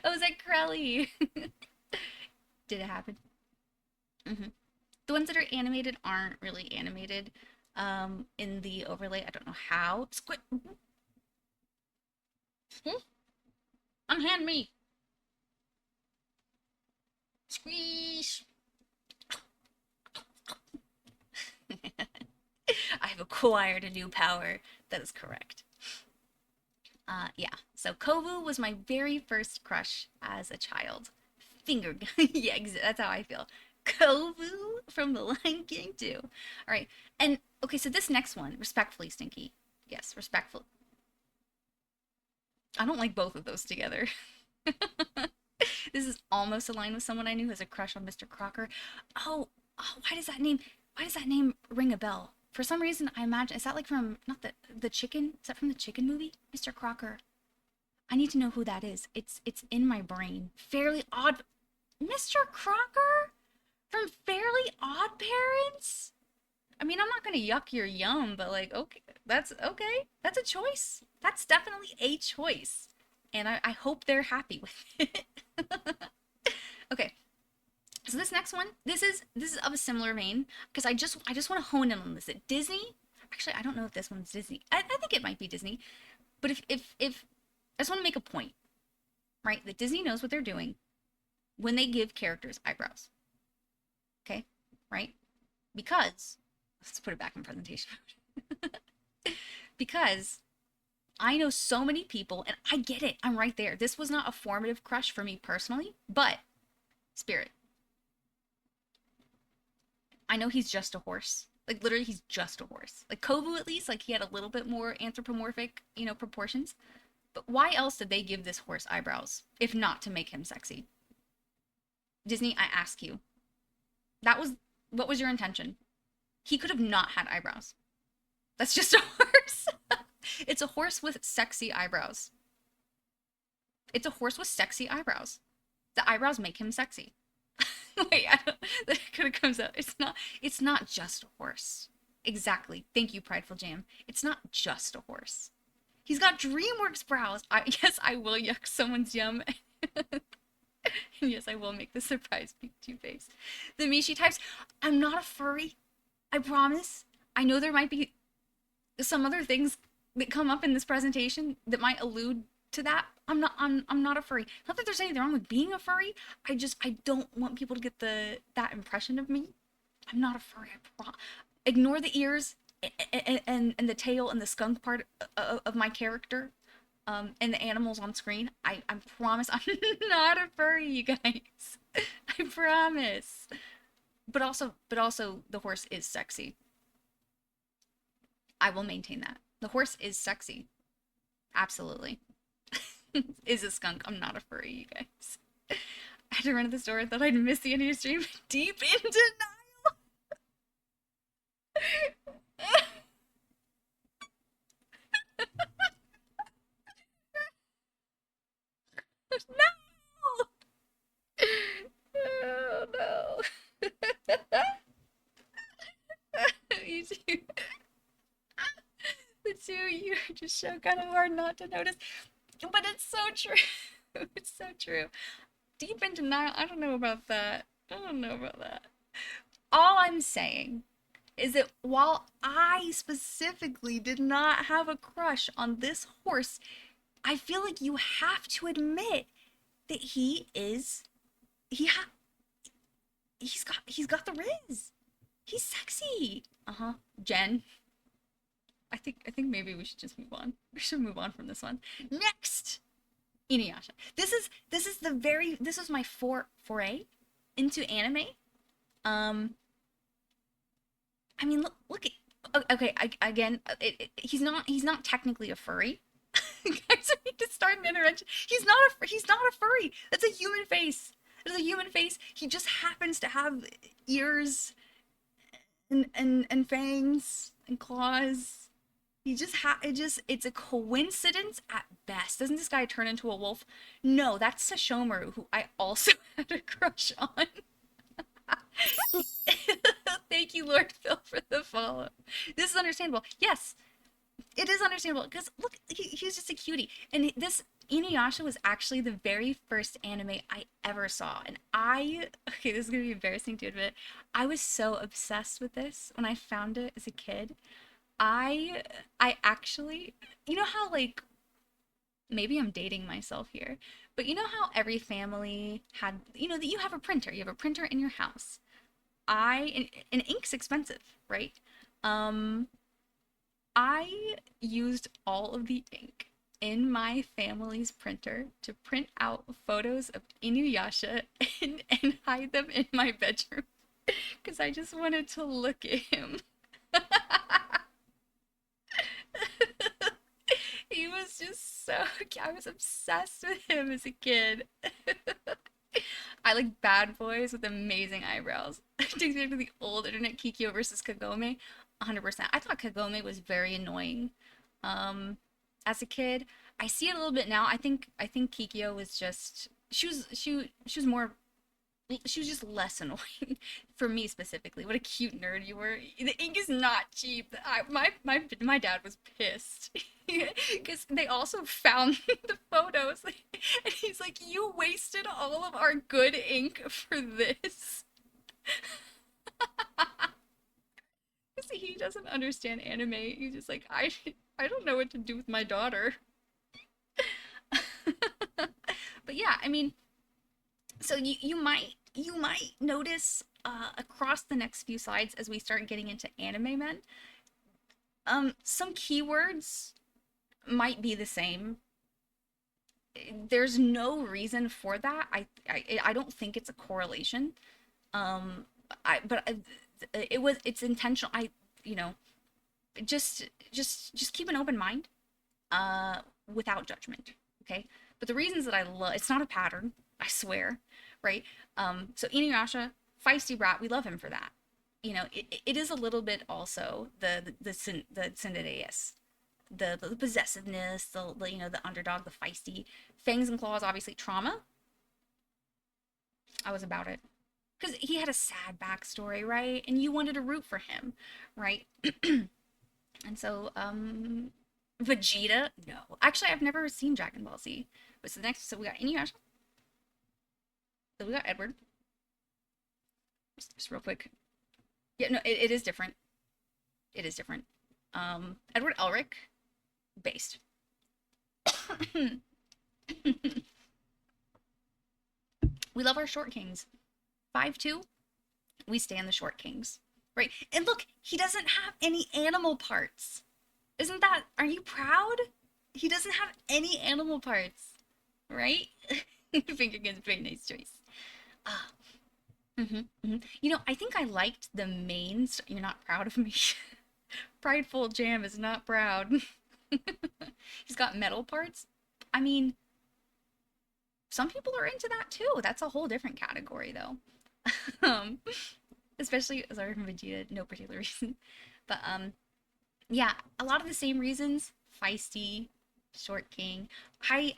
was that Crowley? Did it happen? The ones that are animated aren't really animated in the overlay. I don't know how. Squid. Unhand me. Squeeze. I have acquired a new power. That is correct. Yeah. So Kovu was my very first crush as a child. Finger gun. Yeah, that's how I feel. Kovu from The Lion King too. All right. And okay, so this next one, respectfully, Stinky. Yes, respectful. I don't like both of those together. This is almost aligned with someone I knew who has a crush on Mr. Crocker. Oh, why does that name ring a bell? For some reason, I imagine is that like from not the chicken? Is that from the chicken movie? Mr. Crocker. I need to know who that is. It's in my brain. Fairly Odd Mr. Crocker from Fairly Odd Parents? I mean, I'm not gonna yuck your yum, but like, okay, that's okay. That's a choice. That's definitely a choice. And I hope they're happy with it. Okay, so this next one, this is of a similar vein because I just want to hone in on this. At Disney, actually, I don't know if this one's Disney. I think it might be Disney, but if I just want to make a point, right? That Disney knows what they're doing when they give characters eyebrows. Okay, right? Because let's put it back in presentation mode. Because I know so many people, and I get it. I'm right there. This was not a formative crush for me personally, but Spirit. I know he's just a horse. Like literally, he's just a horse. Like Kovu, at least, like he had a little bit more anthropomorphic, proportions. But why else did they give this horse eyebrows, if not to make him sexy? Disney, I ask you. That was what was your intention? He could have not had eyebrows. That's just a horse. It's a horse with sexy eyebrows. It's a horse with sexy eyebrows. The eyebrows make him sexy. Wait, that kind of comes out. It's not just a horse. Exactly. Thank you, Prideful Jam. It's not just a horse. He's got DreamWorks brows. Yes, I will yuck someone's yum. And yes, I will make the surprise Pikachu face. The Mishi types. I'm not a furry. I promise. I know there might be some other things that come up in this presentation that might allude to that. I'm not a furry. Not that there's anything wrong with being a furry. I don't want people to get that impression of me. I'm not a furry. Ignore the ears and the tail and the skunk part of my character. And the animals on screen. I promise I'm not a furry, you guys. I promise. But also the horse is sexy. I will maintain that. The horse is sexy. Absolutely. Is a skunk. I'm not a furry, you guys. I had to run to the store. I thought I'd miss the end of your stream. Deep in denial. No! Oh no. You two. The two of you just show kind of hard not to notice. But it's so true. It's so true. Deep in denial. I don't know about that. All I'm saying is that while I specifically did not have a crush on this horse, I feel like you have to admit that he's got the riz. He's sexy. Jen. I think maybe we should just move on. We should move on from this one. Next, Inuyasha. This was my foray into anime. I mean, look at, okay, again, he's not technically a furry. Guys, I need to start an intervention. He's not a furry. That's a human face. It's a human face. He just happens to have ears and fangs and claws. It's a coincidence at best. Doesn't this guy turn into a wolf? No, that's Sashomaru, who I also had a crush on. Thank you, Lord Phil, for the follow. This is understandable. Yes, it is understandable because look, he's just a cutie. And this Inuyasha was actually the very first anime I ever saw. And okay, this is gonna be embarrassing to admit, I was so obsessed with this when I found it as a kid. I actually, you know how like, maybe I'm dating myself here, but you know how every family had, that you have a printer. You have a printer in your house. And ink's expensive, right? I used all of the ink in my family's printer to print out photos of Inuyasha and hide them in my bedroom because I just wanted to look at him. He was just so, I was obsessed with him as a kid. I like bad boys with amazing eyebrows. Takes me back to the old internet, Kikyo versus Kagome. 100%. I thought Kagome was very annoying. As a kid, I see it a little bit now. I think Kikyo was just she was more, she was just less annoying for me specifically. What a cute nerd you were. The ink is not cheap. My dad was pissed because they also found the photos and he's like, you wasted all of our good ink for this. See, he doesn't understand anime. He's just like, I don't know what to do with my daughter. But yeah, I mean, so you might notice across the next few slides as we start getting into anime men, some keywords might be the same. There's no reason for that. I don't think it's a correlation. Um, it's intentional. You know, just keep an open mind, without judgment. Okay. But the reasons that I love, it's not a pattern, I swear, right? So Inuyasha, feisty brat, we love him for that. You know, it is a little bit also the Tsundereis, the possessiveness, the you know, the underdog, the feisty. Fangs and claws, obviously trauma. I was about it because he had a sad backstory, right? And you wanted to root for him, right? And so, Vegeta, no. Actually, I've never seen Dragon Ball Z. But so next, so we got Inuyasha. So we got Edward. Just real quick. Yeah, no, it is different. It is different. Edward Elric, based. We love our short kings. 5'2", we stand the short kings, right? And look, he doesn't have any animal parts. Isn't that, are you proud? He doesn't have any animal parts, right? Finger guns, very nice choice. Ah, You know, I think I liked the main. You're not proud of me. Prideful Jam is not proud. He's got metal parts. I mean, some people are into that too. That's a whole different category, though. um, Especially, sorry from Vegeta, no particular reason, but yeah, a lot of the same reasons. Feisty, short king.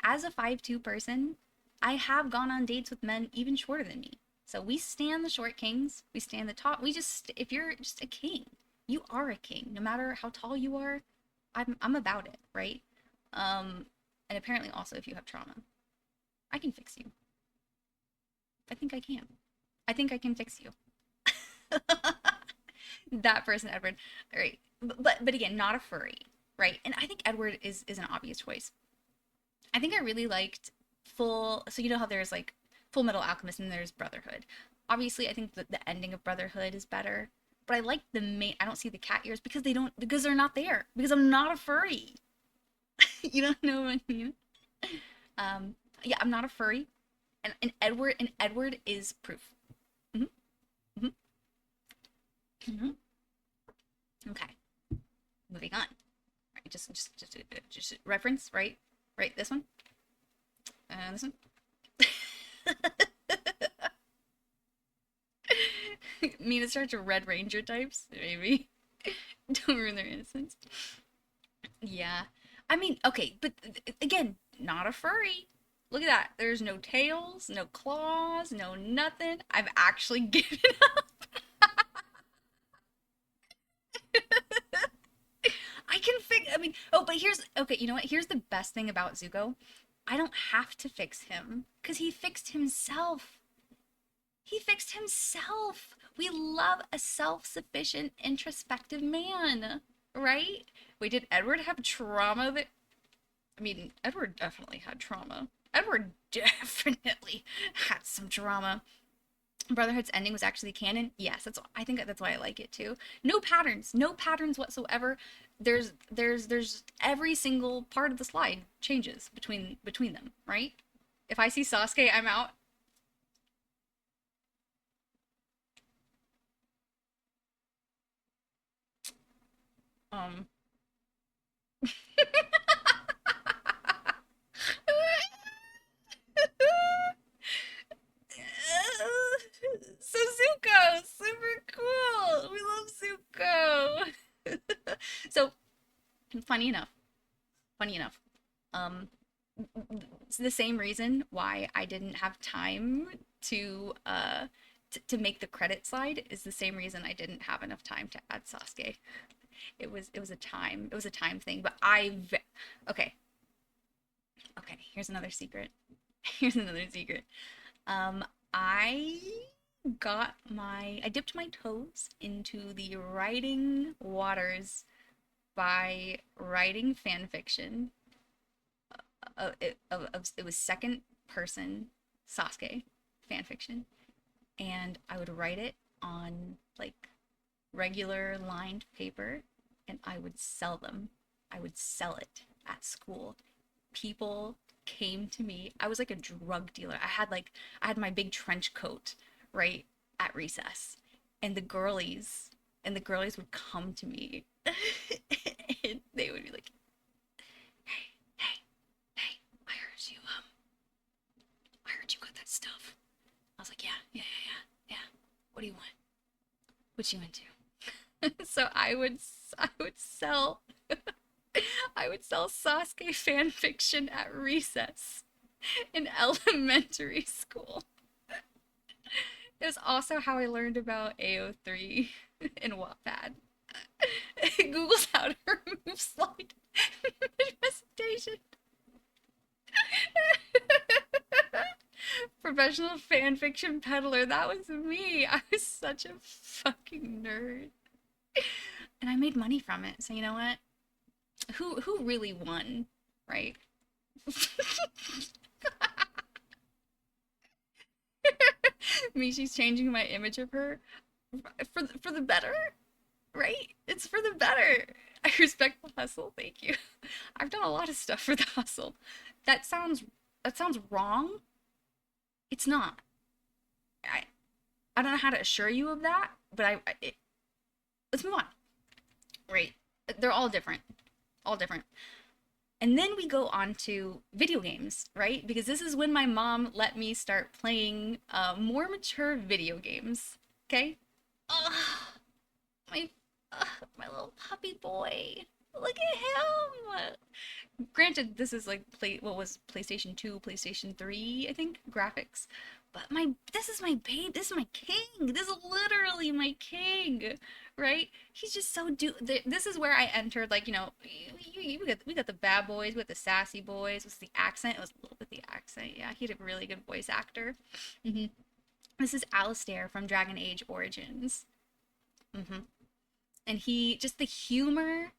As a 5'2" person, I have gone on dates with men even shorter than me. So we stand the short kings. We stand the top. We just, if you're just a king, you are a king. No matter how tall you are, I'm about it, right? And apparently also if you have trauma, I can fix you. I think I can. I think I can fix you. That person, Edward. All right, but again, not a furry, right? And I think Edward is an obvious choice. I think I really liked full. So you know how there's like Full Metal Alchemist and there's Brotherhood. Obviously, I think the ending of Brotherhood is better. But I like the main. I don't see the cat ears because they're not there. Because I'm not a furry. You don't know what I mean? Yeah, I'm not a furry, and Edward is proof. hmm hmm hmm Okay, moving on. Right, just reference, right? Right, this one, and this one. Mina starts to Red Ranger types, maybe. Don't ruin their innocence. Yeah. I mean, okay, but again, not a furry. Look at that. There's no tails, no claws, no nothing. I've actually given up. I can fix. I mean, oh, but here's okay. You know what? Here's the best thing about Zuko. I don't have to fix him because he fixed himself. He fixed himself. We love a self-sufficient, introspective man, right? Wait, did Edward have trauma that I mean, Edward definitely had trauma. Edward definitely had some trauma. Brotherhood's ending was actually canon. Yes, I think that's why I like it too. No patterns whatsoever. There's every single part of the slide changes between them, right? If I see Sasuke, I'm out. Um So Zuko, super cool. We love Zuko. So funny enough, um, it's the same reason why I didn't have time to to make the credit slide is the same reason I didn't have enough time to add Sasuke. It was a time thing, but okay, okay, here's another secret. Here's another secret. Um, I I dipped my toes into the writing waters by writing fan fiction. It was second person Sasuke fan fiction, and I would write it on like regular lined paper and I would sell them. I would sell it at school. People came to me. I was like a drug dealer. I had my big trench coat, right, at recess. And the girlies would come to me and they would be like, "Hey, hey, hey, I heard you got that stuff." I was like, "Yeah, yeah, yeah, yeah, yeah. What do you want? What you into?" So I would sell I would sell Sasuke fan fiction at recess in elementary school. It was also how I learned about AO3 in Wattpad. Google's how to remove slide presentation. Professional fanfiction peddler. That was me. I was such a fucking nerd. And I made money from it. So you know what? Who really won, right? Mishi's changing my image of her for the better, right? It's for the better. I respect the hustle. Thank you. I've done a lot of stuff for the hustle. That sounds that sounds wrong. It's not. I I don't know how to assure you of that, but let's move on. Right? They're all different. All different. And then we go on to video games, right? Because this is when my mom let me start playing more mature video games. Okay? Ugh, my my little puppy boy. Look at him. Granted, this is like what was PlayStation 2, PlayStation 3, I think, graphics. But this is my babe. This is my king. This is literally my king, right? He's just so This is where I entered, like, we got the bad boys, we got the sassy boys. What's the accent? It was a little bit the accent. Yeah, he had a really good voice actor. hmm This is Alistair from Dragon Age Origins. hmm and he just the humor,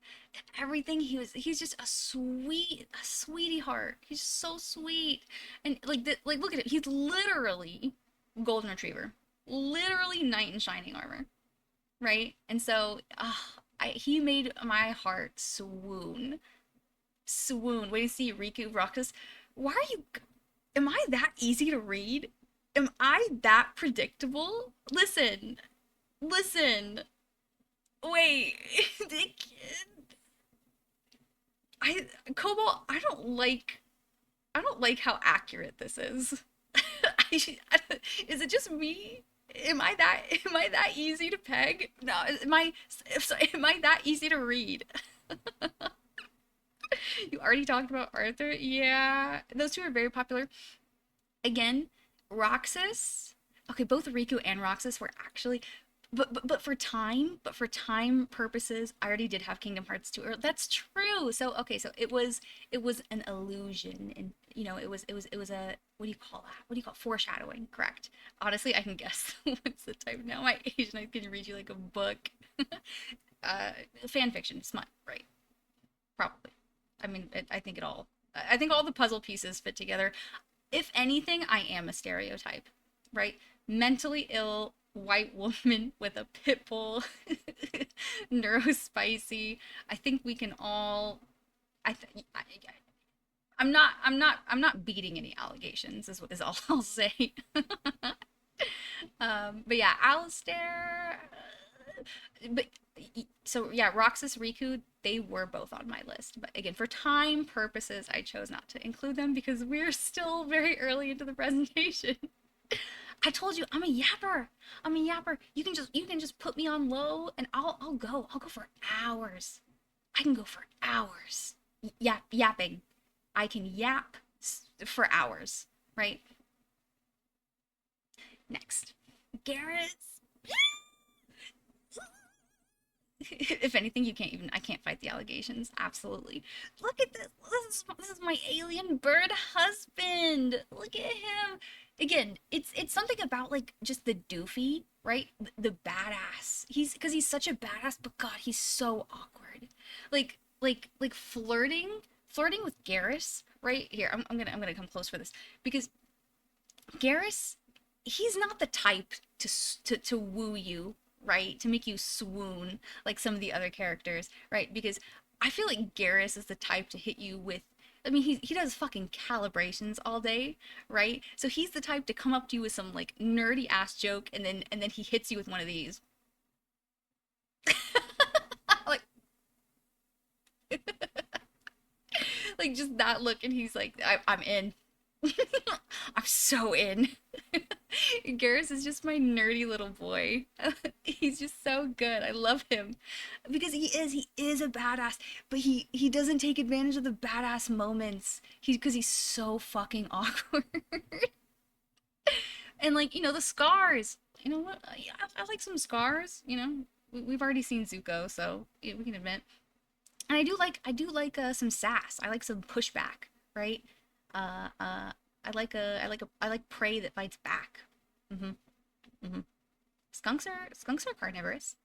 everything. He's just a sweetie heart. He's so sweet. And like look at it, he's literally golden retriever, literally knight in shining armor, right? And so he made my heart swoon when you see Riku Roxas. Why are you Am I that easy to read? Am I that predictable? Listen, wait. I Cobalt, I don't like how accurate this is. Is it just me? Am I that easy to peg? No, am I that easy to read? You already talked about Arthur. Yeah, those two are very popular. Again, Roxas. Okay, both Riku and Roxas were actually, but for time purposes, I already did have Kingdom Hearts 2. That's true. So okay, so it was an illusion, and it was a, what do you call that? What do you call foreshadowing? Correct. Honestly, I can guess what's the type now. My age, and I can read you like a book. uh, Fan fiction, smut, right? Probably. I mean, I think it all. I think all the puzzle pieces fit together. If anything, I am a stereotype, right? Mentally ill white woman with a pit bull, neurospicy. I think we can all. I'm not beating any allegations. Is all I'll say. But yeah, Alistair. But so yeah, Roxas, Riku, they were both on my list. But again, for time purposes, I chose not to include them because we're still very early into the presentation. I told you I'm a yapper. I'm a yapper. You can just put me on low and I'll go. I'll go for hours. I can go for hours. Yapping. I can yap for hours, right? Next. Garrett's. If anything, I can't fight the allegations. Absolutely. Look at this. This is my alien bird husband. Look at him. Again, it's something about like just the doofy, right? The badass. Because he's such a badass, but God, he's so awkward. Like flirting with Garrus, right? Here, I'm gonna come close for this because Garrus, he's not the type to woo you, right? To make you swoon like some of the other characters, right? Because I feel like Garrus is the type to hit you with. I mean, he does fucking calibrations all day, right? So he's the type to come up to you with some like nerdy ass joke, and then he hits you with one of these, like like just that look, and he's like, I'm in. I'm so in. Garrus is just my nerdy little boy. He's just so good. I love him because he is a badass, but he doesn't take advantage of the badass moments. Because he's so fucking awkward. And like, the scars. You know what? Yeah, I like some scars, We've already seen Zuko, so we can admit. And I do like some sass. I like some pushback, right? I like prey that fights back. Mhm. Mhm. Skunks are carnivorous.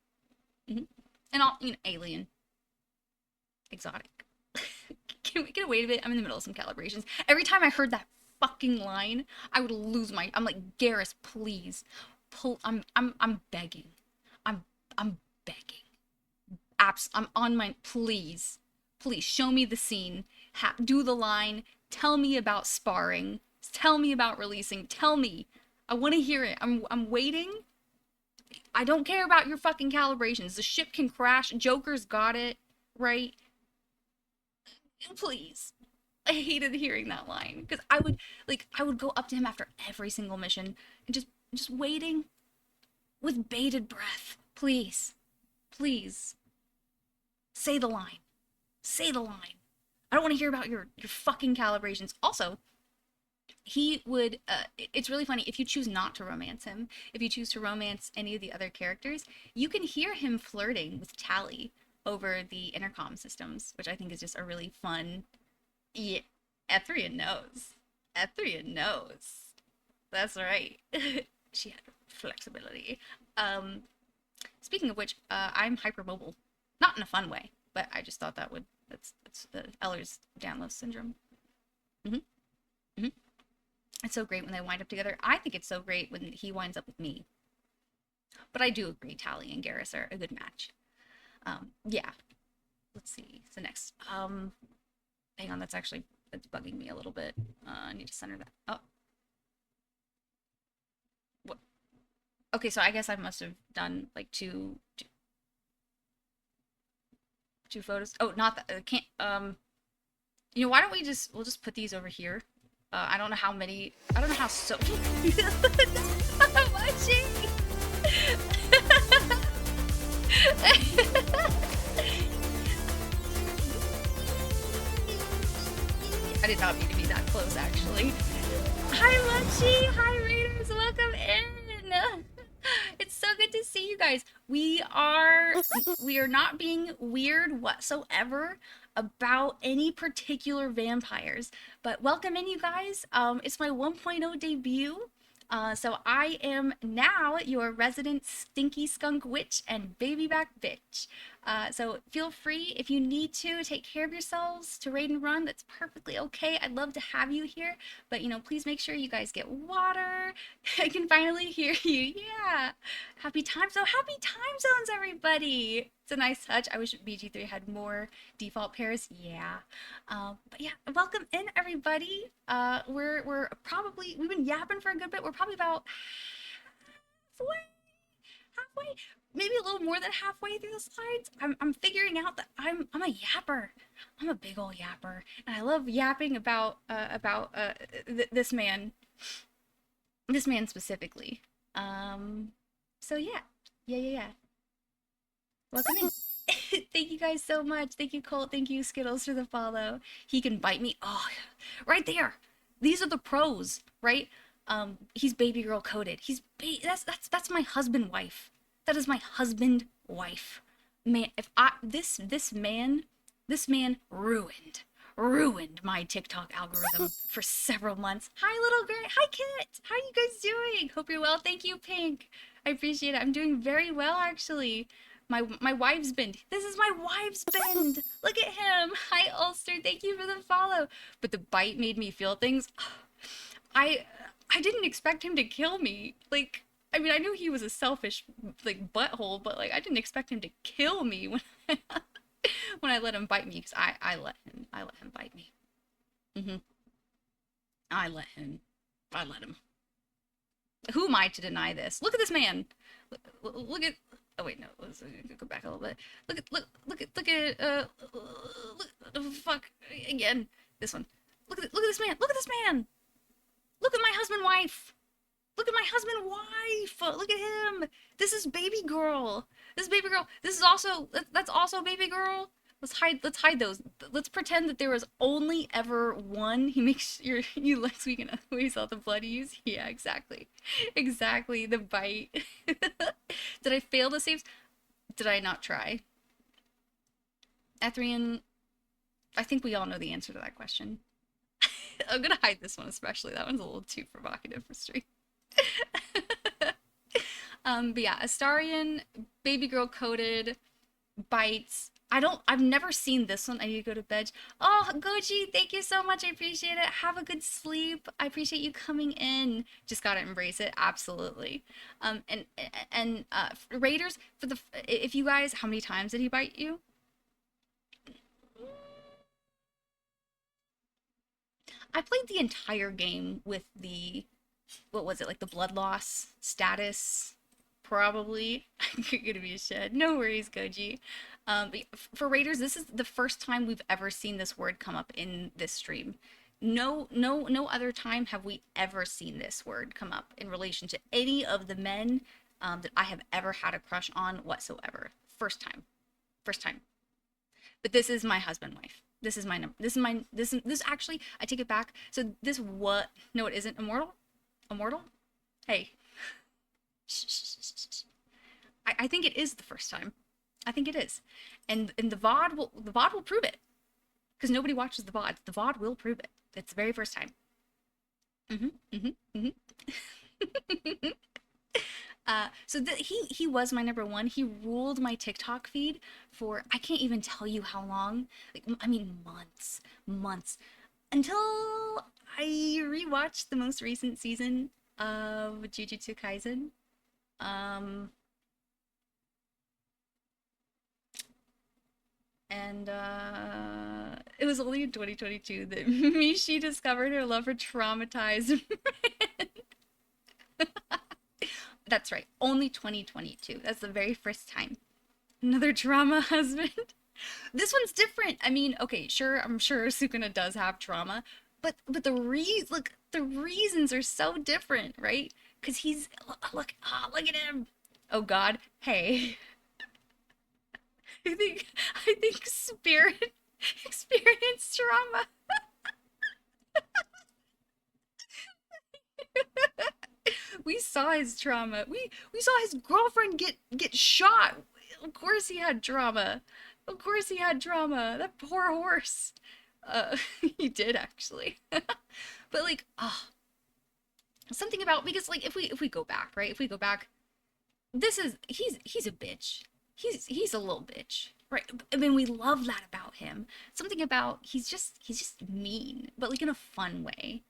Mhm. And all, alien, exotic. Can we get away with it? I'm in the middle of some calibrations. Every time I heard that fucking line, I would lose my. I'm like, Garrus, please, pull. I'm begging. I'm I'm begging. I'm on my. Please show me the scene. Do the line. Tell me about sparring. Tell me about releasing. Tell me. I want to hear it. I'm waiting. I don't care about your fucking calibrations. The ship can crash. Joker's got it, right? Please. I hated hearing that line because I would go up to him after every single mission and just waiting with bated breath. Please. Please. Say the line. Say the line. I don't want to hear about your fucking calibrations. Also, he would it's really funny if you choose not to romance him. If you choose to romance any of the other characters, you can hear him flirting with Tally over the intercom systems, which I think is just a really fun. Yeah, Ethrian knows. Ethrian knows. That's right. She had flexibility. um Speaking of which, I'm hypermobile, not in a fun way, but I just thought that's Ehlers-Danlos syndrome. Hmm. Hmm. It's so great when they wind up together. I think it's so great when he winds up with me. But I do agree, Tally and Garrus are a good match. Yeah. Let's see. So next. Hang on. That's bugging me a little bit. I need to center that. Oh, what? Okay. So I guess I must have done like two photos. Oh, not that. Can't. Why don't we'll just put these over here. I don't know how many. I don't know how so. Watching. I did not mean to be that close, actually. Hi, Munchie! Hi, Raiders! Welcome in! It's so good to see you guys. We are not being weird whatsoever about any particular vampires, but welcome in, you guys. It's my 1.0 debut. So I am now your resident stinky skunk witch and baby back bitch. So feel free, if you need to take care of yourselves to raid and run, that's perfectly okay. I'd love to have you here, but please make sure you guys get water. I can finally hear you. Yeah. Happy time zones, everybody. It's a nice touch. I wish BG3 had more default pairs. Yeah. But yeah, welcome in, everybody. We've been yapping for a good bit. We're probably about halfway, maybe a little more than halfway through the slides. I'm figuring out that I'm a yapper. I'm a big old yapper, and I love yapping about this man, specifically. So yeah, yeah. Welcome in. Thank you guys so much. Thank you, Colt. Thank you, Skittles, for the follow. He can bite me. Oh, right there. These are the pros, right? He's baby girl coded. That's my husband wife. That is my husband wife. Man, if I this man ruined my TikTok algorithm for several months. Hi, little girl. Hi, Kit. How are you guys doing? Hope you're well. Thank you, Pink. I appreciate it. I'm doing very well, actually. My wife's bend. This is my wife's bend. Look at him. Hi, Ulster. Thank you for the follow. But the bite made me feel things. I didn't expect him to kill me. Like, I mean, I knew he was a selfish like butthole, but like I didn't expect him to kill me when when I let him bite me because I let him bite me. Hmm. I let him. I let him. Who am I to deny this? Look at this man. Look at. Oh wait, no. Let's go back a little bit. Look at. Look, fuck again. This one. Look at this man. Look at this man. Look at my husband, wife. Look at my husband, wife. Look at him. This is baby girl. This is baby girl. This is also that's also baby girl. Let's hide those. Let's pretend that there was only ever one. He makes you like so we can we saw the blood use. Yeah, exactly. Exactly. The bite. Did I fail to save? Did I not try? Ethrian, I think we all know the answer to that question. I'm gonna hide this one especially. That one's a little too provocative for stream. But yeah, Astarion, baby girl coated, bites. I've never seen this one. I need to go to bed. Oh, Goji, thank you so much. I appreciate it. Have a good sleep. I appreciate you coming in. Just gotta embrace it. Absolutely. And Raiders, for the, if you guys, how many times did he bite you? I played the entire game with the, what was it, like the blood loss status, probably. I'm gonna be a shed. No worries, Goji. But for Raiders, this is the first time we've ever seen this word come up in this stream. No other time have we ever seen this word come up in relation to any of the men that I have ever had a crush on whatsoever. First time. But this is my husband, wife. This is my number. This actually. I take it back. So this what? No, it isn't. Immortal. Hey, I think it is the first time. I think it is, and the VOD will prove it because nobody watches the VOD. The VOD will prove it. It's the very first time. Mm-hmm. So he was my number one. He ruled my TikTok feed for I can't even tell you how long. Like I mean months until I rewatched the most recent season of Jujutsu Kaisen. Um, and it was only in 2022 that Mishi discovered her love for traumatized men. That's right, only 2022. That's the very first time. Another trauma husband. This one's different. I mean, okay, sure, I'm sure Sukuna does have trauma, but the reasons are so different, right? Because he's look at him. Oh God, hey, I think Spirit experienced trauma. We saw his trauma. We saw his girlfriend get shot. Of course he had trauma. Of course he had trauma. That poor horse. He did actually. But like, something about because like if we go back, right? If we go back, this is he's a bitch. He's a little bitch. Right. I mean, we love that about him. Something about he's just mean, but like in a fun way.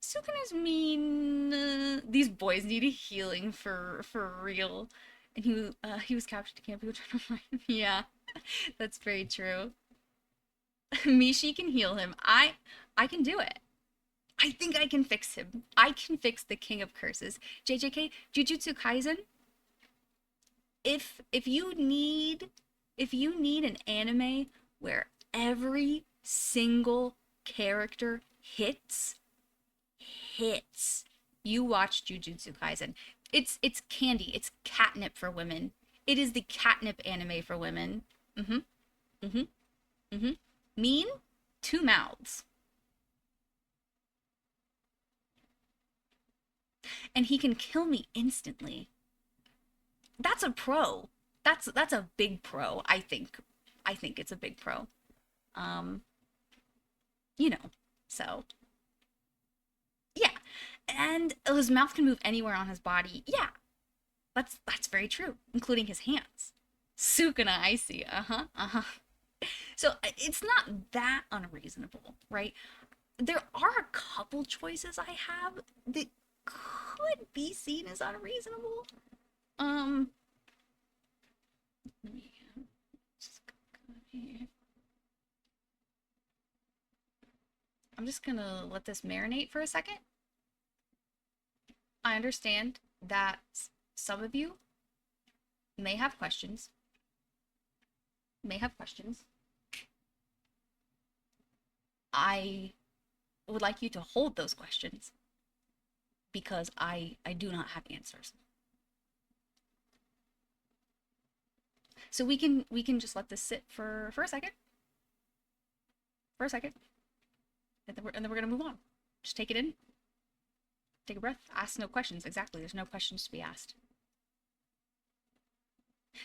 Sukuna's mean. These boys need a healing for real. And he was captured to camp. People trying to find him. Yeah, that's very true. Mishi can heal him. I can do it. I think I can fix him. I can fix the King of Curses. JJK, Jujutsu Kaisen. If you need an anime where every single character hits, you watch Jujutsu Kaisen. It's candy. It's catnip for women. It is the catnip anime for women. Mm-hmm. Mm-hmm. Mm-hmm. Mean, two mouths. And he can kill me instantly. That's a pro. That's a big pro, I think. I think it's a big pro. Um, you know. So, yeah. And his mouth can move anywhere on his body. Yeah. That's very true, including his hands. Sukuna, I see. Uh-huh. Uh-huh. So, it's not that unreasonable, right? There are a couple choices I have that could be seen as unreasonable. Um, let me just go here. I'm just gonna let this marinate for a second. I understand that some of you may have questions. I would like you to hold those questions because I do not have answers. So we can just let this sit for a second. For a second. And then we're gonna move on. Just take it in. Take a breath. Ask no questions. Exactly. There's no questions to be asked.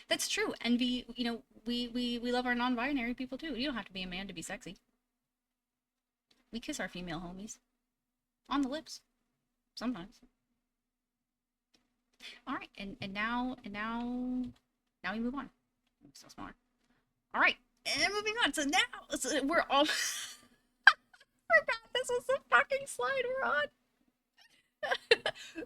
That's true. And we love our non-binary people too. You don't have to be a man to be sexy. We kiss our female homies on the lips sometimes. All right, and now we move on. So smaller. All right, and moving on. So now we're all forgot this was the fucking slide we're on.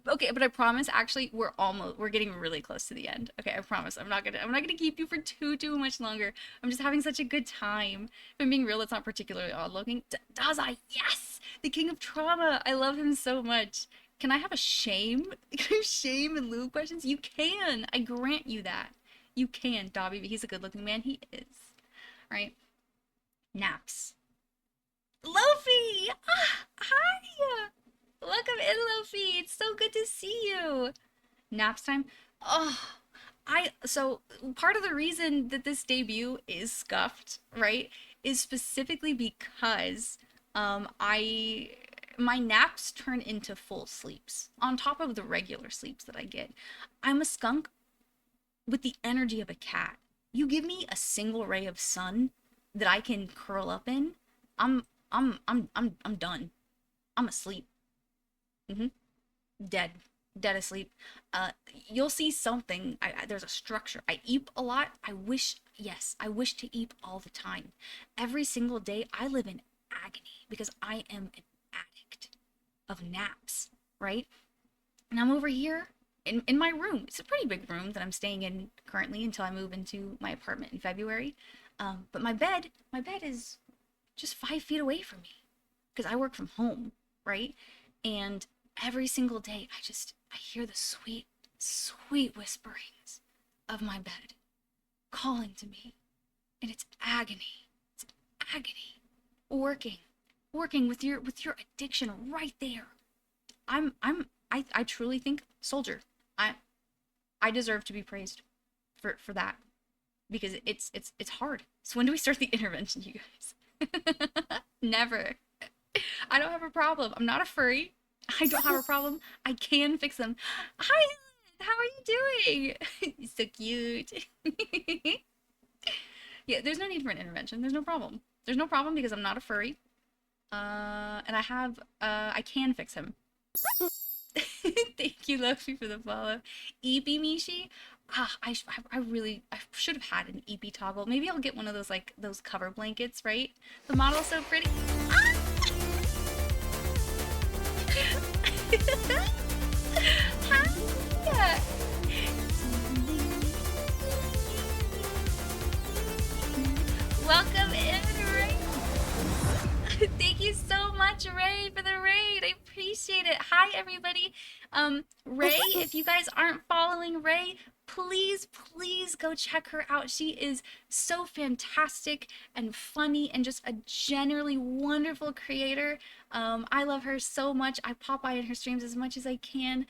Okay, but I promise actually we're getting really close to the end. Okay, I promise. I'm not gonna keep you for too much longer. I'm just having such a good time. If I'm being real, it's not particularly odd looking. Daza, yes! The king of trauma. I love him so much. Can I have a shame? Can I have shame and lube questions? You can. I grant you that. You can, Dobby, but he's a good looking man. He is. Right? Naps. Lofi! Ah, hi! Welcome in, Lofi. It's so good to see you. Naps time. Oh, so part of the reason that this debut is scuffed, right, is specifically because I my naps turn into full sleeps on top of the regular sleeps that I get. I'm a skunk with the energy of a cat. You give me a single ray of sun that I can curl up in, I'm done. I'm asleep. Mm-hmm. Dead. Dead asleep. You'll see something. There's a structure. I eat a lot. Yes, I wish to eat all the time. Every single day, I live in agony because I am an addict of naps, right? And I'm over here in my room. It's a pretty big room that I'm staying in currently until I move into my apartment in February. But my bed is just 5 feet away from me because I work from home, right? And every single day, I hear the sweet, sweet whisperings of my bed calling to me, and it's agony. It's agony. Working, working with your addiction right there. I truly think soldier. I I deserve to be praised for that because it's hard. So when do we start the intervention, you guys? Never. I don't have a problem. I'm not a furry. I don't have a problem. I can fix them. Hi, how are you doing? You're so cute. Yeah, there's no need for an intervention. There's no problem. There's no problem because I'm not a furry. And I can fix him. Thank you, Luffy, for the follow. EP Mishi? Ah, I should have had an EP toggle. Maybe I'll get one of those, like, those cover blankets, right? The model's so pretty. Ah! Hi! Welcome in, Ray. Thank you so much, Ray, for the raid. I appreciate it. Hi, everybody. Ray, if you guys aren't following Ray, please go check her out. She is so fantastic and funny and just a generally wonderful creator. I love her so much. I pop by in her streams as much as I can.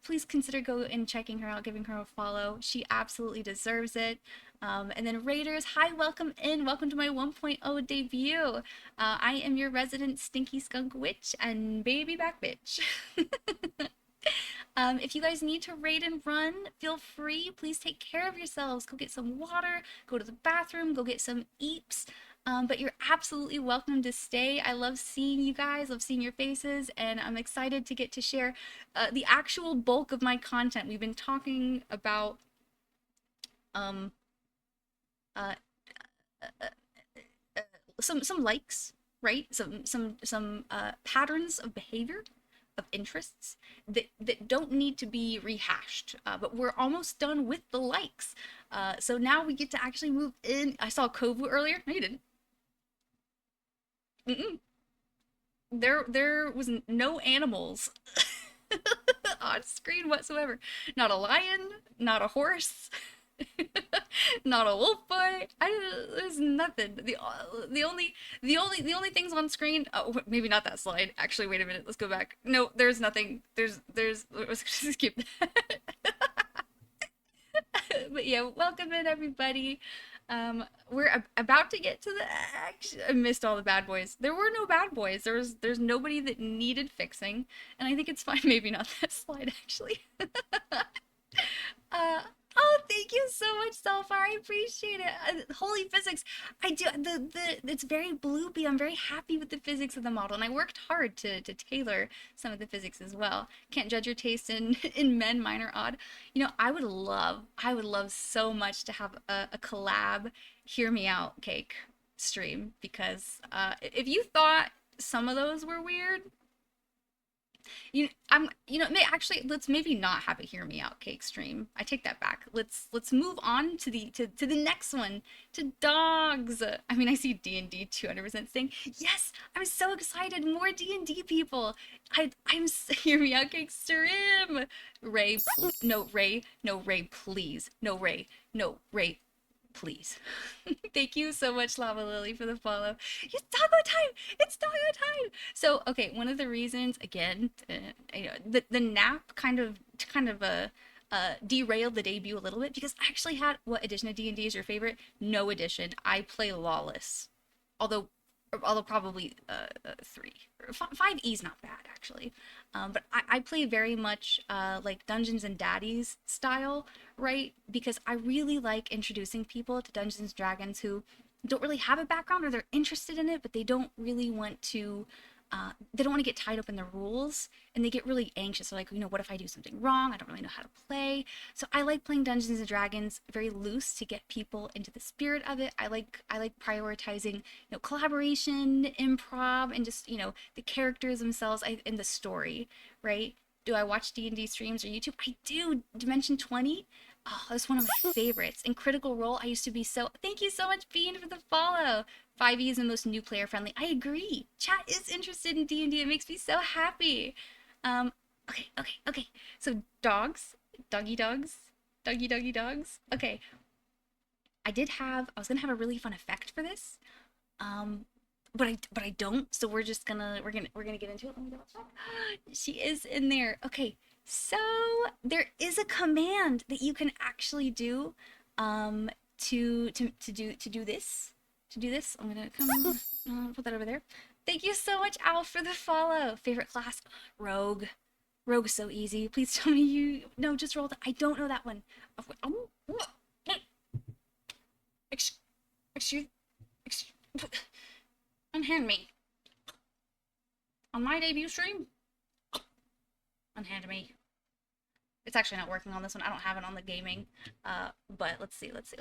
Please consider going and checking her out, giving her a follow. She absolutely deserves it. And then Raiders, hi, welcome in. Welcome to my 1.0 debut. I am your resident stinky skunk witch and baby back bitch. If you guys need to raid and run, feel free. Please take care of yourselves. Go get some water, go to the bathroom, go get some eeps. But you're absolutely welcome to stay. I love seeing you guys, love seeing your faces, and I'm excited to get to share the actual bulk of my content. We've been talking about uh, uh, some likes, right? Some patterns of behavior of interests that don't need to be rehashed. But we're almost done with the likes. So now we get to actually move in. I saw Kovu earlier. No, you didn't. Mm-mm. There was no animals on screen whatsoever. Not a lion, not a horse, not a wolf boy. There's nothing. The only things on screen. Oh, maybe not that slide. Actually, wait a minute. Let's go back. No, there's nothing. Let's skip that. But yeah, welcome in everybody. We're about to get to the action. I missed all the bad boys. There were no bad boys. There's nobody that needed fixing, and I think it's fine. Maybe not that slide actually. Uh, oh, thank you so much, Sulfur. I appreciate it. Holy physics. I do it's very bloopy. I'm very happy with the physics of the model, and I worked hard to tailor some of the physics as well. Can't judge your taste in in men, minor, odd. You know, I would love so much to have a collab Hear Me Out cake stream because if you thought some of those were weird, actually let's maybe not have a hear me out cake stream. I take that back. Let's move on to the next one, to dogs. I mean, I see D&D 200% saying, "Yes, I'm so excited. More D&D people." I'm hear me out cake stream. Ray, no Ray, no Ray, please. No Ray. No Ray, please. Thank you so much, Lava Lily, for the follow. It's doggo time! It's doggo time! So, okay, one of the reasons, again, the nap derailed the debut a little bit because I actually had, what edition of D&D is your favorite? No edition. I play Lawless. Although probably 3. 5E is not bad, actually. But I play very much like Dungeons and Daddies style, right? Because I really like introducing people to Dungeons and Dragons who don't really have a background or they're interested in it, but they don't really want to they don't want to get tied up in the rules and they get really anxious. They're like, what if I do something wrong? I don't really know how to play. So I like playing Dungeons and Dragons very loose to get people into the spirit of it. I like prioritizing, collaboration, improv, and just, the characters themselves and the story, right? Do I watch D&D streams or YouTube? I do. Dimension 20. Oh, that's one of my favorites. In Critical Role, I used to be so... Thank you so much, Bean, for the follow. 5e is the most new player friendly. I agree. Chat is interested in D&D. It makes me so happy. Okay. So dogs, doggy dogs, doggy dogs. Okay. I was gonna have a really fun effect for this. But I don't. So we're gonna get into it. Let me double check. She is in there. Okay. So there is a command that you can actually do to do this. To do this, I'm gonna come put that over there. Thank you so much, Al, for the follow. Favorite class? Rogue. Rogue is so easy. Please tell me you... No, just roll that. I don't know that one. Excuse... Unhand me. On my debut stream? Unhand me. It's actually not working on this one. I don't have it on the gaming. But let's see. Ready?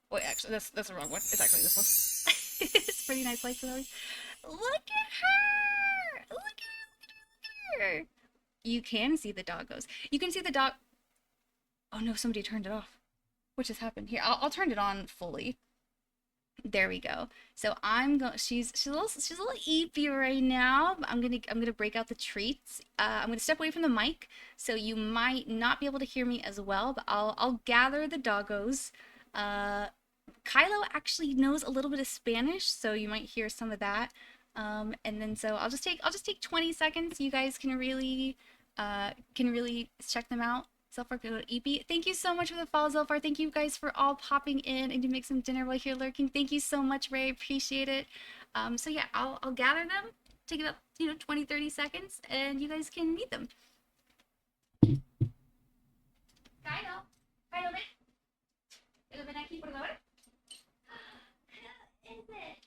Wait, actually, that's the wrong one. It's actually this one. It's pretty nice light for those. Look at her! Look at her! You can see the doggos. You can see the dog... Oh no, somebody turned it off. What just happened? Here, I'll turn it on fully. There we go. So I'm going. She's a little eepy right now. But I'm gonna break out the treats. I'm gonna step away from the mic, so you might not be able to hear me as well. But I'll gather the doggos. Kylo actually knows a little bit of Spanish, so you might hear some of that. And then so I'll just take 20 seconds. You guys can really check them out. Zelfar, go to EP. Thank you so much for the follow, Zelfar. Thank you guys for all popping in and to make some dinner while you're lurking. Thank you so much, Ray. Appreciate it. So yeah, I'll gather them, take about 20-30 seconds, and you guys can meet them. Kylo, ven aquí, por favor. Is it?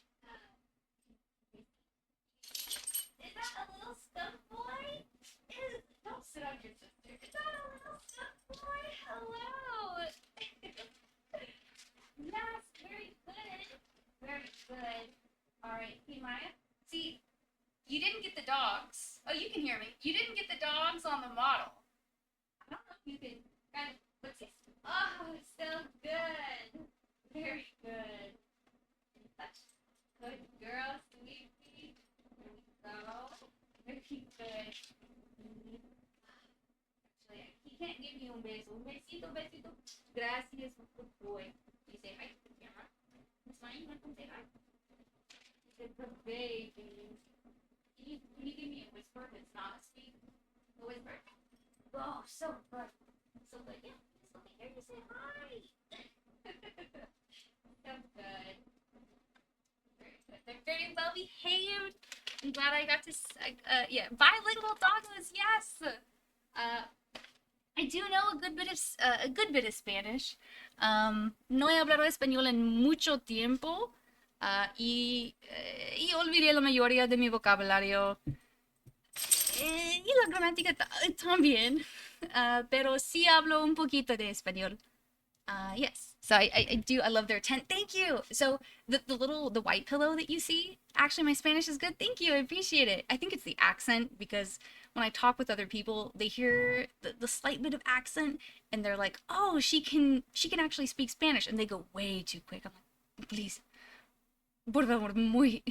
Is that a little skunk boy? Don't sit on your sister. Is that a little skunk boy? Hello. Yes, very good. Very good. All right, hey Maya. See, You didn't get the dogs. Oh, you can hear me. You didn't get the dogs on the model. I don't know if you can kind of, what's this? Oh, so good. Very good. Touch. Good girl, sweetie. There we go. Very good. Actually, he can't give me un beso. Un besito, besito. Gracias, good boy. You say hi to the camera. It's fine. You want to say hi? It's a baby. Can you give me a whisper if it's not a speak? A whisper. Oh, so good. So good. Yeah, just over here to say hi. So good. Very good. They're very well behaved. I'm glad I got to. Yeah, bilingual doggos. Yes. I do know a good bit of Spanish. No he hablado español en mucho tiempo. Y olvidé la mayoría de mi vocabulario. Y la gramática también. Pero sí hablo un poquito de español. Yes. So I love their tent. Thank you. So the white pillow that you see, actually my Spanish is good. Thank you. I appreciate it. I think it's the accent because when I talk with other people, they hear the slight bit of accent and they're like, "Oh, she can actually speak Spanish." And they go way too quick. I'm like, "Please, por favor, muy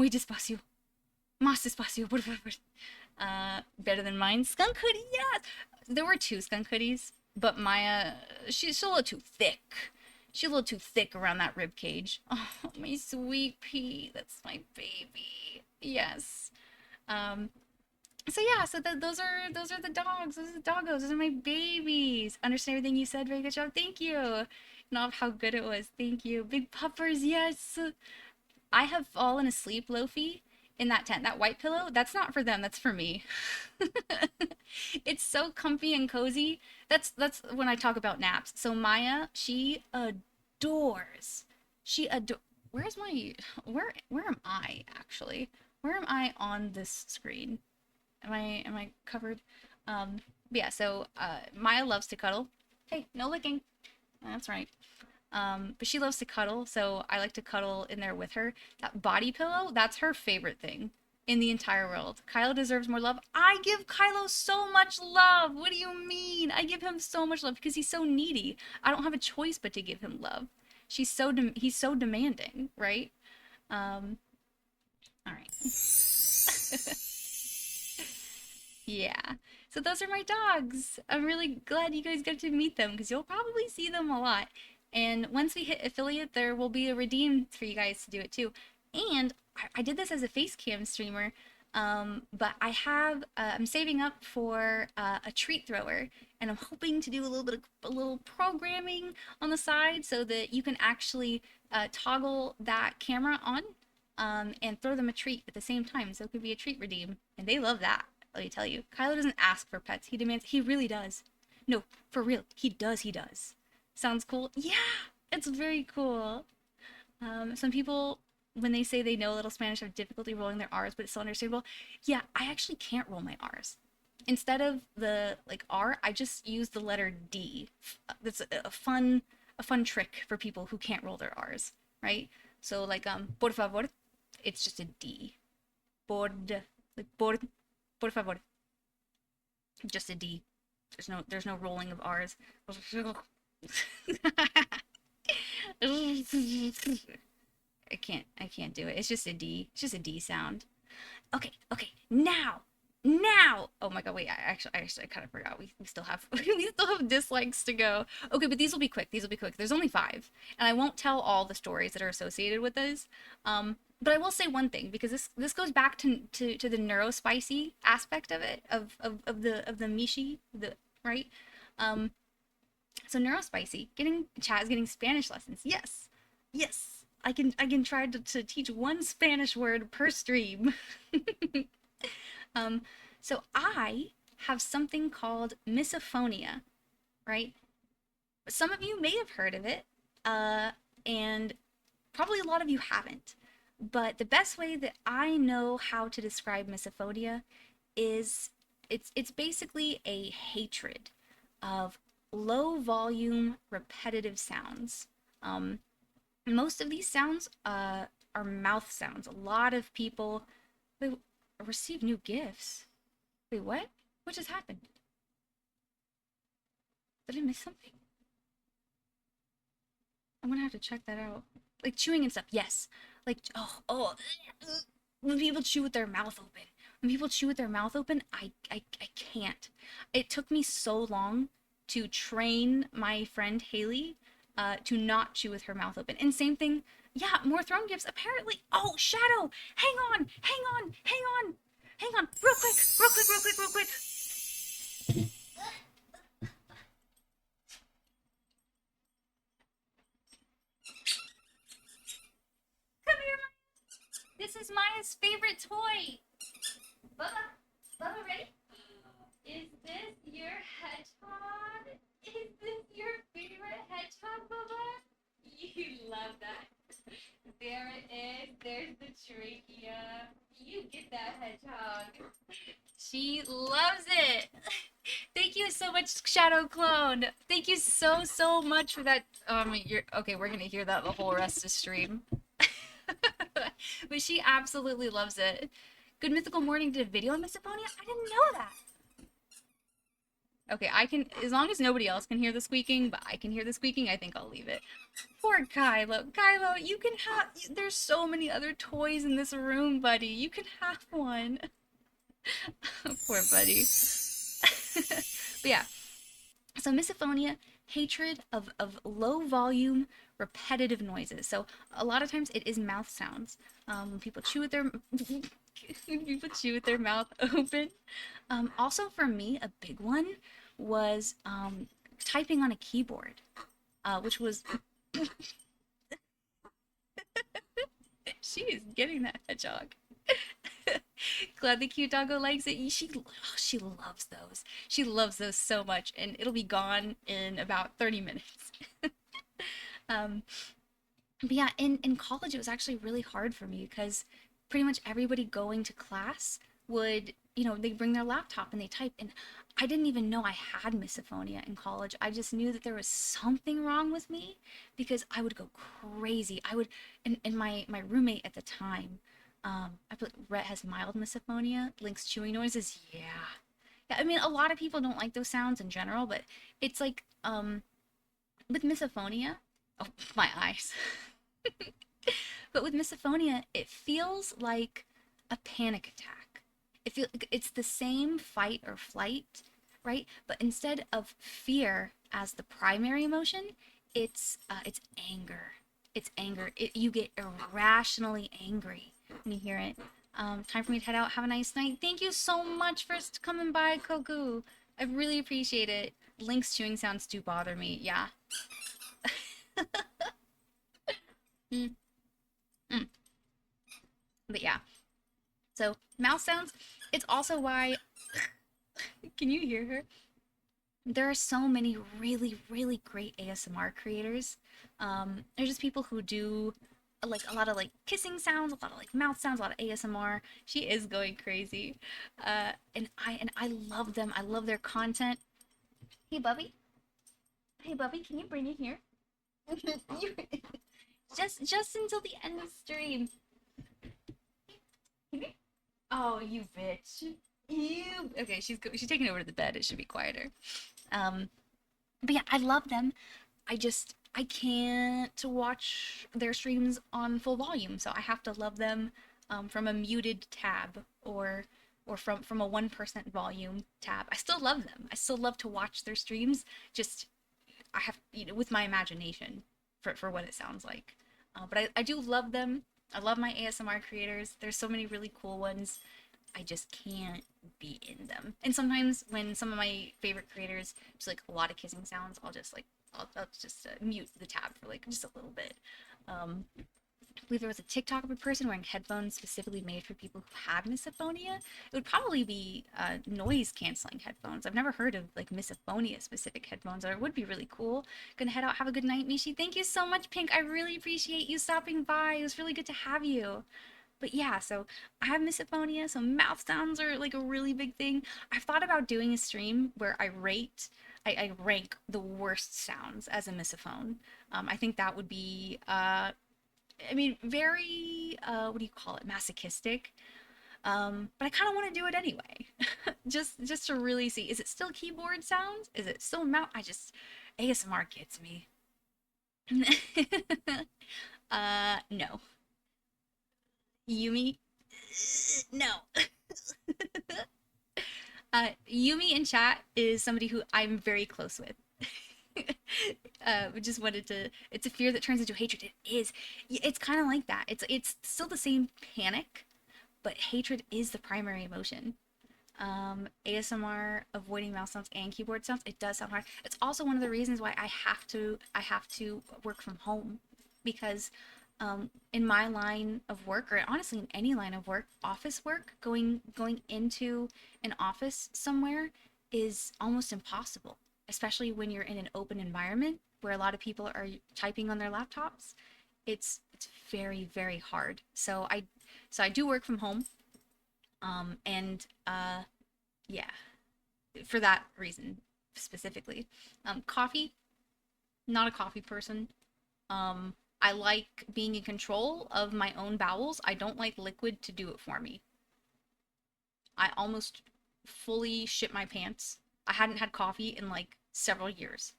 despacio. Más despacio, por favor." Better than mine. Skunk hoodie, yes. There were two skunk hoodies, but Maya, she's a little too thick. She's a little too thick around that rib cage. Oh, my sweet pea. That's my baby. Yes. Um. So yeah. So those are the dogs. Those are the doggos. Those are my babies. Understand everything you said. Very good job. Thank you. Not how good it was. Thank you. Big puppers. Yes. I have fallen asleep, Lofi, in that tent. That white pillow, that's not for them, that's for me. It's so comfy and cozy. That's when I talk about naps. So Maya, she adores. She adore. Where's my where am I actually? Where am I on this screen? Am I covered? Yeah, so Maya loves to cuddle. Hey, no licking. That's right. But she loves to cuddle, so I like to cuddle in there with her. That body pillow, that's her favorite thing in the entire world. Kylo deserves more love. I give Kylo so much love. What do you mean? I give him so much love because he's so needy. I don't have a choice but to give him love. He's so demanding, right? All right. Yeah. So those are my dogs. I'm really glad you guys got to meet them because you'll probably see them a lot. And once we hit affiliate, there will be a redeem for you guys to do it too. And I did this as a face cam streamer, but I'm saving up for a treat thrower, and I'm hoping to do a little programming on the side so that you can actually toggle that camera on and throw them a treat at the same time. So it could be a treat redeem, and they love that. Let me tell you, Kylo doesn't ask for pets. He demands. He really does. No, for real. He does. He does. Sounds cool? Yeah, it's very cool. Some people, when they say they know a little Spanish, have difficulty rolling their R's, but it's still understandable. Yeah, I actually can't roll my R's. Instead of the like R, I just use the letter D. That's a fun trick for people who can't roll their R's, right? So like por favor, it's just a D. Por like por favor, just a D. There's no rolling of R's. I can't do it. It's just a D. It's just a D sound. Okay, okay. Now. Oh my god, wait. I kind of forgot. We still have we still have dislikes to go. Okay, but these will be quick. These will be quick. There's only 5, and I won't tell all the stories that are associated with this. But I will say one thing because this goes back to the neurospicy aspect of it of the Mishi the right. So neurospicy Chaz getting Spanish lessons. Yes, yes. I can try to teach one Spanish word per stream. So I have something called misophonia, right? Some of you may have heard of it, and probably a lot of you haven't. But the best way that I know how to describe misophonia is it's basically a hatred of low volume repetitive sounds. Most of these sounds are mouth sounds. A lot of people. Wait, receive new gifts. Wait, what? What just happened? Did I miss something? I'm gonna have to check that out. Like chewing and stuff. Yes. Like when people chew with their mouth open. When people chew with their mouth open, I can't. It took me so long to train my friend Haley to not chew with her mouth open. And same thing, yeah, more throne gifts. Apparently, oh, Shadow, hang on, hang on, hang on, hang on, real quick, real quick, real quick, real quick. Come here, this is Maya's favorite toy. Bubba, Bubba, ready? Is this your hedgehog? Is this your favorite hedgehog, Bubba? You love that. There it is. There's the trachea. You get that hedgehog. She loves it. Thank you so much, Shadow Clone. Thank you so, so much for that. You're okay. We're gonna hear that the whole rest of the stream. But she absolutely loves it. Good Mythical Morning did a video on Misophonia? I didn't know that. Okay, I can, as long as nobody else can hear the squeaking, but I can hear the squeaking, I think I'll leave it. Poor Kylo. Kylo, you can have, there's so many other toys in this room, buddy. You can have one. Poor buddy. But yeah, so misophonia, hatred of low volume, repetitive noises. So a lot of times it is mouth sounds. When people chew with their when people chew with their mouth open. Also for me, a big one was typing on a keyboard, which was she is getting that hedgehog. Glad the cute doggo likes it. She loves those. She loves those so much, and it'll be gone in about 30 minutes. um, but yeah, in college, it was actually really hard for me because pretty much everybody going to class would, they bring their laptop and they type. And I didn't even know I had misophonia in college. I just knew that there was something wrong with me because I would go crazy. And my roommate at the time, I believe Rhett has mild misophonia, links chewing noises. Yeah. Yeah, I mean, a lot of people don't like those sounds in general, but it's like, with misophonia, oh, my eyes. But with misophonia, it feels like a panic attack. It's the same fight or flight, right? But instead of fear as the primary emotion, it's anger. It's anger. You get irrationally angry when you hear it. Time for me to head out. Have a nice night. Thank you so much for coming by, Koku. I really appreciate it. Link's chewing sounds do bother me. Yeah. Mm, mm. But yeah. So mouth sounds. It's also why. Can you hear her? There are so many really, really great ASMR creators. There's just people who do like a lot of like kissing sounds, a lot of like mouth sounds, a lot of ASMR. She is going crazy, and I love them. I love their content. Hey, Bubby. Hey, Bubby. Can you bring it here? You- just until the end of the stream. Oh, you bitch. You. Okay, she's taking over to the bed. It should be quieter. Um, but yeah, I love them. I can't watch their streams on full volume, so I have to love them from a muted tab or from a 1% volume tab. I still love them. I still love to watch their streams. Just I have with my imagination for what it sounds like. But I do love them. I love my ASMR creators. There's so many really cool ones. I just can't be in them. And sometimes when some of my favorite creators just like a lot of kissing sounds, I'll just mute the tab for like just a little bit. I believe there was a TikTok of a person wearing headphones specifically made for people who had misophonia. It would probably be noise canceling headphones. I've never heard of like misophonia specific headphones, or it would be really cool. Gonna head out. Have a good night, Mishi. Thank you so much, Pink. I really appreciate you stopping by. It was really good to have you. But yeah, so I have misophonia, so mouth sounds are like a really big thing. I've thought about doing a stream where I rank the worst sounds as a misophone. I think that would be, I mean, very, what do you call it, masochistic. But I kind of want to do it anyway, just to really see, is it still keyboard sounds? Is it still mouth? ASMR gets me. No. Yumi, no. Yumi in chat is somebody who I'm very close with. We just wanted to. It's a fear that turns into hatred. It is. It's kind of like that. It's still the same panic, but hatred is the primary emotion. ASMR, avoiding mouse sounds and keyboard sounds, it does sound hard. It's also one of the reasons why I have to work from home, because in my line of work, or honestly in any line of work, office work, going into an office somewhere is almost impossible, especially when you're in an open environment where a lot of people are typing on their laptops. It's very, very hard. So I do work from home, and yeah, for that reason specifically. Coffee, not a coffee person. I like being in control of my own bowels. I don't like liquid to do it for me. I almost fully shit my pants. I hadn't had coffee in like several years,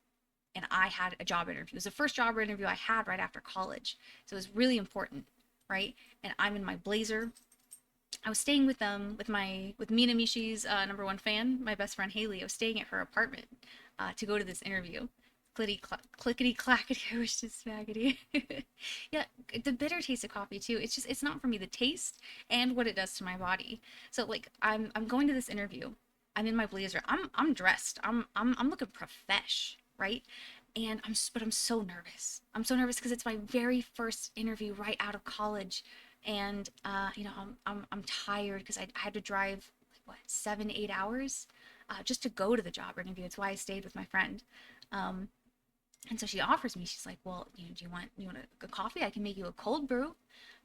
and I had a job interview. It was the first job interview I had right after college. So it was really important, right? And I'm in my blazer. I was staying with Mina Mishi's number one fan, my best friend Haley. I was staying at her apartment to go to this interview. Clickety clackety, I wish to smackety. Yeah, the bitter taste of coffee too. It's not for me. The taste and what it does to my body. So like I'm going to this interview. I'm in my blazer. I'm dressed. I'm looking profesh, right? And I'm so nervous. I'm so nervous because it's my very first interview right out of college, and I'm tired because I had to drive like what 7 8 hours just to go to the job interview. It's why I stayed with my friend. Um, and so she offers me, she's like, well, do you want a coffee? I can make you a cold brew.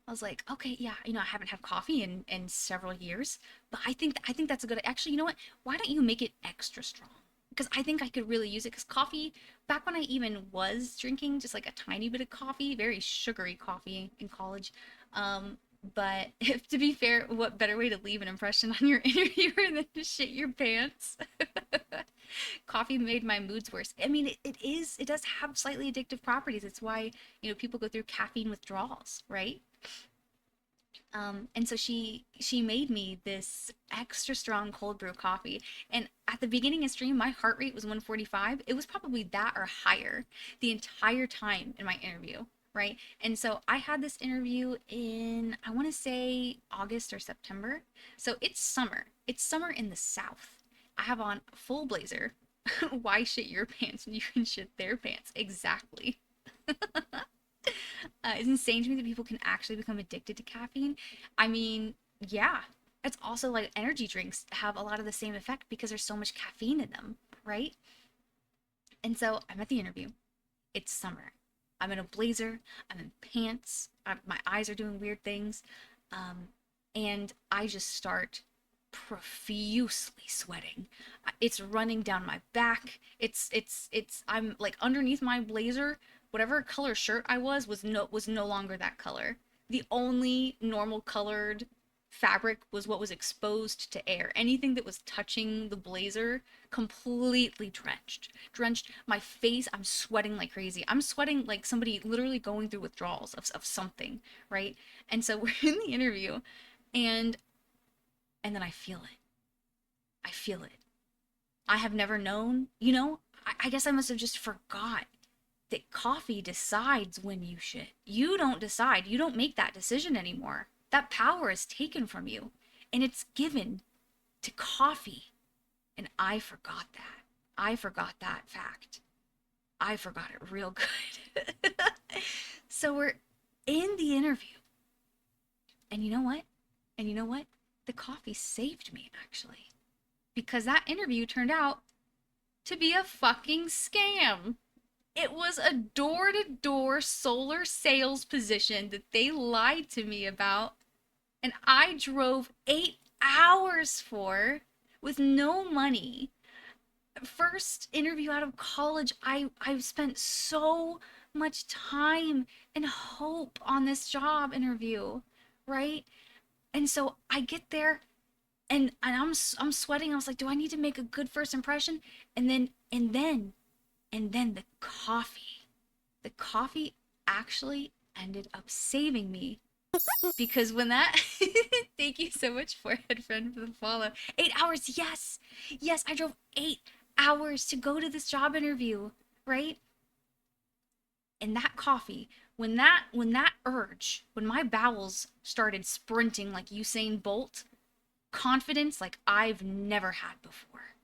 I was like, okay, yeah, I haven't had coffee in several years, but I think that's a good. Actually, you know what? Why don't you make it extra strong? Because I think I could really use it. Because coffee, back when I even was drinking just like a tiny bit of coffee, very sugary coffee in college. Um, but if to be fair, what better way to leave an impression on your interviewer than to shit your pants? Coffee made my moods worse. I mean, it does have slightly addictive properties. It's why, people go through caffeine withdrawals, right? And so she made me this extra strong cold brew coffee. And at the beginning of stream, my heart rate was 145. It was probably that or higher the entire time in my interview, right? And so I had this interview in, I want to say August or September. So it's summer. It's summer in the South. I have on a full blazer. Why shit your pants when you can shit their pants? Exactly. It's insane to me that people can actually become addicted to caffeine. I mean, yeah, it's also like energy drinks have a lot of the same effect because there's so much caffeine in them, right? And so I'm at the interview. It's summer. I'm in a blazer. I'm in pants. My eyes are doing weird things. Um, and I just start profusely sweating. It's running down my back. I'm like underneath my blazer, whatever color shirt I was no longer that color. The only normal colored fabric was what was exposed to air. Anything that was touching the blazer completely drenched my face. I'm sweating like crazy. I'm sweating like somebody literally going through withdrawals of something, right? And so we're in the interview, and then I feel it. I feel it. I have never known, I guess I must have just forgot that coffee decides when you shit. You don't decide. You don't make that decision anymore. That power is taken from you, and it's given to coffee. And I forgot that. I forgot that fact. I forgot it real good. So we're in the interview. And you know what? And you know what? The coffee saved me, actually. Because that interview turned out to be a fucking scam. It was a door to door solar sales position that they lied to me about. And I drove 8 hours for with no money. First interview out of college, I've spent so much time and hope on this job interview, right? And so I get there and I'm sweating. I was like, do I need to make a good first impression? And then the coffee actually ended up saving me because when that thank you so much forehead friend for the follow. 8 hours, yes, I drove 8 hours to go to this job interview, right? And that coffee, when that urge, when my bowels started sprinting like Usain Bolt, confidence like I've never had before.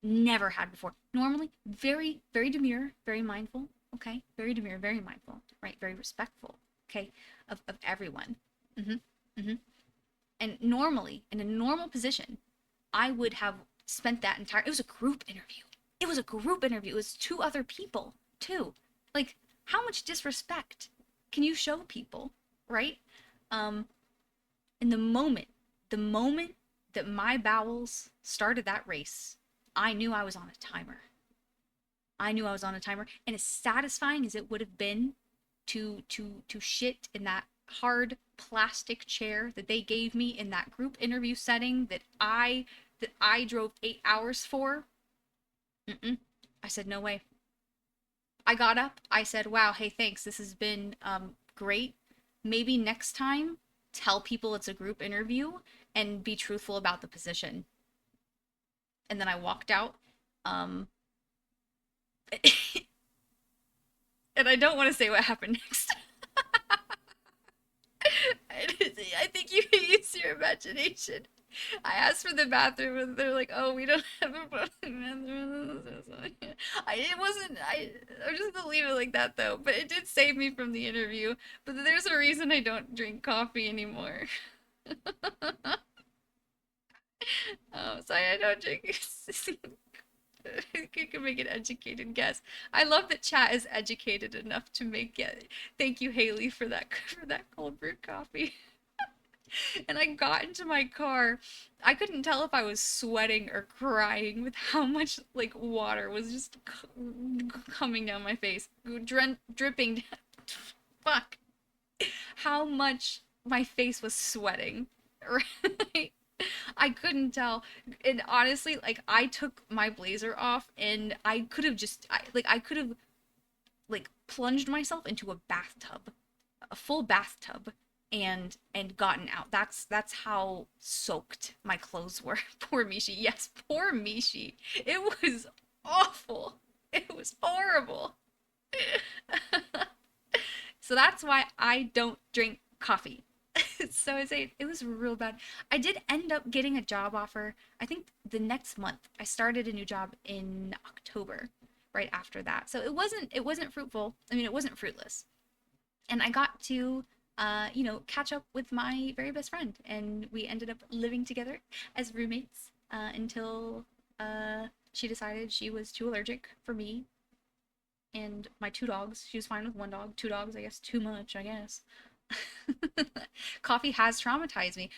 Never had before. Normally, very, very demure, very mindful, okay? Very demure, very mindful, right? Very respectful, okay? Of everyone. Mm-hmm. Mm-hmm. And normally, in a normal position, I would have spent that entire, it was a group interview. It was a group interview. It was two other people, too. Like, how much disrespect can you show people, right? Um, in the moment that my bowels started that race, I knew I was on a timer. I knew I was on a timer, and as satisfying as it would have been to shit in that hard plastic chair that they gave me in that group interview setting that I drove 8 hours for. Mm-mm. I said no way. I got up. I said, "Wow, hey, thanks. This has been great. Maybe next time, tell people it's a group interview and be truthful about the position." And then I walked out. Um, and I don't want to say what happened next. I think you can use your imagination. I asked for the bathroom and they're like, "Oh, we don't have a bathroom." It wasn't. I'm just gonna leave it like that though. But it did save me from the interview. But there's a reason I don't drink coffee anymore. So I don't drink. You can make an educated guess. I love that chat is educated enough to make it. Thank you, Haley, for that cold brew coffee. And I got into my car. I couldn't tell if I was sweating or crying with how much like water was just coming down my face, dripping down. Fuck. How much my face was sweating. Right? I couldn't tell. And honestly, like I took my blazer off and I could have I could have like plunged myself into a bathtub, a full bathtub and gotten out. That's how soaked my clothes were. Poor Mishi. Yes, poor Mishi. It was awful. It was horrible. So that's why I don't drink coffee. So I say it was real bad. I did end up getting a job offer. I think the next month. I started a new job in October, right after that. So it wasn't fruitful. I mean, it wasn't fruitless. And I got to catch up with my very best friend, and we ended up living together as roommates until she decided she was too allergic for me and my two dogs. She was fine with one dog. Two dogs, I guess, too much, I guess. Coffee has traumatized me.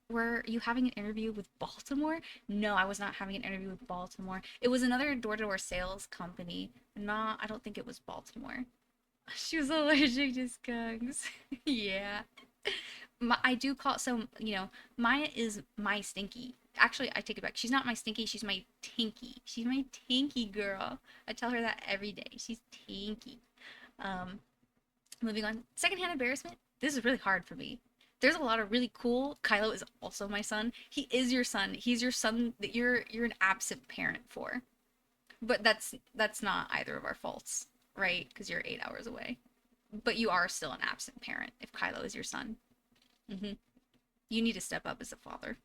Were you having an interview with Baltimore? No, I was not having an interview with Baltimore. It was another door-to-door sales company. I don't think it was Baltimore. She was allergic to skunks. Yeah. I do call so Maya is my stinky. Actually, I take it back. She's not my stinky. She's my tinky. She's my tinky girl. I tell her that every day. She's tinky. Um, Moving on. Secondhand embarrassment. This is really hard for me. There's a lot of really cool. Kylo is also my son. He is your son. He's your son that you're an absent parent for. But that's not either of our faults, right? Because you're 8 hours away. But you are still an absent parent if Kylo is your son. Hmm. You need to step up as a father.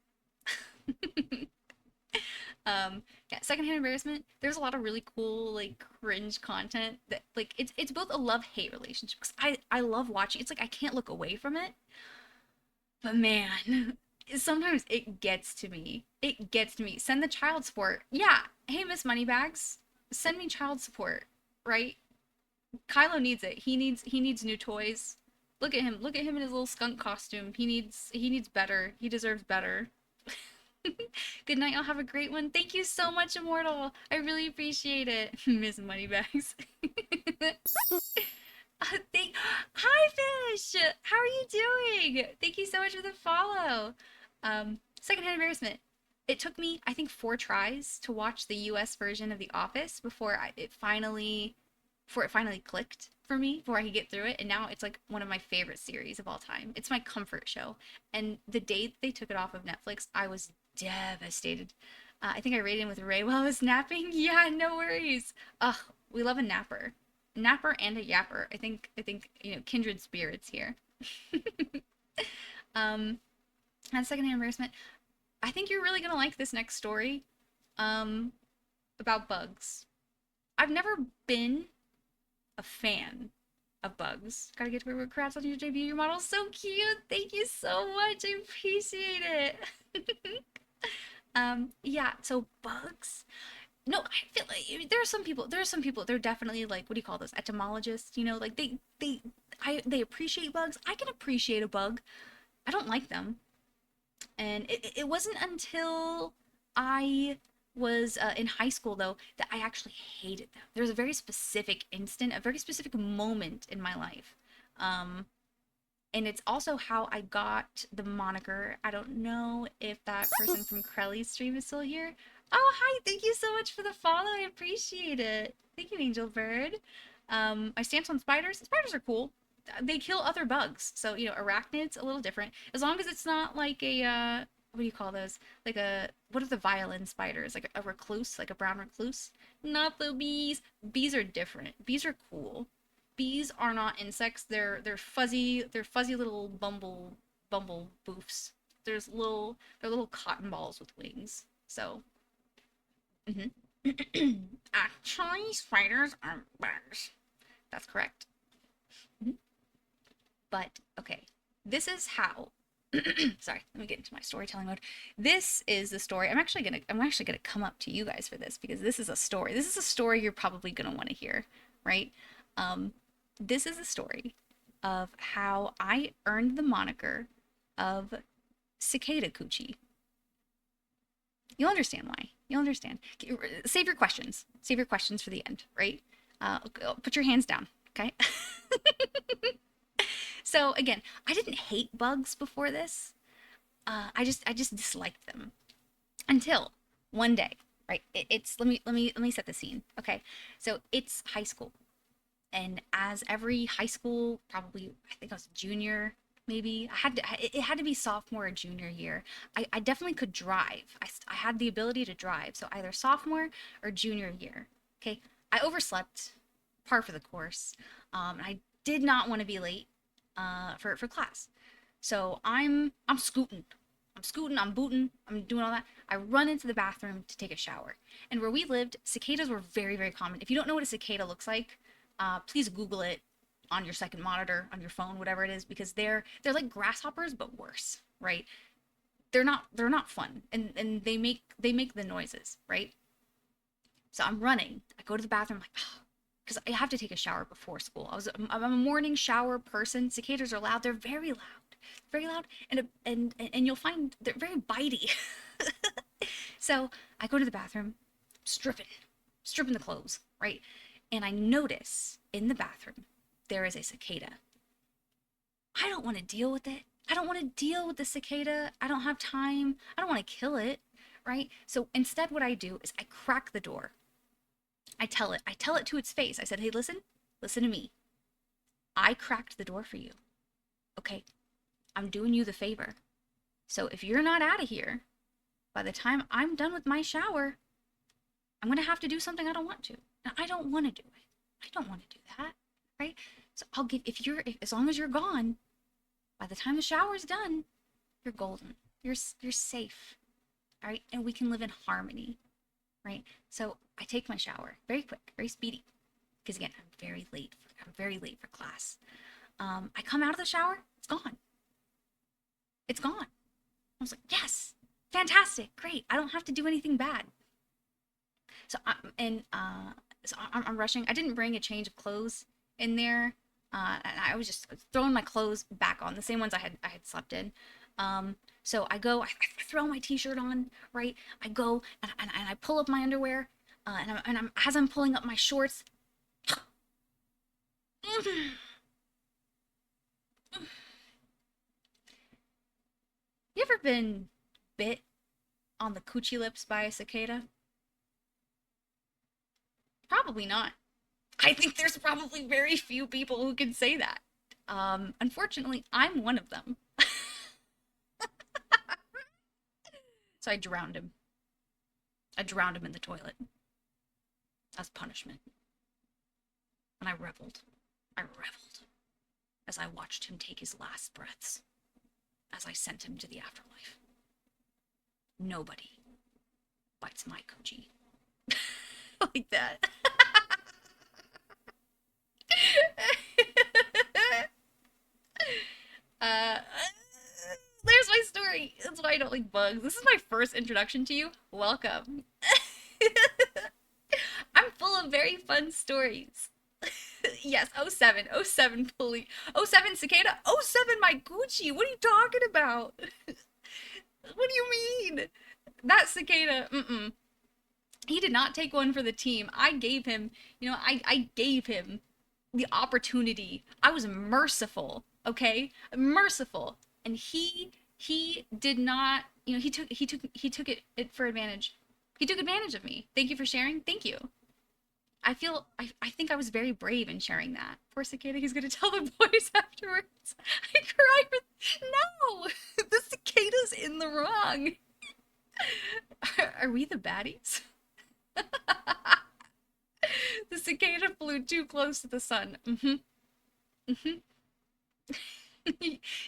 Yeah, secondhand embarrassment. There's a lot of really cool like cringe content that like it's both a love hate relationship because I love watching. It's like I can't look away from it, but man, sometimes it gets to me. It gets to me. Send the child support. Yeah. Hey, Miss Moneybags, send me child support. Right? Kylo needs it. He needs new toys. Look at him. Look at him in his little skunk costume. He needs better. He deserves better. Good night. I'll have a great one. Thank you so much, Immortal. I really appreciate it. Miss Moneybags. Thank Hi Fish! How are you doing? Thank you so much for the follow. Secondhand embarrassment. It took me, I think, 4 tries to watch the US version of The Office before it finally clicked for me, before I could get through it. And now it's like one of my favorite series of all time. It's my comfort show. And the day they took it off of Netflix, I was devastated. I think I rated him with Ray while I was napping. Yeah, no worries. Ugh, we love a napper and a yapper. I think kindred spirits here. um, and secondhand embarrassment. I think you're really gonna like this next story. Um, about bugs. I've never been a fan of bugs. Gotta get to work with crafts on your JB. Your model's so cute. Thank you so much. I appreciate it. Yeah. So bugs. No, I feel like there are some people, they're definitely like, what do you call those, etymologists, like they appreciate bugs. I can appreciate a bug. I don't like them. And it wasn't until I was in high school, though, that I actually hated them. There was a very specific instant, a very specific moment in my life. Um, and it's also how I got the moniker. I don't know if that person from Crelly's stream is still here. Oh, hi. Thank you so much for the follow. I appreciate it. Thank you, Angel Bird. My stance on spiders. Spiders are cool. They kill other bugs. So, arachnids, a little different. As long as it's not like a, what do you call those? Like what are the violin spiders? Like a recluse, like a brown recluse? Not the bees. Bees are different. Bees are cool. Bees are not insects. They're fuzzy little bumble boofs. They're little cotton balls with wings. So, mhm. Actually, spiders are bugs. That's correct. Mhm. But okay, this is how. Sorry, let me get into my storytelling mode. This is the story. I'm actually gonna come up to you guys for this because this is a story. This is a story you're probably gonna want to hear, right? Um, this is a story of how I earned the moniker of Cicada Coochie. You'll understand why. You'll understand. Save your questions. Save your questions for the end, right? Put your hands down, okay? So again, I didn't hate bugs before this. I just disliked them until one day, right? It's let me set the scene. Okay, so it's high school, and as every high school, probably I think I was junior, maybe it had to be sophomore or junior year. I definitely could drive. I had the ability to drive, so either sophomore or junior year. Okay, I overslept, par for the course. I did not want to be late for class. So I'm scooting. I'm scooting, I'm booting, I'm doing all that. I run into the bathroom to take a shower. And where we lived, cicadas were very, very common. If you don't know what a cicada looks like, please Google it on your second monitor, on your phone, whatever it is, because they're like grasshoppers but worse, right? They're not fun, and they make the noises, right? So I'm running. I go to the bathroom, like, because I have to take a shower before school. I'm a morning shower person. Cicadas are loud. They're very loud, and you'll find they're very bitey. So I go to the bathroom, stripping, stripping the clothes, right? And I notice in the bathroom there is a cicada. I don't want to deal with it. I don't want to deal with the cicada. I don't have time. I don't want to kill it, right? So instead, what I do is I crack the door. I tell it to its face. I said, hey, listen to me. I cracked the door for you. Okay, I'm doing you the favor. So if you're not out of here by the time I'm done with my shower, I'm going to have to do something I don't want to. Now, I don't want to do it. I don't want to do that, right? So I'll give, as long as you're gone, by the time the shower's done, you're golden. You're safe, all right? And we can live in harmony, right? So I take my shower very quick, very speedy, because again, I'm very late for class. I come out of the shower, it's gone. It's gone. I was like, yes, fantastic, great. I don't have to do anything bad. So I'm rushing. I didn't bring a change of clothes in there, and I was just throwing my clothes back on, the same ones I had slept in. So I throw my t-shirt on, right? I go and I pull up my underwear, as I'm pulling up my shorts, You ever been bit on the coochie lips by a cicada? Probably not. I think there's probably very few people who can say that. Unfortunately, I'm one of them. So I drowned him. I drowned him in the toilet as punishment. And I reveled. I reveled as I watched him take his last breaths as I sent him to the afterlife. Nobody bites my coochie like that. uh, there's my story. That's why I don't like bugs. This is my first introduction to you. Welcome. I'm full of very fun stories. Yes, oh 07, oh 07 pulley, oh 07 cicada, oh 07 my Gucci. What are you talking about? What do you mean? That cicada, he did not take one for the team. I gave him, I gave him the opportunity. I was merciful, okay? Merciful. And he did not, he took it for advantage. He took advantage of me. Thank you for sharing. Thank you. I think I was very brave in sharing that. Poor cicada, he's gonna tell the boys afterwards. I cry for no, the cicada's in the wrong. Are we the baddies? The cicada flew too close to the sun.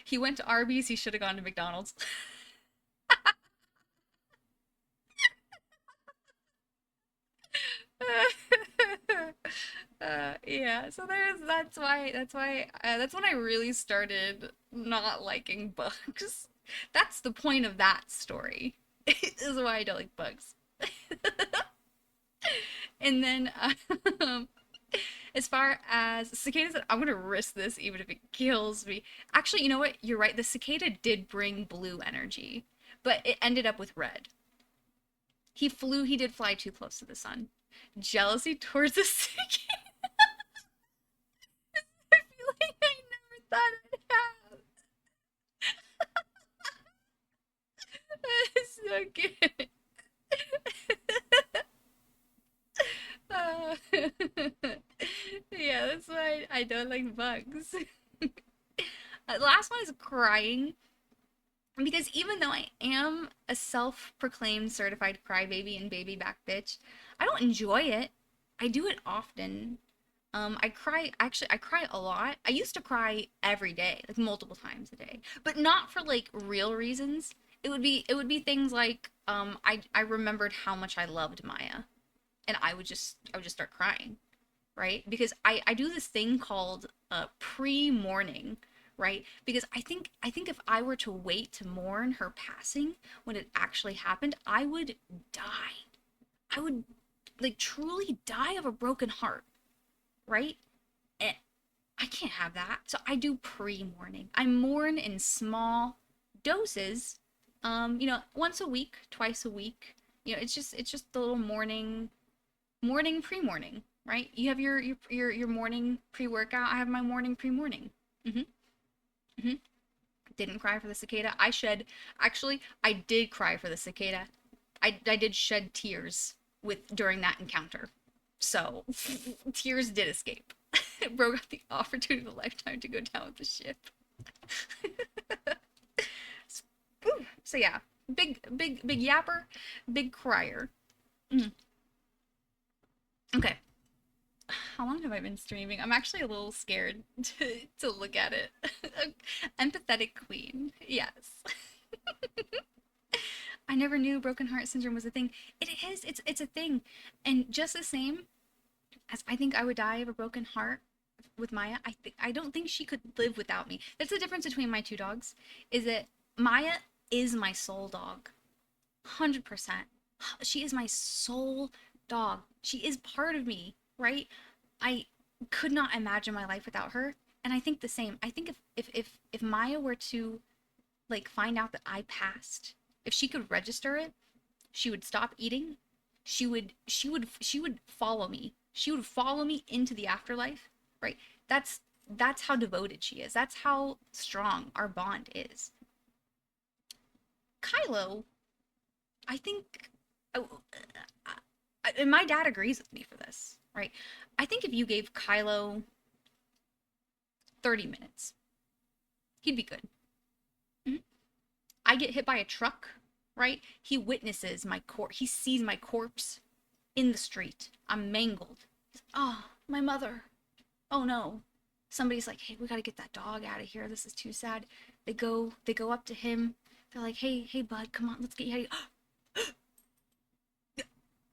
He went to Arby's. He should have gone to McDonald's. Yeah, so that's when I really started not liking bugs. That's the point of that story. Is why I don't like bugs. And then as far as cicadas, I'm gonna risk this even if it kills me. Actually, you know what? You're right. The cicada did bring blue energy, but it ended up with red. He did fly too close to the sun. Jealousy towards the cicada. I feel like I never thought I'd have. It's so good. Uh, yeah, that's why I don't like bugs. The last one is crying. Because even though I am a self-proclaimed certified crybaby and baby back bitch, I don't enjoy it. I do it often. I cry a lot. I used to cry every day, like multiple times a day, but not for like real reasons. It would be things like I remembered how much I loved Maya, and I would just start crying, right? Because I do this thing called pre-mourning, right? Because I think if I were to wait to mourn her passing when it actually happened, I would die. I would like truly die of a broken heart, right? And I can't have that. So I do pre-mourning. I mourn in small doses, once a week, twice a week. It's just the little morning pre-morning, right? You have your morning pre-workout. I have my morning pre-morning. Mhm. Mhm. Didn't cry for the cicada. Actually, I did cry for the cicada. I did shed tears with during that encounter. So tears did escape. It broke up the opportunity of a lifetime to go down with the ship. So yeah, big yapper, big crier. Mm. Okay, how long have I been streaming? I'm actually a little scared to look at it. Empathetic queen, yes. I never knew broken heart syndrome was a thing. It is. It's a thing, and just the same as I think I would die of a broken heart with Maya. I don't think she could live without me. That's the difference between my two dogs. Is that Maya is my soul dog, 100%. She is my soul dog. She is part of me, right? I could not imagine my life without her. And I think the same. I think if Maya were to like find out that I passed, if she could register it, she would stop eating. She would follow me. She would follow me into the afterlife, right? That's That's how devoted she is. That's how strong our bond is. Kylo, I think, oh, and my dad agrees with me for this, right? I think if you gave Kylo 30 minutes, he'd be good. Mhm. I get hit by a truck, right? He witnesses my corpse. He sees my corpse in the street. I'm mangled. Oh, my mother. Oh no. Somebody's like, hey, we gotta get that dog out of here. This is too sad. They go up to him. They're like, hey, bud, come on, let's get you out of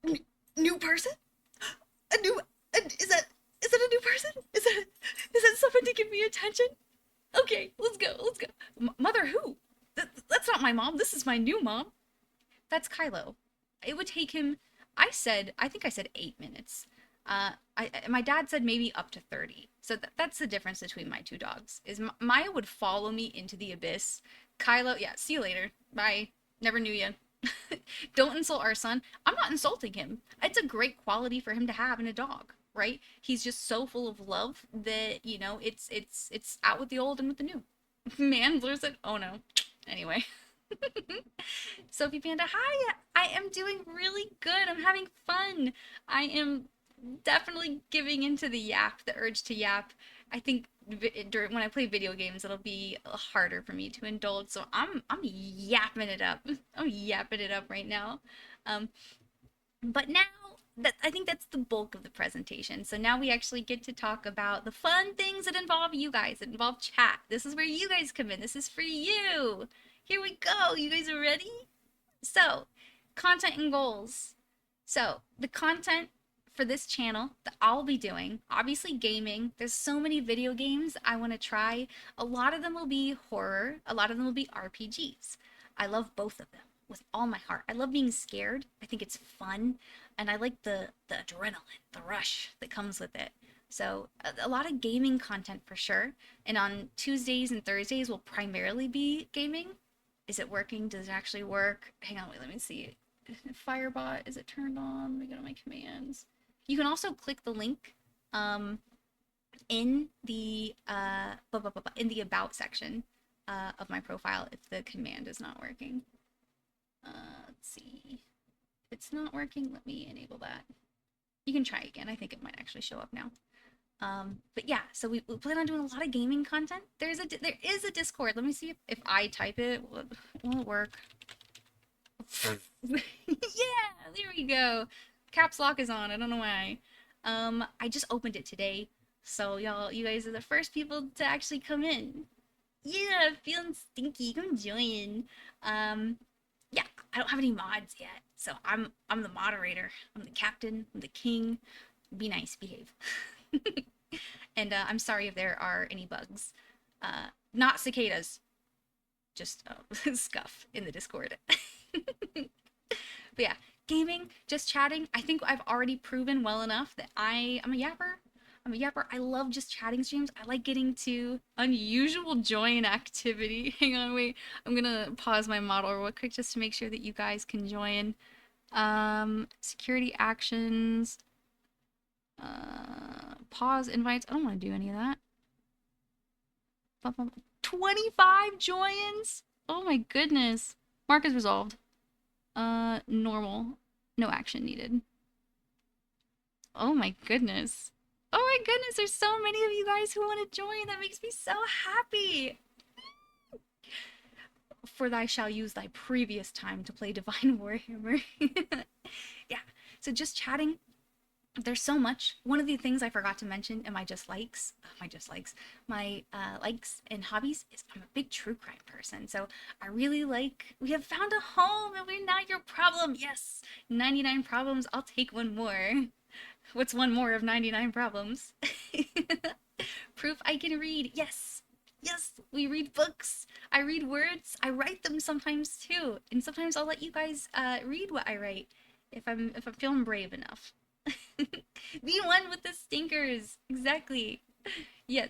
here. New person? A new, is that a new person? Is that someone to give me attention? Okay, let's go. Mother who? That's not my mom. This is my new mom. That's Kylo. It would take him. I think I said 8 minutes. My dad said maybe up to 30. So that's the difference between my two dogs. Is Maya would follow me into the abyss. Kylo, yeah, see you later. Bye. Never knew you. Don't insult our son. I'm not insulting him. It's a great quality for him to have in a dog, right? He's just so full of love that, it's out with the old and with the new. Man, Blur said, oh no. Anyway. Sophie Panda, hi. I am doing really good. I'm having fun. I am definitely giving into the yap, the urge to yap. I think when I play video games, it'll be harder for me to indulge. So I'm yapping it up. I'm yapping it up right now. Um, but now that I think that's the bulk of the presentation. So now we actually get to talk about the fun things that involve you guys, that involve chat. This is where you guys come in. This is for you. Here we go. You guys are ready? So, content and goals. So, the content for this channel that I'll be doing, obviously gaming. There's so many video games I want to try. A lot of them will be horror, a lot of them will be RPGs. I love both of them with all my heart. I love being scared. I think it's fun, and I like the adrenaline, the rush that comes with it. So, a lot of gaming content for sure. And on Tuesdays and Thursdays will primarily be gaming. Is it working? Does it actually work? Hang on, wait, let me see. Firebot, is it turned on? Let me go to my commands. You can also click the link in the about section of my profile if the command is not working. Let's see. If it's not working, let me enable that. You can try again. I think it might actually show up now. But yeah, so we plan on doing a lot of gaming content. There is a Discord. Let me see if I type it. Will it work? Yeah, there we go. Caps lock is on. I don't know why. I just opened it today, so you guys are the first people to actually come in. Yeah, feeling stinky. Come join. Yeah, I don't have any mods yet, so I'm the moderator. I'm the captain. I'm the king. Be nice, behave. And I'm sorry if there are any bugs. Not cicadas, just scuff in the Discord. But yeah, gaming, just chatting. I think I've already proven well enough that I'm a yapper. I'm a yapper. I love just chatting streams. I like getting to unusual join activity. Hang on, wait. I'm gonna pause my model real quick just to make sure that you guys can join. Security actions. Pause invites. I don't want to do any of that. 25 joins? Oh my goodness. Mark is resolved. Normal. No action needed. Oh my goodness. Oh my goodness, there's so many of you guys who want to join. That makes me so happy. For thy shall use thy previous time to play Divine Warhammer. Yeah, so just chatting. There's so much. One of the things I forgot to mention in my likes and hobbies is I'm a big true crime person. So I really like, we have found a home and we're not your problem. Yes, 99 problems. I'll take one more. What's one more of 99 problems? Proof I can read. Yes. Yes, we read books. I read words. I write them sometimes too. And sometimes I'll let you guys read what I write if I'm feeling brave enough. The one with the stinkers. Exactly. Yes.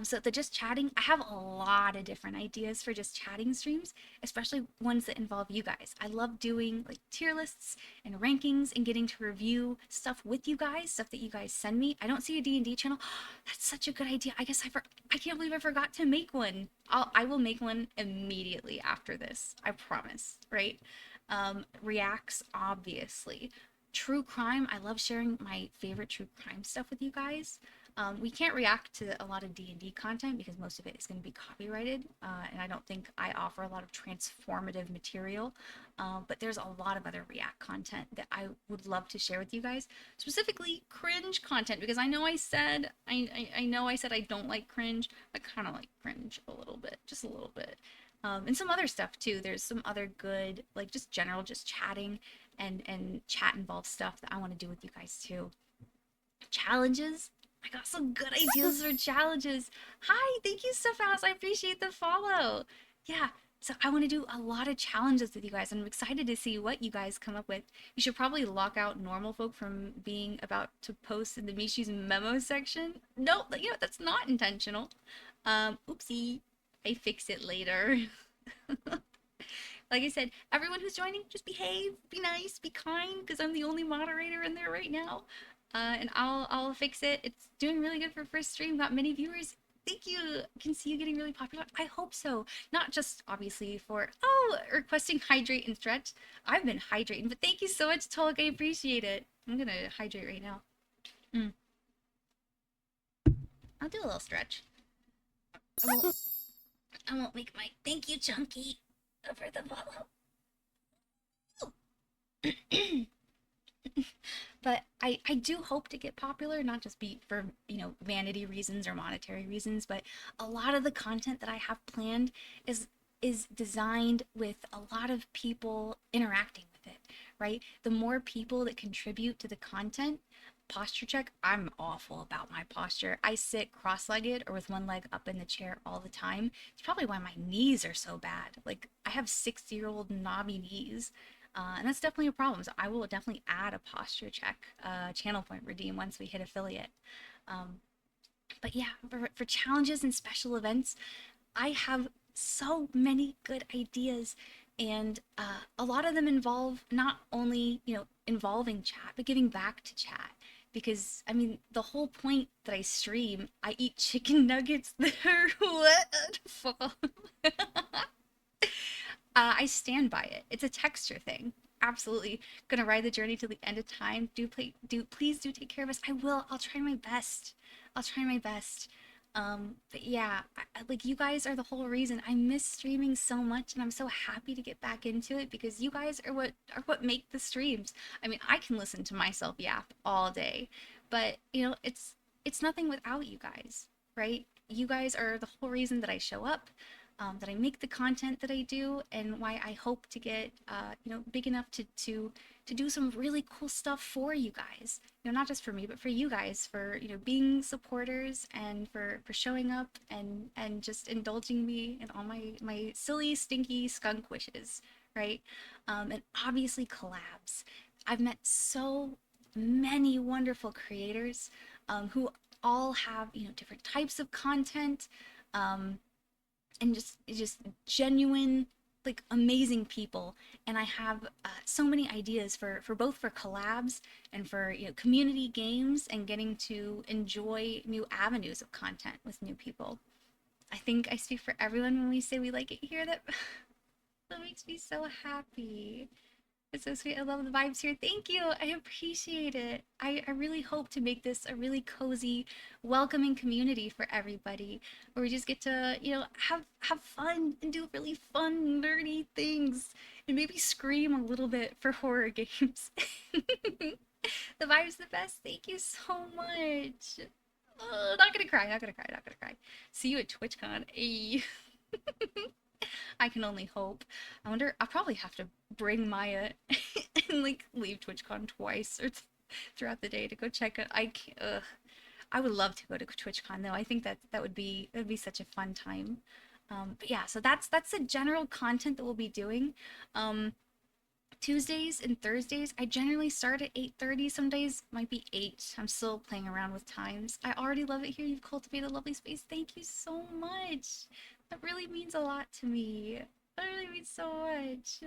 So the just chatting, I have a lot of different ideas for just chatting streams, especially ones that involve you guys. I love doing like tier lists and rankings and getting to review stuff with you guys, stuff that you guys send me. I don't see a D&D channel. That's such a good idea. I guess I can't believe I forgot to make one. I will make one immediately after this. I promise, right? Reacts, obviously. True crime, I love sharing my favorite true crime stuff with you guys. We can't react to a lot of D&D content because most of it is going to be copyrighted, and I don't think I offer a lot of transformative material. But there's a lot of other React content that I would love to share with you guys, specifically cringe content, because I know I said I don't like cringe. I kind of like cringe a little bit, just a little bit. And some other stuff too. There's some other good, like just general, just chatting and chat involved stuff that I want to do with you guys too. Challenges. I got some good ideas for challenges. Hi, thank you, Stephos. I appreciate the follow. Yeah, so I want to do a lot of challenges with you guys. I'm excited to see what you guys come up with. You should probably lock out normal folk from being about to post in the Mishi's memo section. No, you know, that's not intentional. Oopsie. I fix it later. Like I said, everyone who's joining, just behave, be nice, be kind, because I'm the only moderator in there right now. And I'll fix it. It's doing really good for first stream. Got many viewers. Thank you. Can see you getting really popular. I hope so. Not just obviously for requesting hydrate and stretch. I've been hydrating, but thank you so much, Tolk. I appreciate it. I'm gonna hydrate right now. Mm. I'll do a little stretch. I won't. I won't make my thank you, Chunky, for the follow. But I do hope to get popular, not just be for, you know, vanity reasons or monetary reasons, but a lot of the content that I have planned is designed with a lot of people interacting with it, right? The more people that contribute to the content, posture check, I'm awful about my posture. I sit cross-legged or with one leg up in the chair all the time. It's probably why my knees are so bad. Like I have 60-year-old knobby knees. And that's definitely a problem. So I will definitely add a posture check channel point redeem once we hit affiliate. Um, but yeah, for challenges and special events, I have so many good ideas. And a lot of them involve not only, you know, involving chat, but giving back to chat. Because, I mean, the whole point that I stream, I eat chicken nuggets that are what? I stand by it. It's a texture thing. Absolutely. Gonna ride the journey to the end of time. Please do take care of us. I will. I'll try my best. I'll try my best. But yeah, like you guys are the whole reason. I miss streaming so much, and I'm so happy to get back into it because you guys are what make the streams. I mean, I can listen to myself yap all day, but you know, it's nothing without you guys, right? You guys are the whole reason that I show up, that I make the content that I do, and why I hope to get you know, big enough to do some really cool stuff for you guys. You know, not just for me, but for you guys, for, you know, being supporters and for showing up and just indulging me in all my silly stinky skunk wishes, right? And obviously collabs. I've met so many wonderful creators who all have, you know, different types of content. And just genuine, like amazing people. And I have so many ideas for both for collabs and for, you know, community games and getting to enjoy new avenues of content with new people. I think I speak for everyone when we say we like it here. That makes me so happy. It's so sweet. I love the vibes here. Thank you. I appreciate it. I really hope to make this a really cozy, welcoming community for everybody, where we just get to, you know, have fun and do really fun, nerdy things, and maybe scream a little bit for horror games. The vibe's the best. Thank you so much. Not gonna cry. Not gonna cry. Not gonna cry. See you at TwitchCon. Ayy. I can only hope. I wonder, I'll probably have to bring Maya and like leave TwitchCon twice or throughout the day to go check it. I can't, I would love to go to TwitchCon though. I think that would be such a fun time. But yeah, so that's the general content that we'll be doing. Um, Tuesdays and Thursdays, I generally start at 8:30. Some days might be 8. I'm still playing around with times. I already love it here. You've cultivated a lovely space. Thank you so much. That really means a lot to me. That really means so much.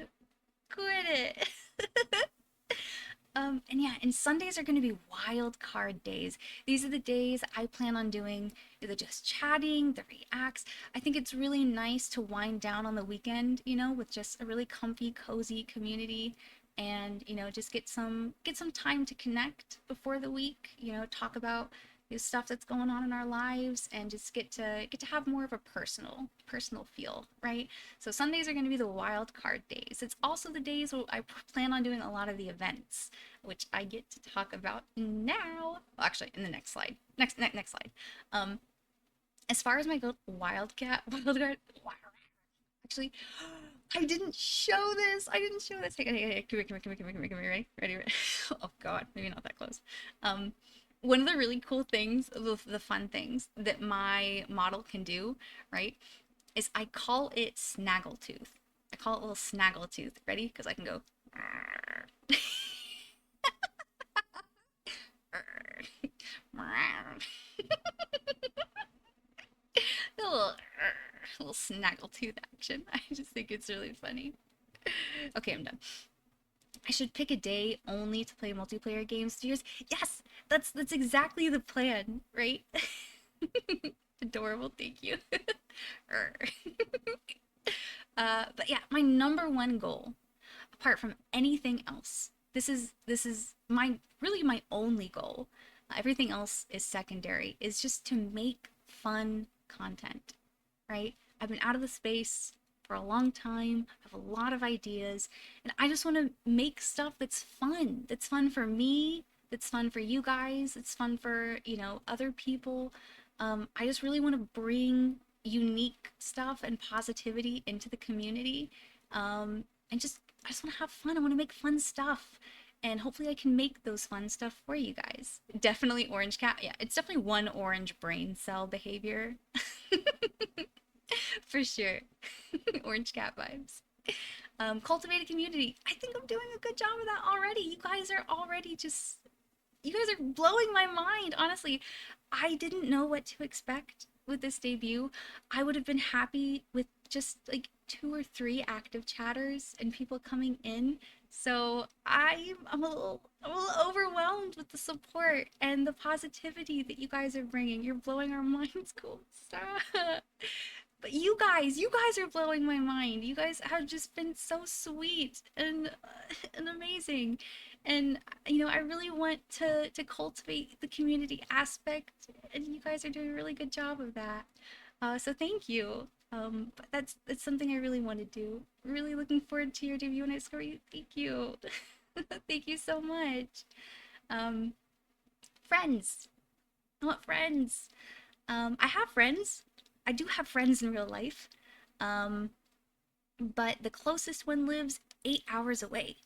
Quit it. And yeah, and Sundays are going to be wild card days. These are the days I plan on doing the just chatting, the reacts. I think it's really nice to wind down on the weekend, with just a really comfy, cozy community and, just get some time to connect before the week, talk about the stuff that's going on in our lives and just get to have more of a personal feel, right? So Sundays are going to be the wild card days. It's also the days where I plan on doing a lot of the events, which I get to talk about now. Well, actually, in the next slide. Next slide. Um, as far as my wildcard, actually, I didn't show this. I didn't show this. Hey, come here. Ready? Oh God, maybe not that close. Um, One of the really cool things, the fun things that my model can do, right, is I call it snaggletooth. I call it little snaggletooth. Ready? Because I can go. A little snaggletooth action. I just think it's really funny. Okay, I'm done. I should pick a day only to play multiplayer games. Yes, that's exactly the plan, right? Adorable, thank you. But yeah, my number one goal, apart from anything else, this is my only goal. Everything else is secondary. Is just to make fun content, right? I've been out of the space for a long time. I have a lot of ideas, and I just want to make stuff that's fun. That's fun for me. That's fun for you guys. It's fun for, other people. I just really want to bring unique stuff and positivity into the community. And I just want to have fun. I want to make fun stuff. And hopefully I can make those fun stuff for you guys. Definitely orange cat. Yeah, it's definitely one orange brain cell behavior. For sure. Orange cat vibes. Cultivated community. I think I'm doing a good job of that already. You guys are blowing my mind. Honestly, I didn't know what to expect with this debut. I would have been happy with just like 2 or 3 active chatters and people coming in. So I'm a little overwhelmed with the support and the positivity that you guys are bringing. You're blowing our minds. Cool. Stop. But you guys are blowing my mind. You guys have just been so sweet and amazing. And I really want to cultivate the community aspect, and you guys are doing a really good job of that. So thank you. But that's something I really want to do. Really looking forward to your debut on it, Scurry. Thank you. Thank you so much. Um, Friends. I want friends. I have friends. I do have friends in real life. Um, but the closest one lives 8 hours away.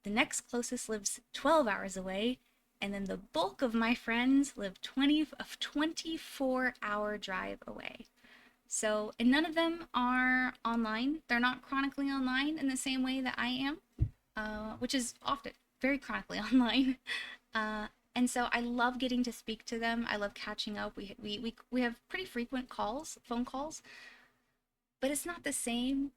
The next closest lives 12 hours away. And then the bulk of my friends live 24-hour drive away. So, and none of them are online. They're not chronically online in the same way that I am, which is often very chronically online. Uh, and so I love getting to speak to them. I love catching up. We have pretty frequent phone calls, but it's not the same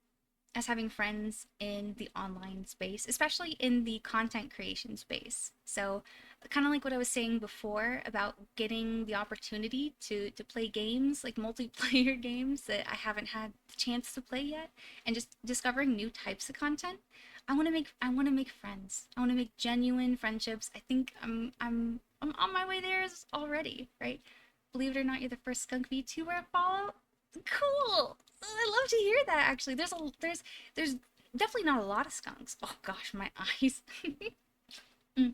as having friends in the online space, especially in the content creation space. So, kind of like what I was saying before about getting the opportunity to play games, like multiplayer games that I haven't had the chance to play yet, and just discovering new types of content. I want to make friends. I want to make genuine friendships. I think I'm on my way there already, right? Believe it or not, you're the first Skunk VTuber I follow. Cool. I love to hear that actually. There's definitely not a lot of skunks. Oh gosh, my eyes. Mm.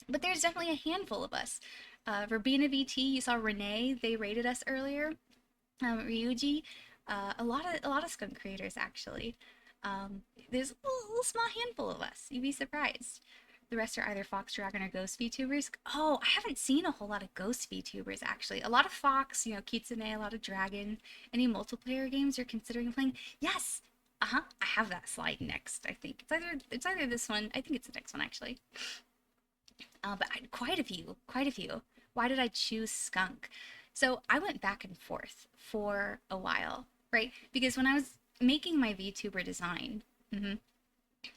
But there's definitely a handful of us. Verbena VT, you saw Renee, they rated us earlier. Ryuji, a lot of skunk creators actually. There's a little small handful of us. You'd be surprised. The rest are either Fox Dragon or Ghost VTubers. Oh, I haven't seen a whole lot of Ghost VTubers actually. A lot of Fox, Kitsune, a lot of Dragon. Any multiplayer games you're considering playing? Yes, Uh-huh. I have that slide next, I think. It's either this one. I think it's the next one actually. But quite a few, quite a few. Why did I choose skunk? So I went back and forth for a while, right? Because when I was making my VTuber design, mhm,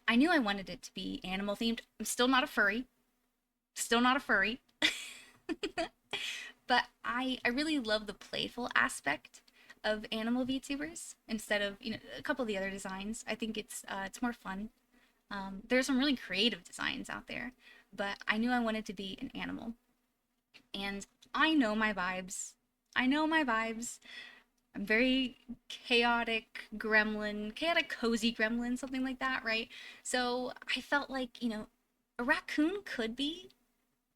I knew I wanted it to be animal themed. I'm still not a furry, still not a furry, but I really love the playful aspect of animal VTubers instead of a couple of the other designs. I think it's more fun. There's some really creative designs out there, but I knew I wanted to be an animal. And I know my vibes. I know my vibes. I'm very chaotic cozy gremlin, something like that, right? So I felt like, a raccoon could be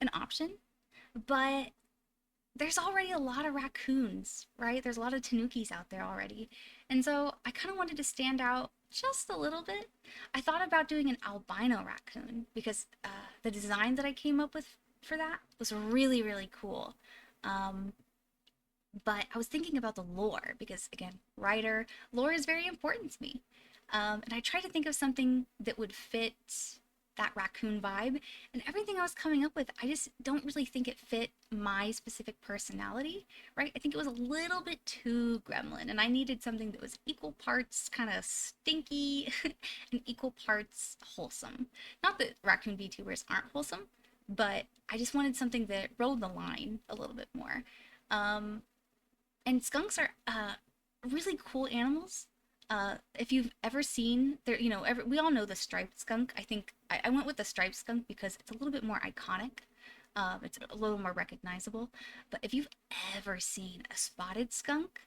an option, but there's already a lot of raccoons, right? There's a lot of tanukis out there already. And so I kind of wanted to stand out just a little bit. I thought about doing an albino raccoon because the design that I came up with for that was really, really cool. Um, but I was thinking about the lore because, again, writer, lore is very important to me. And I tried to think of something that would fit that raccoon vibe, and everything I was coming up with, I just don't really think it fit my specific personality, right? I think it was a little bit too gremlin, and I needed something that was equal parts kind of stinky and equal parts wholesome. Not that raccoon VTubers aren't wholesome, but I just wanted something that rode the line a little bit more. Um, and skunks are really cool animals. If you've ever seen there, we all know the striped skunk. I think I went with the striped skunk because it's a little bit more iconic. It's a little more recognizable. But if you've ever seen a spotted skunk,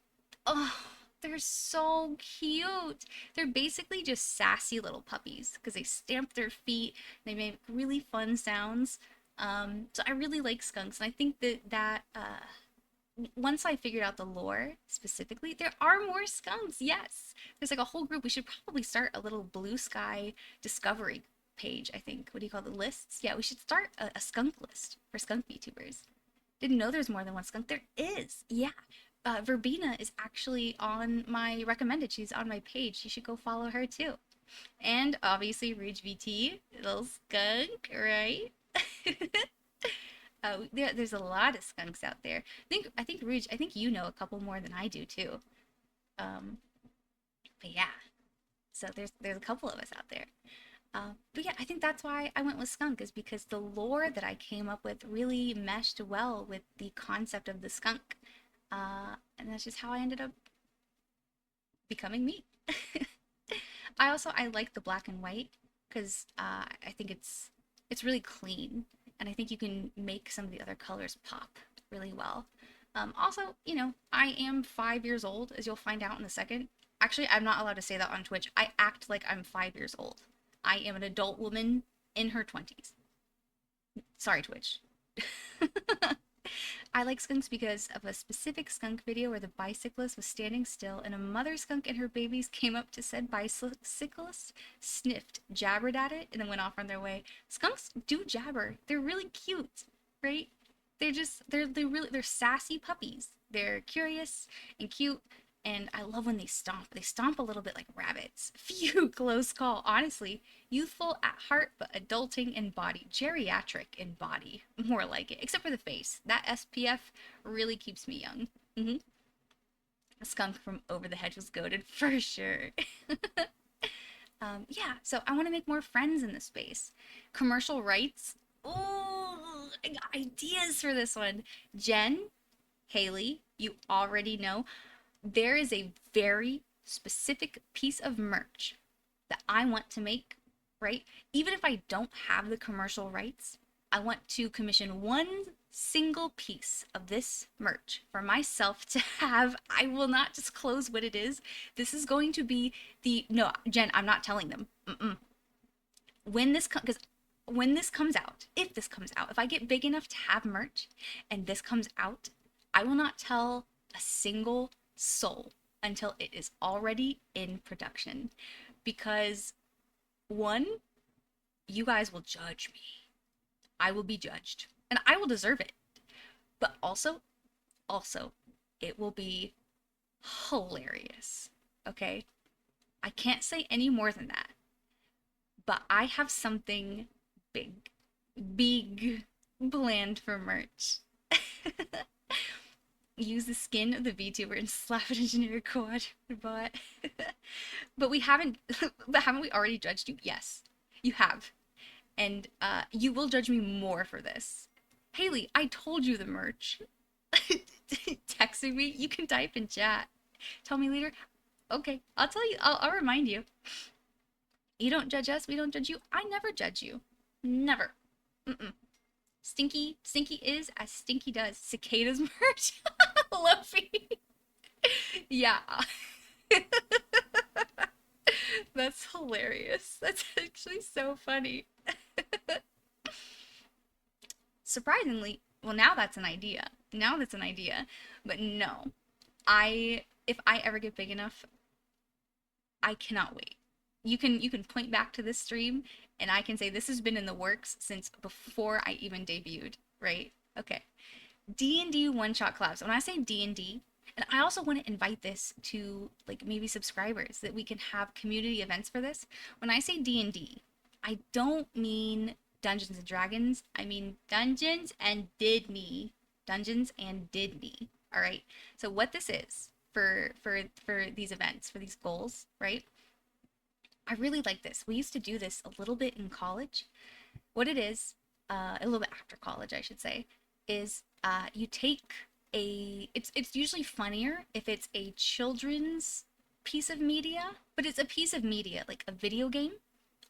oh, they're so cute. They're basically just sassy little puppies because they stamp their feet. They make really fun sounds. So I really like skunks, and I think that once I figured out the lore specifically, there are more skunks. Yes, there's like a whole group. We should probably start a little blue sky discovery page. I think. What do you call the lists? Yeah, we should start a skunk list for skunk VTubers. Didn't know there's more than one skunk. There is. Yeah. Verbena is actually on my recommended. She's on my page. You should go follow her too. And obviously MischiVT, little skunk, right? There's a lot of skunks out there. I think Rouge. I think you know a couple more than I do too. Um, but yeah, so there's a couple of us out there. But yeah, I think that's why I went with skunk is because the lore that I came up with really meshed well with the concept of the skunk, and that's just how I ended up becoming me. I like the black and white because I think it's really clean, and I think you can make some of the other colors pop really well. Also, I am 5 years old, as you'll find out in a second. Actually, I'm not allowed to say that on Twitch. I act like I'm 5 years old. I am an adult woman in her 20s. Sorry, Twitch. I like skunks because of a specific skunk video where the bicyclist was standing still and a mother skunk and her babies came up to said bicyclist, sniffed, jabbered at it, and then went off on their way. Skunks do jabber. They're really cute, right? They're sassy puppies. They're curious and cute, and I love when they stomp. They stomp a little bit like rabbits. Phew, close call. Honestly, youthful at heart, but adulting in body. Geriatric in body. More like it. Except for the face. That SPF really keeps me young. A skunk from Over the Hedge was goated for sure. Yeah, so I want to make more friends in this space. Commercial rights. Oh, I got ideas for this one. Jen, Haley, you already know there is a very specific piece of merch that I want to make, right? Even if I don't have the commercial rights, I want to commission one single piece of this merch for myself to have. I will not disclose what it is. This is going to be no, Jen, I'm not telling them. Because when this comes out, if this comes out, if I get big enough to have merch and this comes out, I will not tell a single soul until it is already in production. Because one, you guys will judge me. I will be judged. And I will deserve it. But also, it will be hilarious. Okay? I can't say any more than that. But I have something big, big planned for merch. Use the skin of the VTuber and slap it into your quad bot. But we haven't, but haven't we already judged you? Yes, you have. And you will judge me more for this. Haley, I told you the merch. Texting me, you can type in chat. Tell me later. Okay, I'll tell you, I'll remind you. You don't judge us, we don't judge you. I never judge you. Never. Mm-mm. Stinky, stinky is as stinky does. Cicadas merch. Luffy. Yeah. That's hilarious. That's actually so funny. Surprisingly, well, now that's an idea. Now that's an idea. But no, if I ever get big enough, I cannot wait. You can point back to this stream and I can say this has been in the works since before I even debuted, right? Okay. D&D one-shot collabs. When I say D&D, and I also want to invite this to like maybe subscribers that we can have community events for this. When I say D&D, I don't mean Dungeons and Dragons. I mean Dungeons and Did Me. Dungeons and Did Me. All right. So what this is for these events, for these goals, right? I really like this. We used to do this a little bit in college. What it is, a little bit after college, I should say, is you take it's usually funnier if it's a children's piece of media, but it's a piece of media like a video game,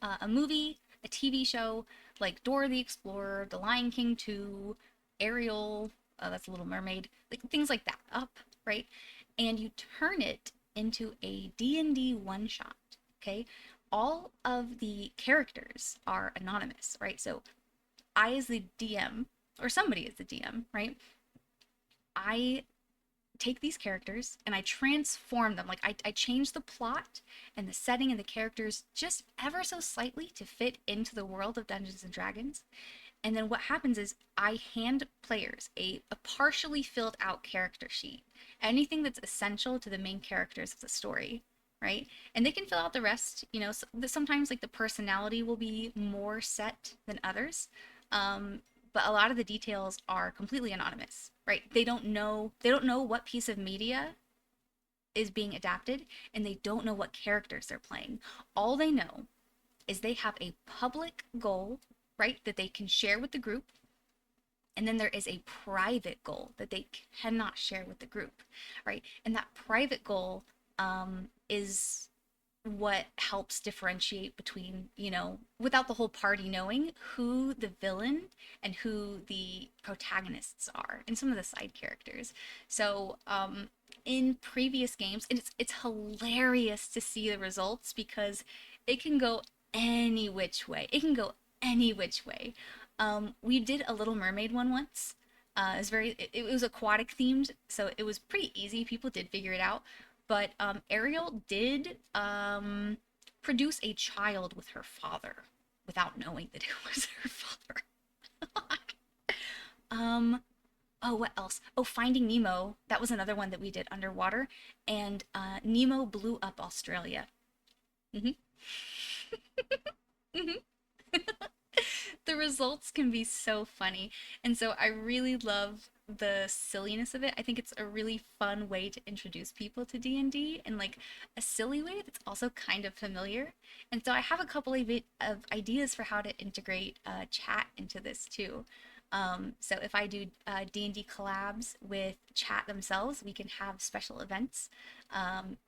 a movie, a TV show like Dora the Explorer, The Lion King 2, Ariel, that's a Little Mermaid, like things like that up, right? And you turn it into a D&D one shot, okay? All of the characters are anonymous, right? So I, as the DM, or somebody is the DM, right? I take these characters and I transform them. Like I change the plot and the setting and the characters just ever so slightly to fit into the world of Dungeons and Dragons. And then what happens is I hand players a partially filled out character sheet, anything that's essential to the main characters of the story, right? And they can fill out the rest. Sometimes like the personality will be more set than others. But a lot of the details are completely anonymous, right? They don't know what piece of media is being adapted, and they don't know what characters they're playing. All they know is they have a public goal, right, that they can share with the group, and then there is a private goal that they cannot share with the group, right? And that private goal is what helps differentiate between, without the whole party knowing who the villain and who the protagonists are and some of the side characters. So, in previous games, and it's hilarious to see the results because it can go any which way. It can go any which way. We did a Little Mermaid one once. It was aquatic themed, so it was pretty easy. People did figure it out. But Ariel did produce a child with her father without knowing that it was her father. Oh, what else? Oh, Finding Nemo. That was another one that we did underwater. And Nemo blew up Australia. hmm hmm The results can be so funny. And so I really love the silliness of it. I think it's a really fun way to introduce people to D&D in like a silly way that's also kind of familiar. And so I have a couple of ideas for how to integrate chat into this too. So if I do D&D collabs with chat themselves, we can have special events.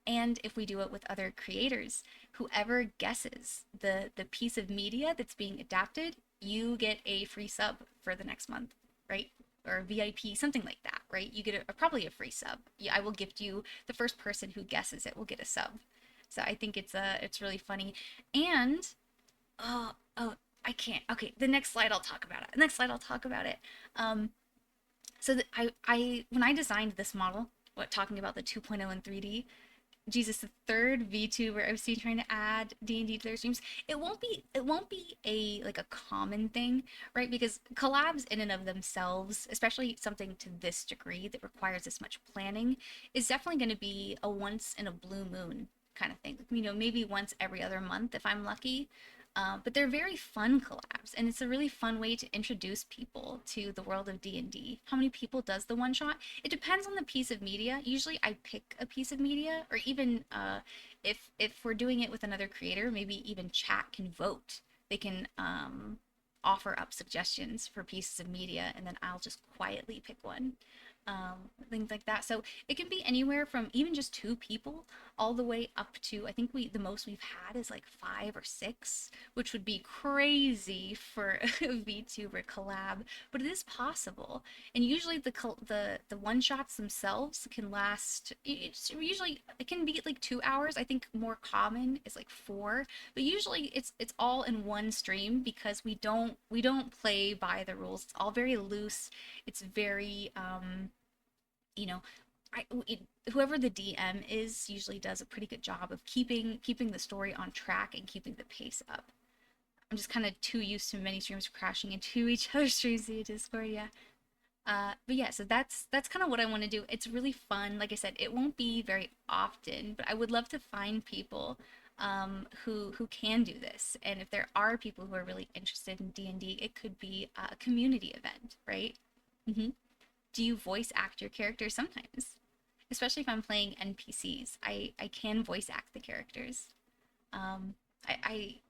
And if we do it with other creators, whoever guesses the piece of media that's being adapted, you get a free sub for the next month, right? Or VIP, something like that, right? You get probably a free sub. Yeah, I will gift you, the first person who guesses it will get a sub. So I think it's really funny. And oh, I can't. Okay, the next slide I'll talk about it. The next slide I'll talk about it. So that I when I designed this model, talking about the 2.0 in 3D, Jesus, the third VTuber I've seen trying to add D&D to their streams. It won't be a like a common thing, right? Because collabs in and of themselves, especially something to this degree that requires this much planning, is definitely going to be a once in a blue moon kind of thing. You know, maybe once every other month if I'm lucky. But they're very fun collabs, and it's a really fun way to introduce people to the world of D&D. How many people does the one shot? It depends on the piece of media. Usually I pick a piece of media, or even if we're doing it with another creator, maybe even chat can vote. They can offer up suggestions for pieces of media, and then I'll just quietly pick one. Things like that. So it can be anywhere from even just 2 people all the way up to, I think the most we've had is like 5 or 6, which would be crazy for a VTuber collab, but it is possible. And usually the one shots themselves can last. It's usually, it can be like 2 hours. I think more common is like 4, but usually it's all in one stream because we don't play by the rules. It's all very loose. It's very you know, whoever the DM is usually does a pretty good job of keeping the story on track and keeping the pace up. I'm just kind of too used to many streams crashing into each other's streams via Discord, yeah. But yeah, so that's kind of what I want to do. It's really fun. Like I said, it won't be very often, but I would love to find people who can do this. And if there are people who are really interested in D&D, it could be a community event, right? Mm-hmm. Do you voice act your characters? Sometimes, especially if I'm playing NPCs. I can voice act the characters. um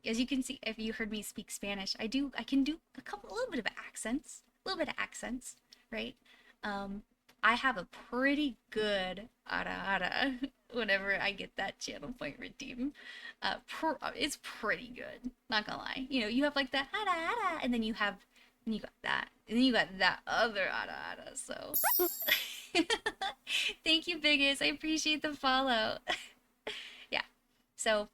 as you can see, if you heard me speak Spanish, I can do a little bit of accents, right? um I have a pretty good ara ara whenever I get that channel point redeem. It's pretty good, not gonna lie. You know, you have like that ara ara, and then you got that, and then you got that other ara ara. So thank you, Biggest. I appreciate the follow. Yeah. So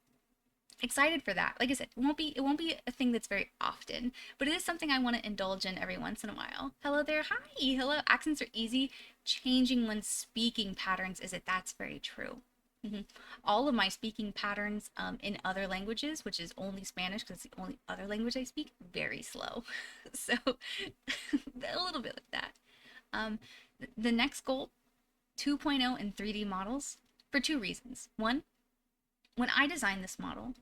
excited for that. Like I said, it won't be a thing that's very often, but it is something I want to indulge in every once in a while. Hello there. Hi. Hello. Accents are easy. Changing when speaking patterns is it? That's very true. Mhm. All of my speaking patterns in other languages, which is only Spanish because it's the only other language I speak, very slow. So a little bit like that. Um, the next goal, 2.0 and 3D models, for 2 reasons. One, when I designed this model,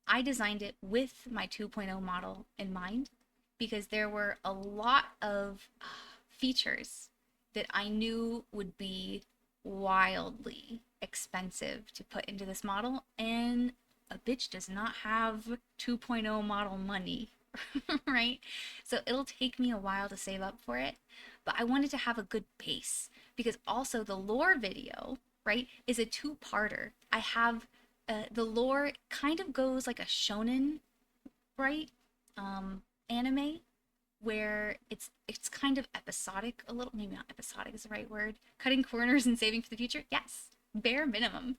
I designed it with my 2.0 model in mind because there were a lot of features that I knew would be wildly expensive to put into this model, and a bitch does not have 2.0 model money, right? So it'll take me a while to save up for it, but I wanted to have a good base because also the lore video, right, is a two-parter. I have the lore kind of goes like a shonen, right? Anime where it's kind of episodic a little, maybe not episodic is the right word. Cutting corners and saving for the future. Yes, bare minimum.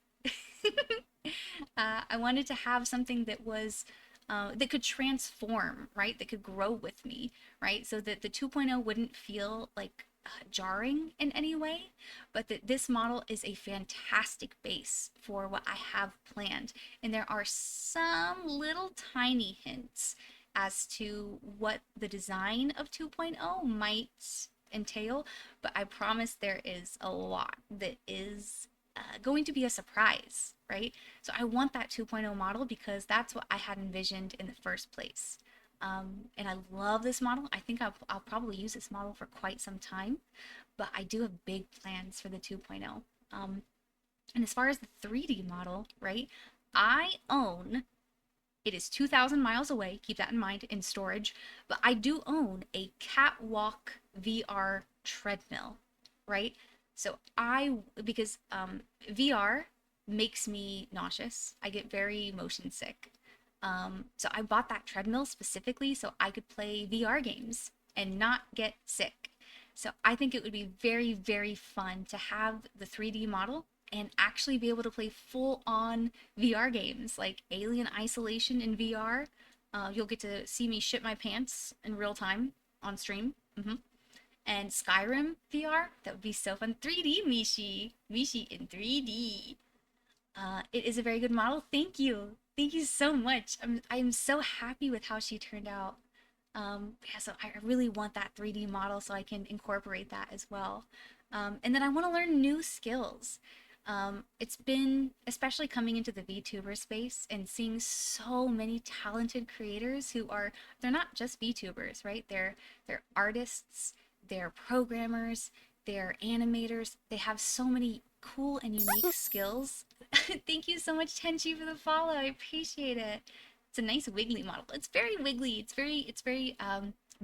I wanted to have something that was that could transform, right? That could grow with me, right? So that the 2.0 wouldn't feel like jarring in any way, but that this model is a fantastic base for what I have planned. And there are some little tiny hints as to what the design of 2.0 might entail, but I promise there is a lot that is going to be a surprise, right? So I want that 2.0 model because that's what I had envisioned in the first place. And I love this model. I think I'll probably use this model for quite some time, but I do have big plans for the 2.0. And as far as the 3D model, right? I own, it is 2,000 miles away, keep that in mind, in storage, but I do own a catwalk VR treadmill, right? So because VR makes me nauseous. I get very motion sick. So I bought that treadmill specifically so I could play VR games and not get sick. So I think it would be very, very fun to have the 3D model and actually be able to play full on VR games like Alien Isolation in VR. You'll get to see me shit my pants in real time on stream. And Skyrim VR, that would be so fun. 3D Mishi in 3D. It is a very good model. Thank you. Thank you so much. I'm so happy with how she turned out. Yeah, so I really want that 3D model so I can incorporate that as well. And then I want to learn new skills. It's been, especially coming into the VTuber space and seeing so many talented creators who are, they're not just VTubers, right? They're artists, they're programmers, they're animators. They have so many cool and unique skills. Thank you so much, Tenchi, for the follow. I appreciate it. It's a nice wiggly model. It's very wiggly. It's very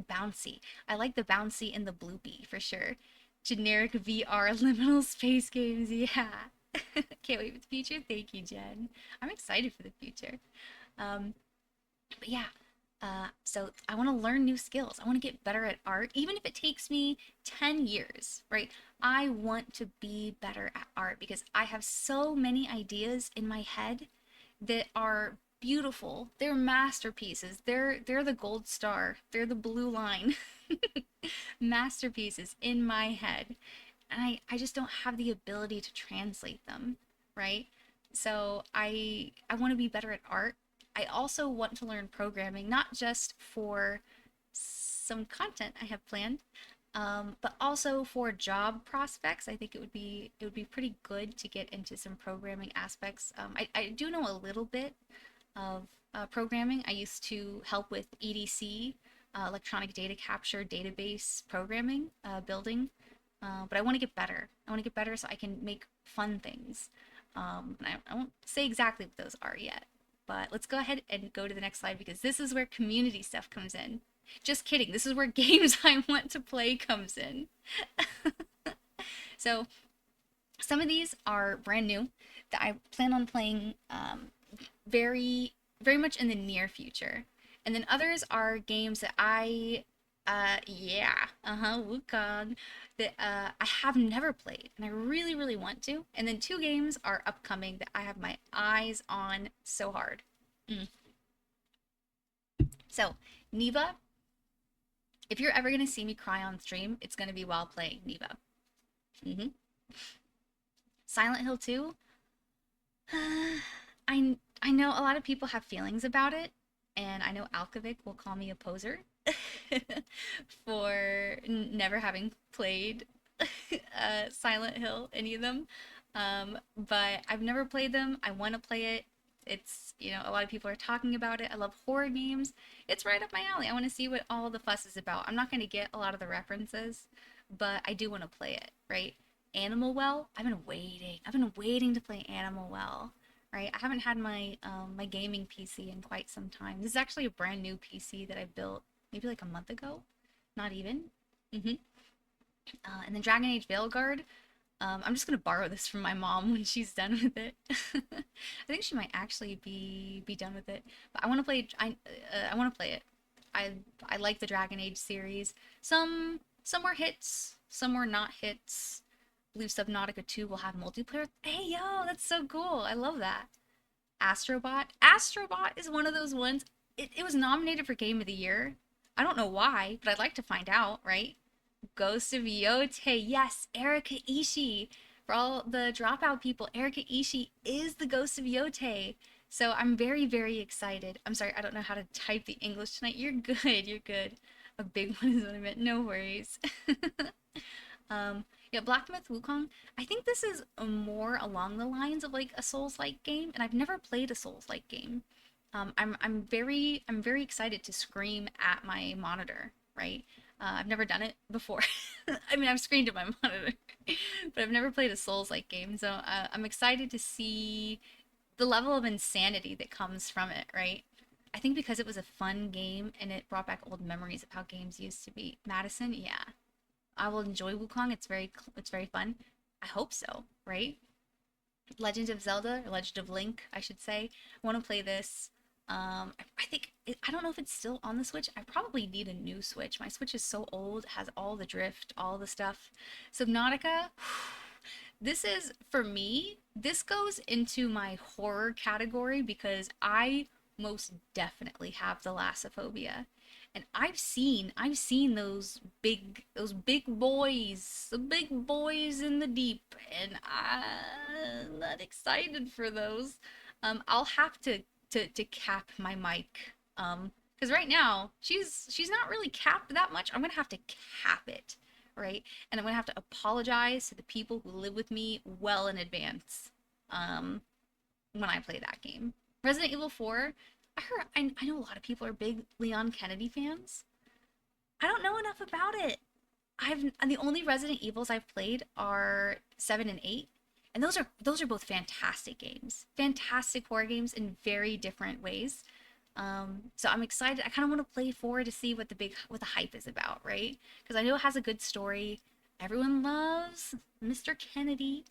bouncy. I like the bouncy and the bloopy for sure. Generic VR liminal space games, yeah. Can't wait for the future. Thank you, Jen. I'm excited for the future. Um, but yeah, so I want to learn new skills. I want to get better at art, even if it takes me 10 years, right? I want to be better at art because I have so many ideas in my head that are beautiful. They're masterpieces. They're the gold star. They're the blue line. Masterpieces in my head. And I just don't have the ability to translate them, right? So I want to be better at art. I also want to learn programming, not just for some content I have planned, but also for job prospects. I think it would be pretty good to get into some programming aspects. I do know a little bit of programming. I used to help with EDC, electronic data capture, database programming, building. But I want to get better. I want to get better so I can make fun things. And I won't say exactly what those are yet. But let's go ahead and go to the next slide because this is where community stuff comes in. Just kidding. This is where games I want to play comes in. So some of these are brand new that I plan on playing very much in the near future. And then others are games that Wukong, that I have never played and I really want to. And then two games are upcoming that I have my eyes on so hard. Mm. So, Neva, if you're ever going to see me cry on stream, it's going to be while playing Neva. Mm-hmm. Silent Hill 2, I know a lot of people have feelings about it, and I know Alkovic will call me a poser for never having played Silent Hill, any of them. But I've never played them. I want to play it. It's, a lot of people are talking about it. I love horror games. It's right up my alley. I want to see what all the fuss is about. I'm not going to get a lot of the references, but I do want to play it, right? Animal Well, I've been waiting. I've been waiting to play Animal Well, right? I haven't had my gaming PC in quite some time. This is actually a brand new PC that I built maybe like a month ago, not even. Mm-hmm. And then Dragon Age Veilguard. I'm just gonna borrow this from my mom when she's done with it. I think she might actually be done with it. But I want to play. I want to play it. I like the Dragon Age series. Some were hits, some were not hits. I believe Subnautica 2 will have multiplayer. Hey yo, that's so cool. I love that. Astrobot. Astrobot is one of those ones. It was nominated for Game of the Year. I don't know why, but I'd like to find out, right? Ghost of Yote. Yes, Erika Ishii. For all the dropout people, Erika Ishii is the Ghost of Yote. So I'm very excited. I'm sorry, I don't know how to type the English tonight. You're good, you're good. A big one is what I meant. No worries. Yeah, Black Myth Wukong. I think this is more along the lines of like a Souls-like game, and I've never played a Souls-like game. I'm very excited to scream at my monitor, right? I've never done it before. I mean, I've screamed at my monitor, but I've never played a Souls-like game, so I'm excited to see the level of insanity that comes from it, right? I think because it was a fun game and it brought back old memories of how games used to be. Madison, yeah, I will enjoy Wukong. It's very fun. I hope so, right? Legend of Zelda or Legend of Link, I should say. I want to play this. I think I don't know if it's still on the Switch. I probably need a new Switch. My Switch is so old, has all the drift, all the stuff. Subnautica, this is for me. This goes into my horror category because I most definitely have thalassophobia. And I've seen those big boys, the big boys in the deep, and I'm not excited for those. I'll have to cap my mic. Because right now she's not really capped that much. I'm gonna have to cap it, right? And I'm gonna have to apologize to the people who live with me well in advance um, when I play that game. Resident Evil 4, I know a lot of people are big Leon Kennedy fans. I don't know enough about it. And the only Resident Evils I've played are 7 and 8, and those are both fantastic games. Fantastic horror games in very different ways. So I'm excited. I kind of want to play 4 to see what the hype is about, right? Because I know it has a good story. Everyone loves Mr. Kennedy.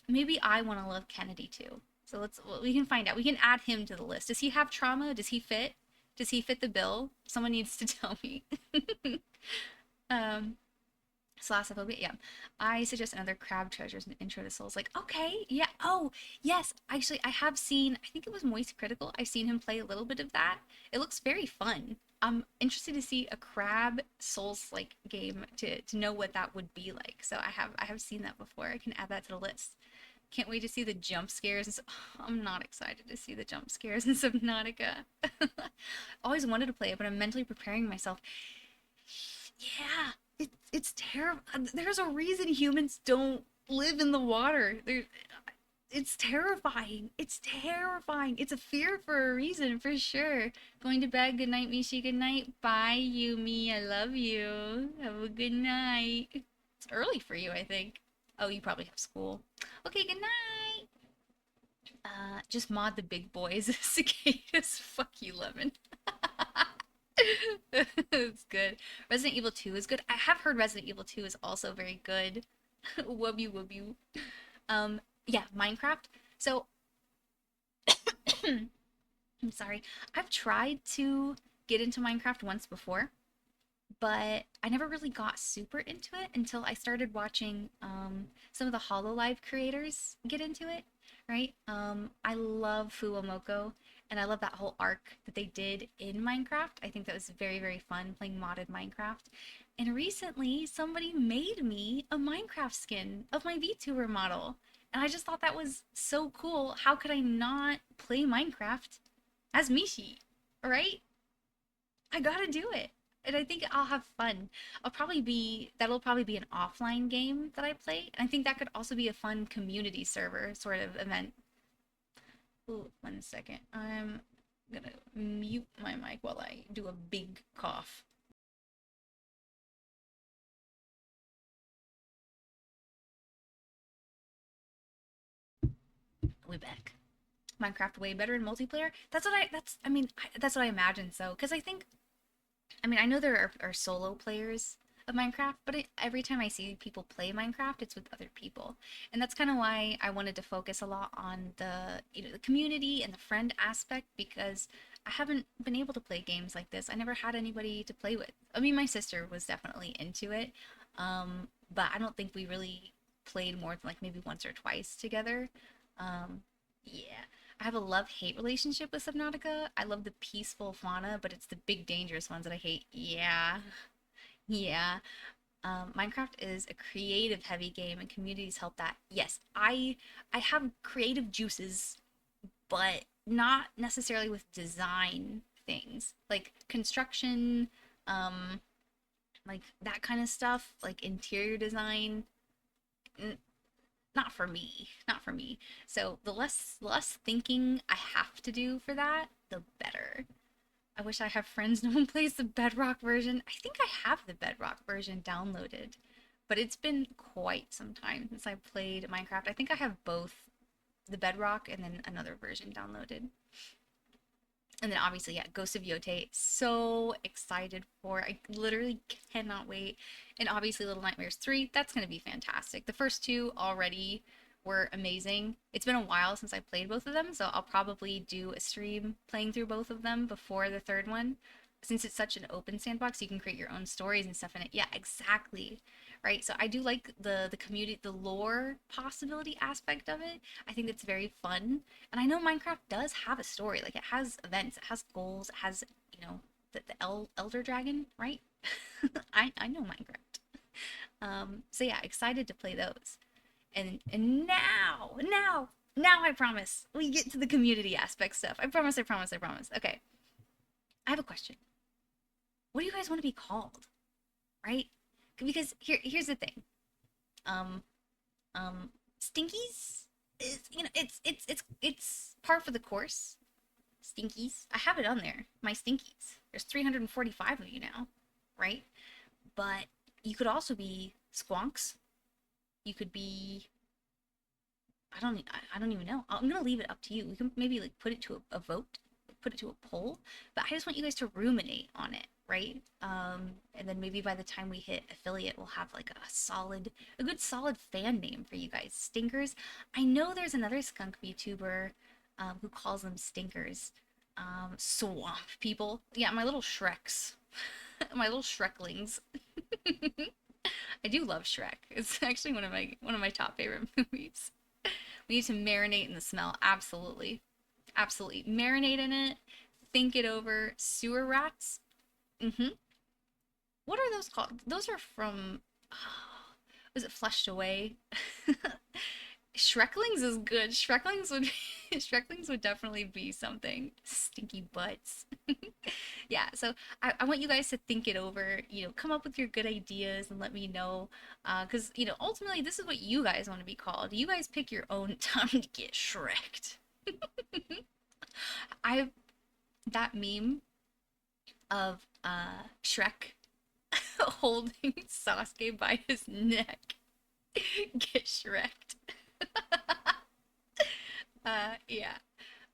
Maybe I want to love Kennedy too. So we can find out. We can add him to the list. Does he have trauma? Does he fit? Does he fit the bill? Someone needs to tell me. um, Slassophobia, yeah. I suggest another Crab Treasures and Intro to Souls. Like, okay, yeah. Oh, yes. Actually, I have seen, I think it was Moist Critical. I've seen him play a little bit of that. It looks very fun. I'm interested to see a Crab Souls like game to know what that would be like. So I have seen that before. I can add that to the list. Can't wait to see the jump scares. I'm not excited to see the jump scares in Subnautica. Always wanted to play it, but I'm mentally preparing myself. Yeah, it's terrible. There's a reason humans don't live in the water. It's terrifying. It's terrifying. It's a fear for a reason, for sure. Going to bed. Good night, Mishi. Good night. Bye, Yumi. I love you. Have a good night. It's early for you, I think. Oh, you probably have school. Okay, good night. Just mod the big boys. Cicadas. Fuck you, Lemon. It's good. Resident Evil 2 is good. I have heard Resident Evil 2 is also very good. Wubby wubby. Yeah, Minecraft. So I'm sorry. I've tried to get into Minecraft once before, but I never really got super into it until I started watching some of the HoloLive creators get into it, right? I love Fuwamoko, and I love that whole arc that they did in Minecraft. I think that was very, very fun playing modded Minecraft. And recently, somebody made me a Minecraft skin of my VTuber model. And I just thought that was so cool. How could I not play Minecraft as Mishi, right? I gotta do it. And I think I'll have fun. That'll probably be an offline game that I play. And I think that could also be a fun community server sort of event. Ooh, 1 second. I'm gonna mute my mic while I do a big cough. We're back. Minecraft way better in multiplayer. That's what I imagine. So, because I know there are solo players of Minecraft, but every time I see people play Minecraft, it's with other people, and that's kind of why I wanted to focus a lot on the community and the friend aspect, because I haven't been able to play games like this. I never had anybody to play with. I mean, my sister was definitely into it, but I don't think we really played more than like maybe once or twice together. Yeah. I have a love-hate relationship with Subnautica. I love the peaceful fauna, but it's the big dangerous ones that I hate. Yeah. Yeah. Minecraft is a creative heavy game and communities help that. Yes, I have creative juices, but not necessarily with design things. Like construction, um, like that kind of stuff, like interior design. Not for me. Not for me. So the less thinking I have to do for that, the better. I wish I have friends no one plays the Bedrock version. I think I have the Bedrock version downloaded, but it's been quite some time since I played Minecraft. I think I have both the Bedrock and then another version downloaded. And then obviously, yeah, Ghost of Yote. So excited for. I literally cannot wait. And obviously, Little Nightmares 3, that's going to be fantastic. The first two already were amazing. It's been a while since I played both of them, so I'll probably do a stream playing through both of them before the third one. Since it's such an open sandbox, you can create your own stories and stuff in it. Yeah, exactly. Right? So I do like the community, the lore possibility aspect of it. I think it's very fun. And I know Minecraft does have a story. Like it has events, it has goals, it has, the Elder Dragon, right? I know Minecraft. So yeah, excited to play those. And now I promise we get to the community aspect stuff. I promise, I promise, I promise. Okay. I have a question. What do you guys want to be called? Right? because here's the thing. Um, Stinkies is, it's par for the course. Stinkies. I have it on there. My Stinkies. There's 345 of you now, right? But you could also be Squonks. You could be, I don't even know. I'm gonna leave it up to you. We can maybe like put it to a vote, put it to a poll. But I just want you guys to ruminate on it, right? And then maybe by the time we hit affiliate, we'll have like a good solid fan name for you guys. Stinkers. I know there's another skunk VTuber who calls them stinkers. Swamp people. Yeah, my little Shreks. My little Shreklings. I do love Shrek. It's actually one of my top favorite movies. We need to marinate in the smell. Absolutely. Absolutely. Marinate in it. Think it over. Sewer rats. Mm-hmm. What are those called? Those are from. Oh, was it Flushed Away? Shreklings is good. Shreklings would Shreklings would definitely be something. Stinky butts. Yeah, so I want you guys to think it over, come up with your good ideas and let me know. Because, ultimately this is what you guys want to be called. You guys pick your own time to get Shreked. I that meme of Shrek holding Sasuke by his neck. Get Shreked. Yeah.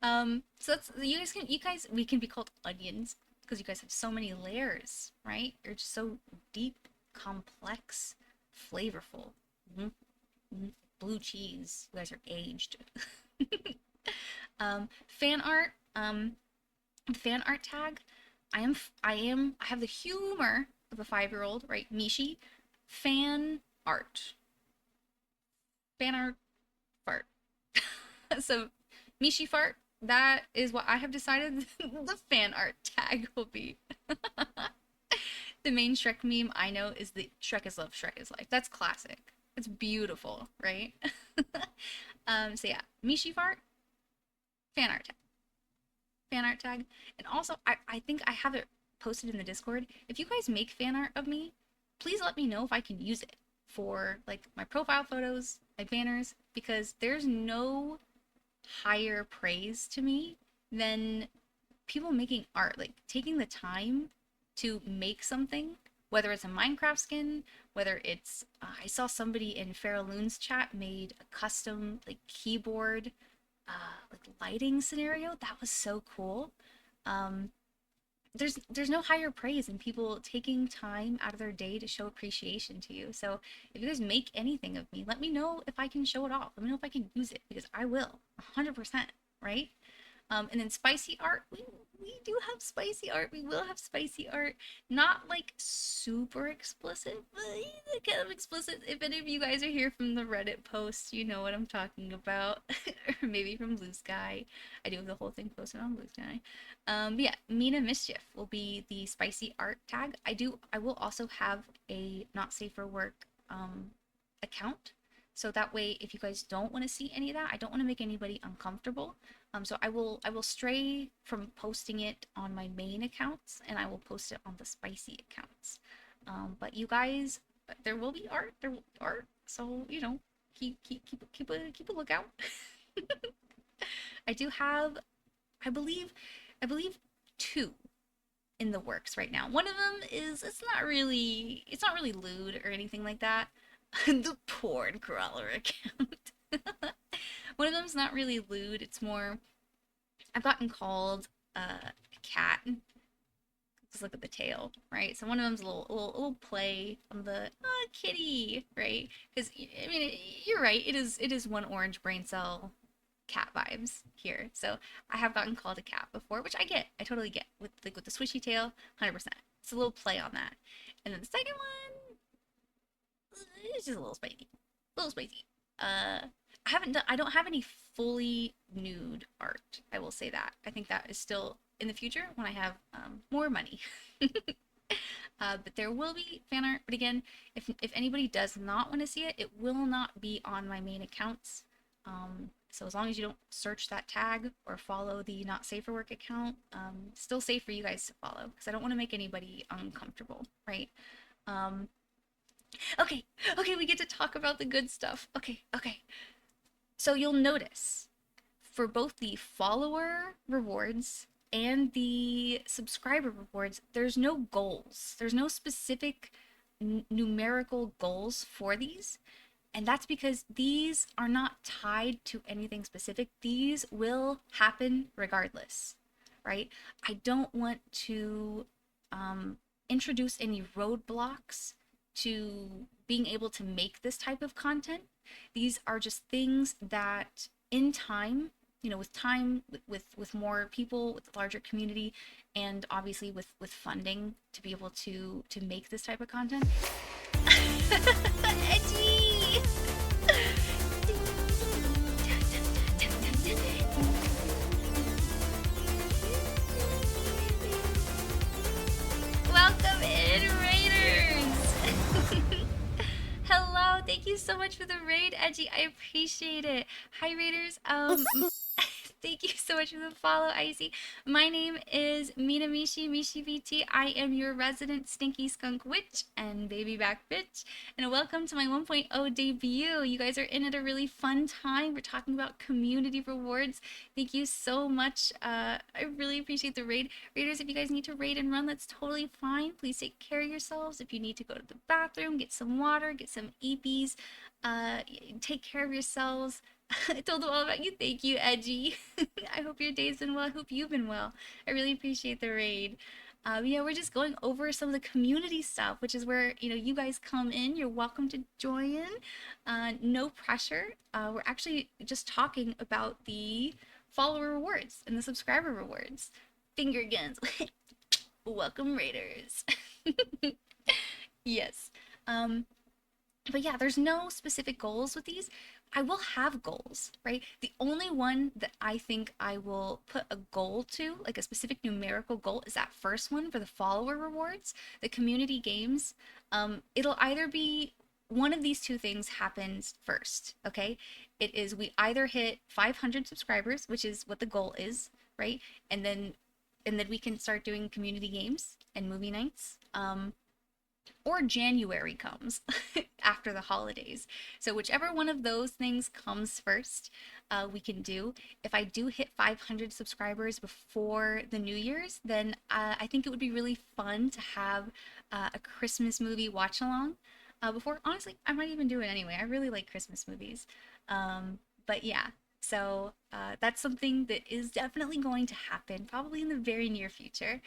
So that's you guys we can be called onions because you guys have so many layers, right? You're just so deep, complex, flavorful. Mhm, mhm. Blue cheese. You guys are aged. Fan art. Fan art tag. I have the humor of a 5-year-old, right? Mishi. Fan art. Fan art fart. So Mishi fart, that is what I have decided the fan art tag will be. The main Shrek meme I know is the Shrek is love, Shrek is life. That's classic. It's beautiful, right? So yeah, Mishi fart, fan art tag. Fan art tag. And also I think I have it posted in the Discord. If you guys make fan art of me, please let me know if I can use it for like my profile photos, my banners, because there's no higher praise to me than people making art, like taking the time to make something, whether it's a Minecraft skin, whether it's I saw somebody in Farrelloon's chat made a custom like keyboard like lighting scenario. That was so cool. um there's no higher praise than people taking time out of their day to show appreciation to you. So if you guys make anything of me, let me know if I can show it off. Let me know if I can use it because I will, 100%, right? And then spicy art, we do have spicy art. We will have spicy art. Not like super explicit, but kind of explicit. If any of you guys are here from the Reddit post, you know what I'm talking about. Or maybe from Blue Sky. I do have the whole thing posted on Blue Sky. But yeah, Mina Mischief will be the spicy art tag. I will also have a not safe for work account. So that way, if you guys don't want to see any of that, I don't want to make anybody uncomfortable. So I will stray from posting it on my main accounts and I will post it on the spicy accounts. But you guys, there will be art. There will be art. So keep a lookout. I do have, I believe two in the works right now. One of them is it's not really lewd or anything like that. The porn crawler account. One of them's not really lewd. It's more I've gotten called a cat. Just look at the tail, right? So one of them's a little play on the kitty, right? Because I mean, you're right. It is one orange brain cell cat vibes here. So I have gotten called a cat before, which I get. I totally get with the swishy tail, 100%. It's a little play on that. And then the second one, it's just a little spicy, a little spicy. I don't have any fully nude art. I will say that. I think that is still in the future when I have more money. But there will be fan art. But again, if anybody does not want to see it, it will not be on my main accounts. So as long as you don't search that tag or follow the not safe for work account, still safe for you guys to follow because I don't want to make anybody uncomfortable, right? Um, Okay, okay, we get to talk about the good stuff. Okay, okay. So you'll notice for both the follower rewards and the subscriber rewards, there's no goals. There's no specific numerical goals for these. And that's because these are not tied to anything specific. These will happen regardless, right? I don't want to introduce any roadblocks to being able to make this type of content. These are just things that in time, with time, with more people, with a larger community, and obviously with funding to be able to make this type of content. Edgy. Welcome in, Raiders! Hello, thank you so much for the raid, Edgy. I appreciate it. Hi, Raiders. Thank you so much for the follow, Icy. My name is MischiVT. I am your resident stinky skunk witch and baby back bitch. And welcome to my 1.0 debut. You guys are in at a really fun time. We're talking about community rewards. Thank you so much. I really appreciate the raid. Raiders, if you guys need to raid and run, that's totally fine. Please take care of yourselves. If you need to go to the bathroom, get some water, get some EPs, take care of yourselves. I told them all about you. Thank you, Edgy. I hope your day's been well. I hope you've been well. I really appreciate the raid. Yeah, we're just going over some of the community stuff, which is where, you guys come in. You're welcome to join. No pressure. We're actually just talking about the follower rewards and the subscriber rewards. Finger guns. Welcome, Raiders. Yes. But yeah, there's no specific goals with these. I will have goals, right? The only one that I think I will put a goal to, like a specific numerical goal, is that first one for the follower rewards, the community games. It'll either be one of these two things happens first, okay? It is we either hit 500 subscribers, which is what the goal is, right? And then we can start doing community games and movie nights. Or January comes after the holidays. So whichever one of those things comes first, we can do. If I do hit 500 subscribers before the New Year's, then I think it would be really fun to have a Christmas movie watch along. Before, honestly, I might even do it anyway. I really like Christmas movies. But yeah, so that's something that is definitely going to happen, probably in the very near future.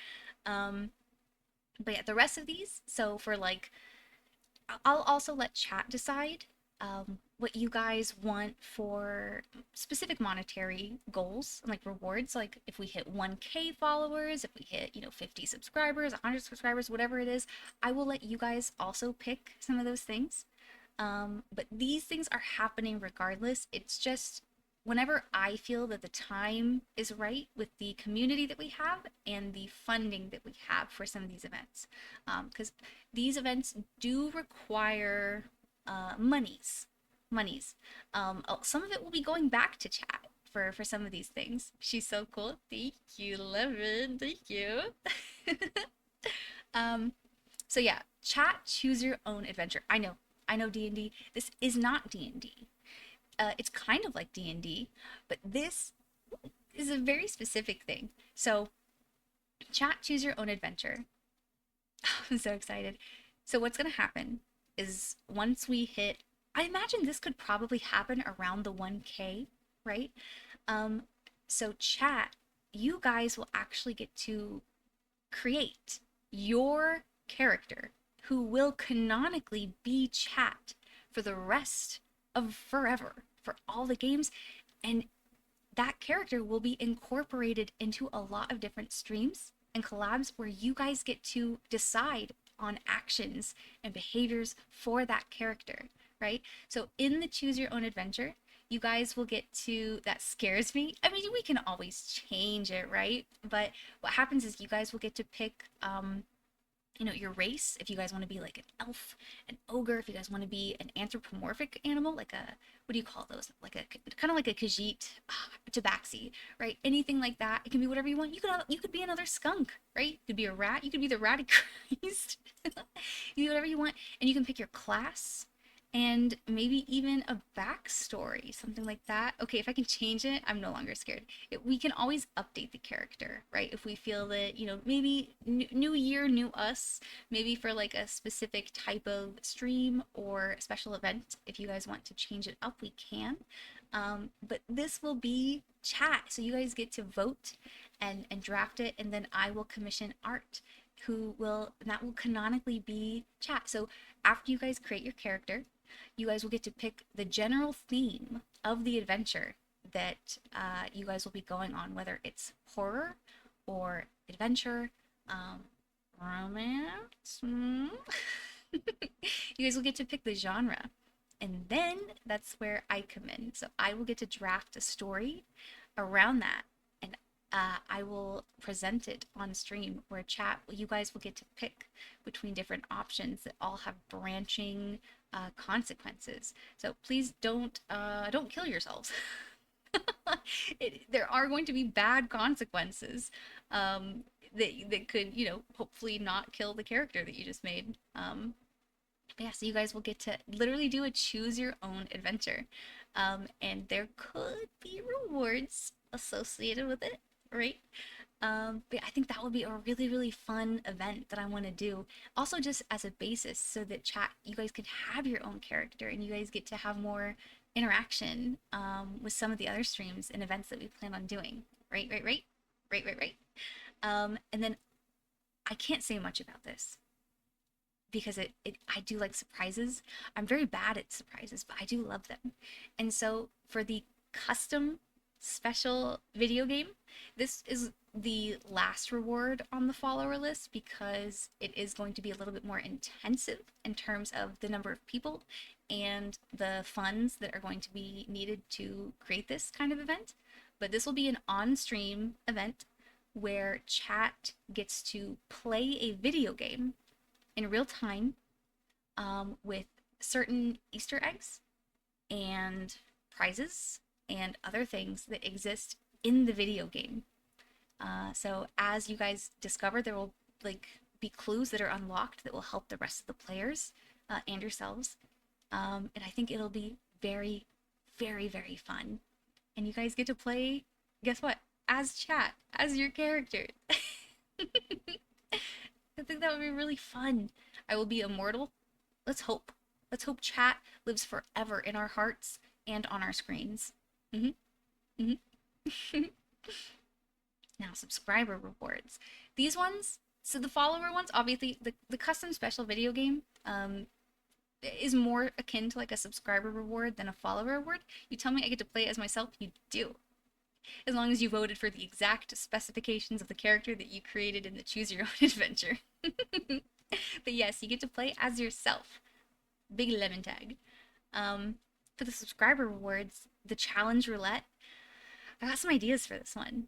But yeah, the rest of these, so for like, I'll also let chat decide what you guys want for specific monetary goals, like rewards. Like if we hit 1K followers, if we hit, 50 subscribers, 100 subscribers, whatever it is, I will let you guys also pick some of those things. But these things are happening regardless. It's just whenever I feel that the time is right with the community that we have and the funding that we have for some of these events. Because these events do require monies. Monies. Some of it will be going back to chat for some of these things. She's so cool. Thank you, Levin. Thank you. um, so yeah, chat, choose your own adventure. I know D&D. This is not D&D. It's kind of like D&D, but this is a very specific thing. So, chat, choose your own adventure. I'm so excited. So, what's going to happen is once we hit, I imagine this could probably happen around the 1K, right? Um, so, chat, you guys will actually get to create your character who will canonically be chat for the rest of forever for all the games, and that character will be incorporated into a lot of different streams and collabs where you guys get to decide on actions and behaviors for that character, right? So in the choose your own adventure, you guys will get to, that scares me. I mean, we can always change it, right? But what happens is you guys will get to pick your race, if you guys want to be like an elf, an ogre, if you guys want to be an anthropomorphic animal, like a, what do you call those? Like a kind of like a Khajiit, tabaxi, right? Anything like that. It can be whatever you want. You could be another skunk, right? You could be a rat. You could be the ratty Christ. You do whatever you want, and you can pick your class and maybe even a backstory, something like that. Okay, if I can change it, I'm no longer scared. We can always update the character, right? If we feel that, maybe new year, new us, maybe for like a specific type of stream or special event, if you guys want to change it up, we can. But this will be chat, so you guys get to vote and draft it, and then I will commission art and that will canonically be chat. So after you guys create your character, you guys will get to pick the general theme of the adventure that you guys will be going on, whether it's horror or adventure, um, romance. You guys will get to pick the genre. And then that's where I come in. So I will get to draft a story around that. And I will present it on stream where you guys will get to pick between different options that all have branching consequences. So please don't kill yourselves. There are going to be bad consequences that could, hopefully not kill the character that you just made. Yeah, so you guys will get to literally do a choose your own adventure. And there could be rewards associated with it, right? But I think that would be a really, really fun event that I want to do. Also, just as a basis, so that you guys could have your own character and you guys get to have more interaction with some of the other streams and events that we plan on doing. Right, right, right, right, right, right. And then I can't say much about this because I do like surprises. I'm very bad at surprises, but I do love them. And so for the custom special video game, this is the last reward on the follower list because it is going to be a little bit more intensive in terms of the number of people and the funds that are going to be needed to create this kind of event. But this will be an on-stream event where chat gets to play a video game in real time with certain Easter eggs and prizes and other things that exist in the video game. So as you guys discover, there will be clues that are unlocked that will help the rest of the players and yourselves. And I think it'll be very, very, very fun. And you guys get to play, guess what? As chat, as your character. I think that would be really fun. I will be immortal. Let's hope. Let's hope chat lives forever in our hearts and on our screens. Mm-hmm. Mm-hmm. Now, subscriber rewards. These ones, so the follower ones, obviously, the custom special video game is more akin to like a subscriber reward than a follower reward. You tell me I get to play as myself, you do. As long as you voted for the exact specifications of the character that you created in the Choose Your Own Adventure. But yes, you get to play as yourself. Big lemon tag. For the subscriber rewards, the challenge roulette, I got some ideas for this one.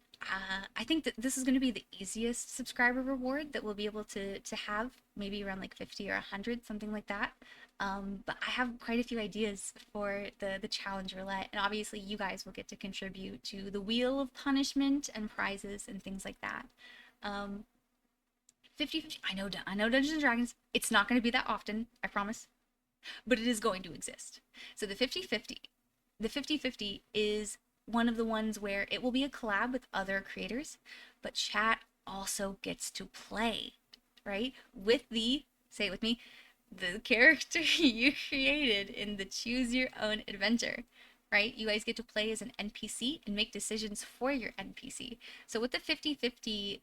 I think that this is going to be the easiest subscriber reward that we'll be able to have, maybe around like 50 or 100, something like that. But I have quite a few ideas for the challenge roulette, and obviously you guys will get to contribute to the wheel of punishment and prizes and things like that. 50-50, I know Dungeons and Dragons, it's not going to be that often, I promise, but it is going to exist. So the 50-50 is one of the ones where it will be a collab with other creators, but chat also gets to play, right? With say it with me, the character you created in the Choose Your Own Adventure, right? You guys get to play as an NPC and make decisions for your NPC. So what the 50-50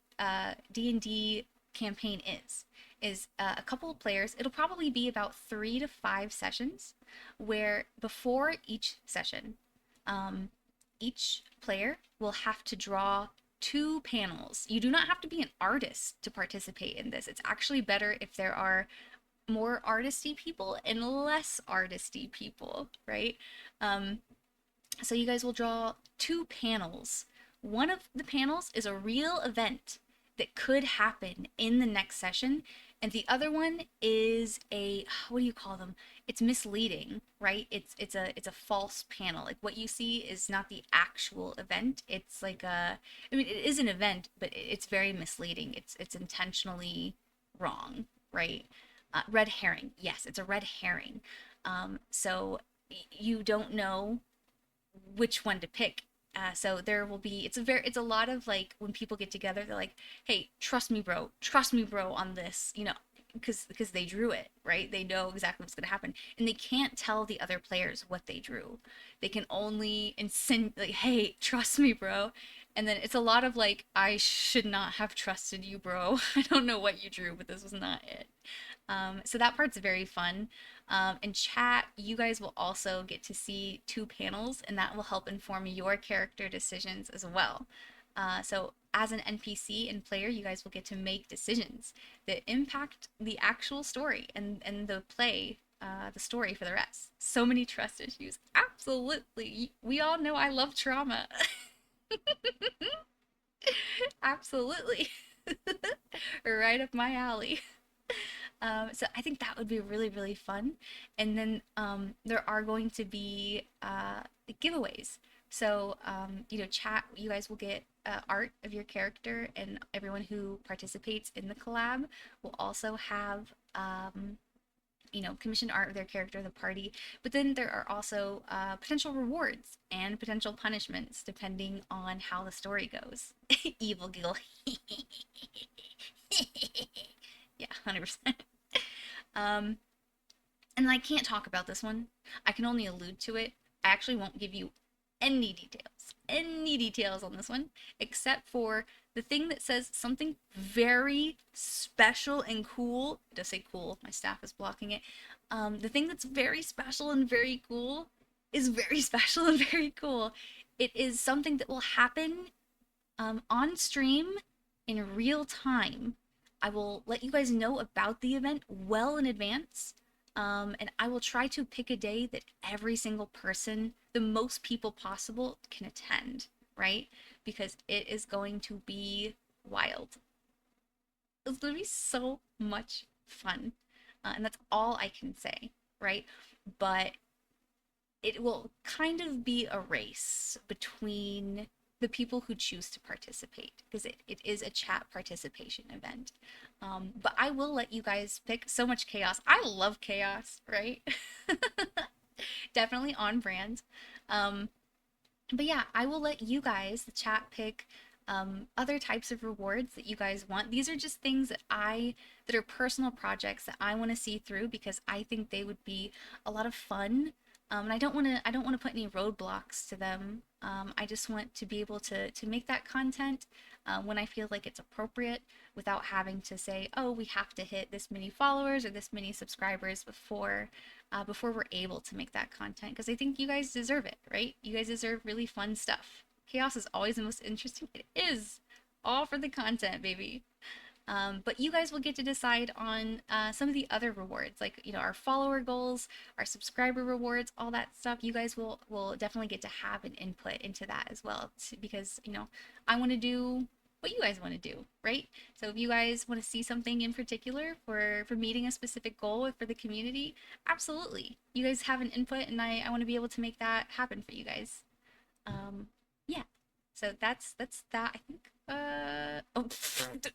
D&D campaign is a couple of players. It'll probably be about 3 to 5 sessions where before each session, each player will have to draw 2 panels. You do not have to be an artist to participate in this. It's actually better if there are more artisty people and less artisty people, right? So you guys will draw 2 panels. One of the panels is a real event that could happen in the next session, And the other one is a, what do you call them? It's misleading, right? It's a false panel. Like what you see is not the actual event. It's like a, I mean, it is an event, but it's very misleading. It's intentionally wrong, right? Red herring. Yes, it's a red herring. So you don't know which one to pick. So there will be, it's a lot of like when people get together, they're like, hey, trust me bro on this, because they drew it, right? They know exactly what's going to happen, and they can't tell the other players what they drew. They can only insist like, hey, trust me bro. And then it's a lot of like, I should not have trusted you bro. I don't know what you drew, but this was not it. So that part's very fun. In chat, you guys will also get to see two panels, and that will help inform your character decisions as well. So as an NPC and player, you guys will get to make decisions that impact the actual story and the play, the story for the rest. So many trust issues. Absolutely. We all know I love trauma. Absolutely. Right up my alley. So I think that would be really, really fun. And then there are going to be giveaways. So, chat, you guys will get art of your character, and everyone who participates in the collab will also have, commissioned art of their character, the party. But then there are also potential rewards and potential punishments depending on how the story goes. Evil giggle. Yeah, 100%. Um, and I can't talk about this one. I can only allude to it. I actually won't give you any details on this one, except for the thing that says something very special and cool. It does say cool. My staff is blocking it. The thing that's very special and very cool is very special and very cool. It is something that will happen on stream in real time. I will let you guys know about the event well in advance. And I will try to pick a day that every single person, the most people possible, can attend, right? Because it is going to be wild. It's going to be so much fun. And that's all I can say, right? But it will kind of be a race between the people who choose to participate, because it is a chat participation event. But I will let you guys pick. So much chaos. I love chaos, right? Definitely on brand. But yeah, I will let you guys, the chat, pick other types of rewards that you guys want. These are just things that are personal projects that I want to see through, because I think they would be a lot of fun. And I don't want to put any roadblocks to them. I just want to be able to make that content when I feel like it's appropriate, without having to say, oh, we have to hit this many followers or this many subscribers before we're able to make that content. Because I think you guys deserve it, right? You guys deserve really fun stuff. Chaos is always the most interesting. It is all for the content, baby. But you guys will get to decide on some of the other rewards, like our follower goals, our subscriber rewards, all that stuff. You guys will definitely get to have an input into that as well, because I want to do what you guys want to do, right? So if you guys want to see something in particular for meeting a specific goal for the community, absolutely, you guys have an input, and I want to be able to make that happen for you guys. Yeah. So that's that. I think. Oh,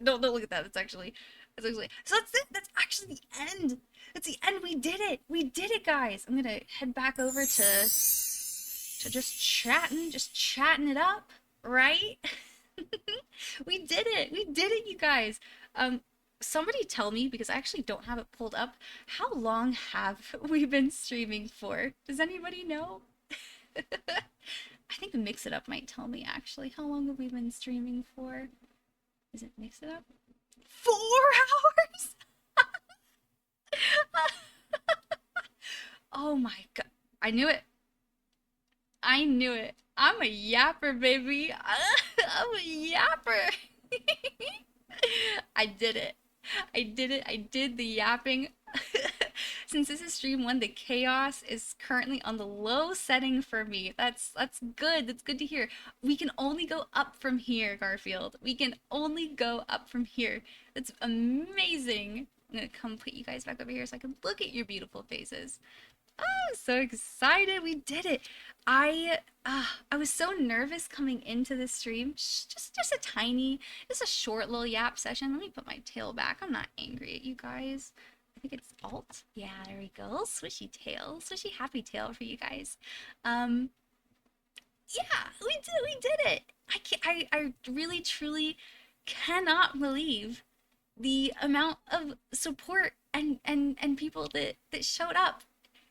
don't look at that. That's actually. So that's it. That's actually the end. That's the end. We did it. We did it, guys. I'm gonna head back over to just chatting it up, right? We did it. We did it, you guys. Somebody tell me, because I actually don't have it pulled up. How long have we been streaming for? Does anybody know? I think Mix It Up might tell me, actually. How long have we been streaming for? Is it Mix It Up? 4 hours? Oh my god. I knew it. I knew it. I'm a yapper, baby. I'm a yapper. I did it. I did it. I did the yapping. Since this is stream one, the chaos is currently on the low setting for me. That's good. That's good to hear. We can only go up from here, Garfield. We can only go up from here. That's amazing. I'm gonna come put you guys back over here so I can look at your beautiful faces. Oh, so excited. We did it. I was so nervous coming into this stream. Just a tiny, just a short little yap session. Let me put my tail back. I'm not angry at you guys. I think it's alt. Yeah, there we go. Swishy tail. Swishy happy tail for you guys. Um, yeah, we did it. I really truly cannot believe the amount of support and people that showed up.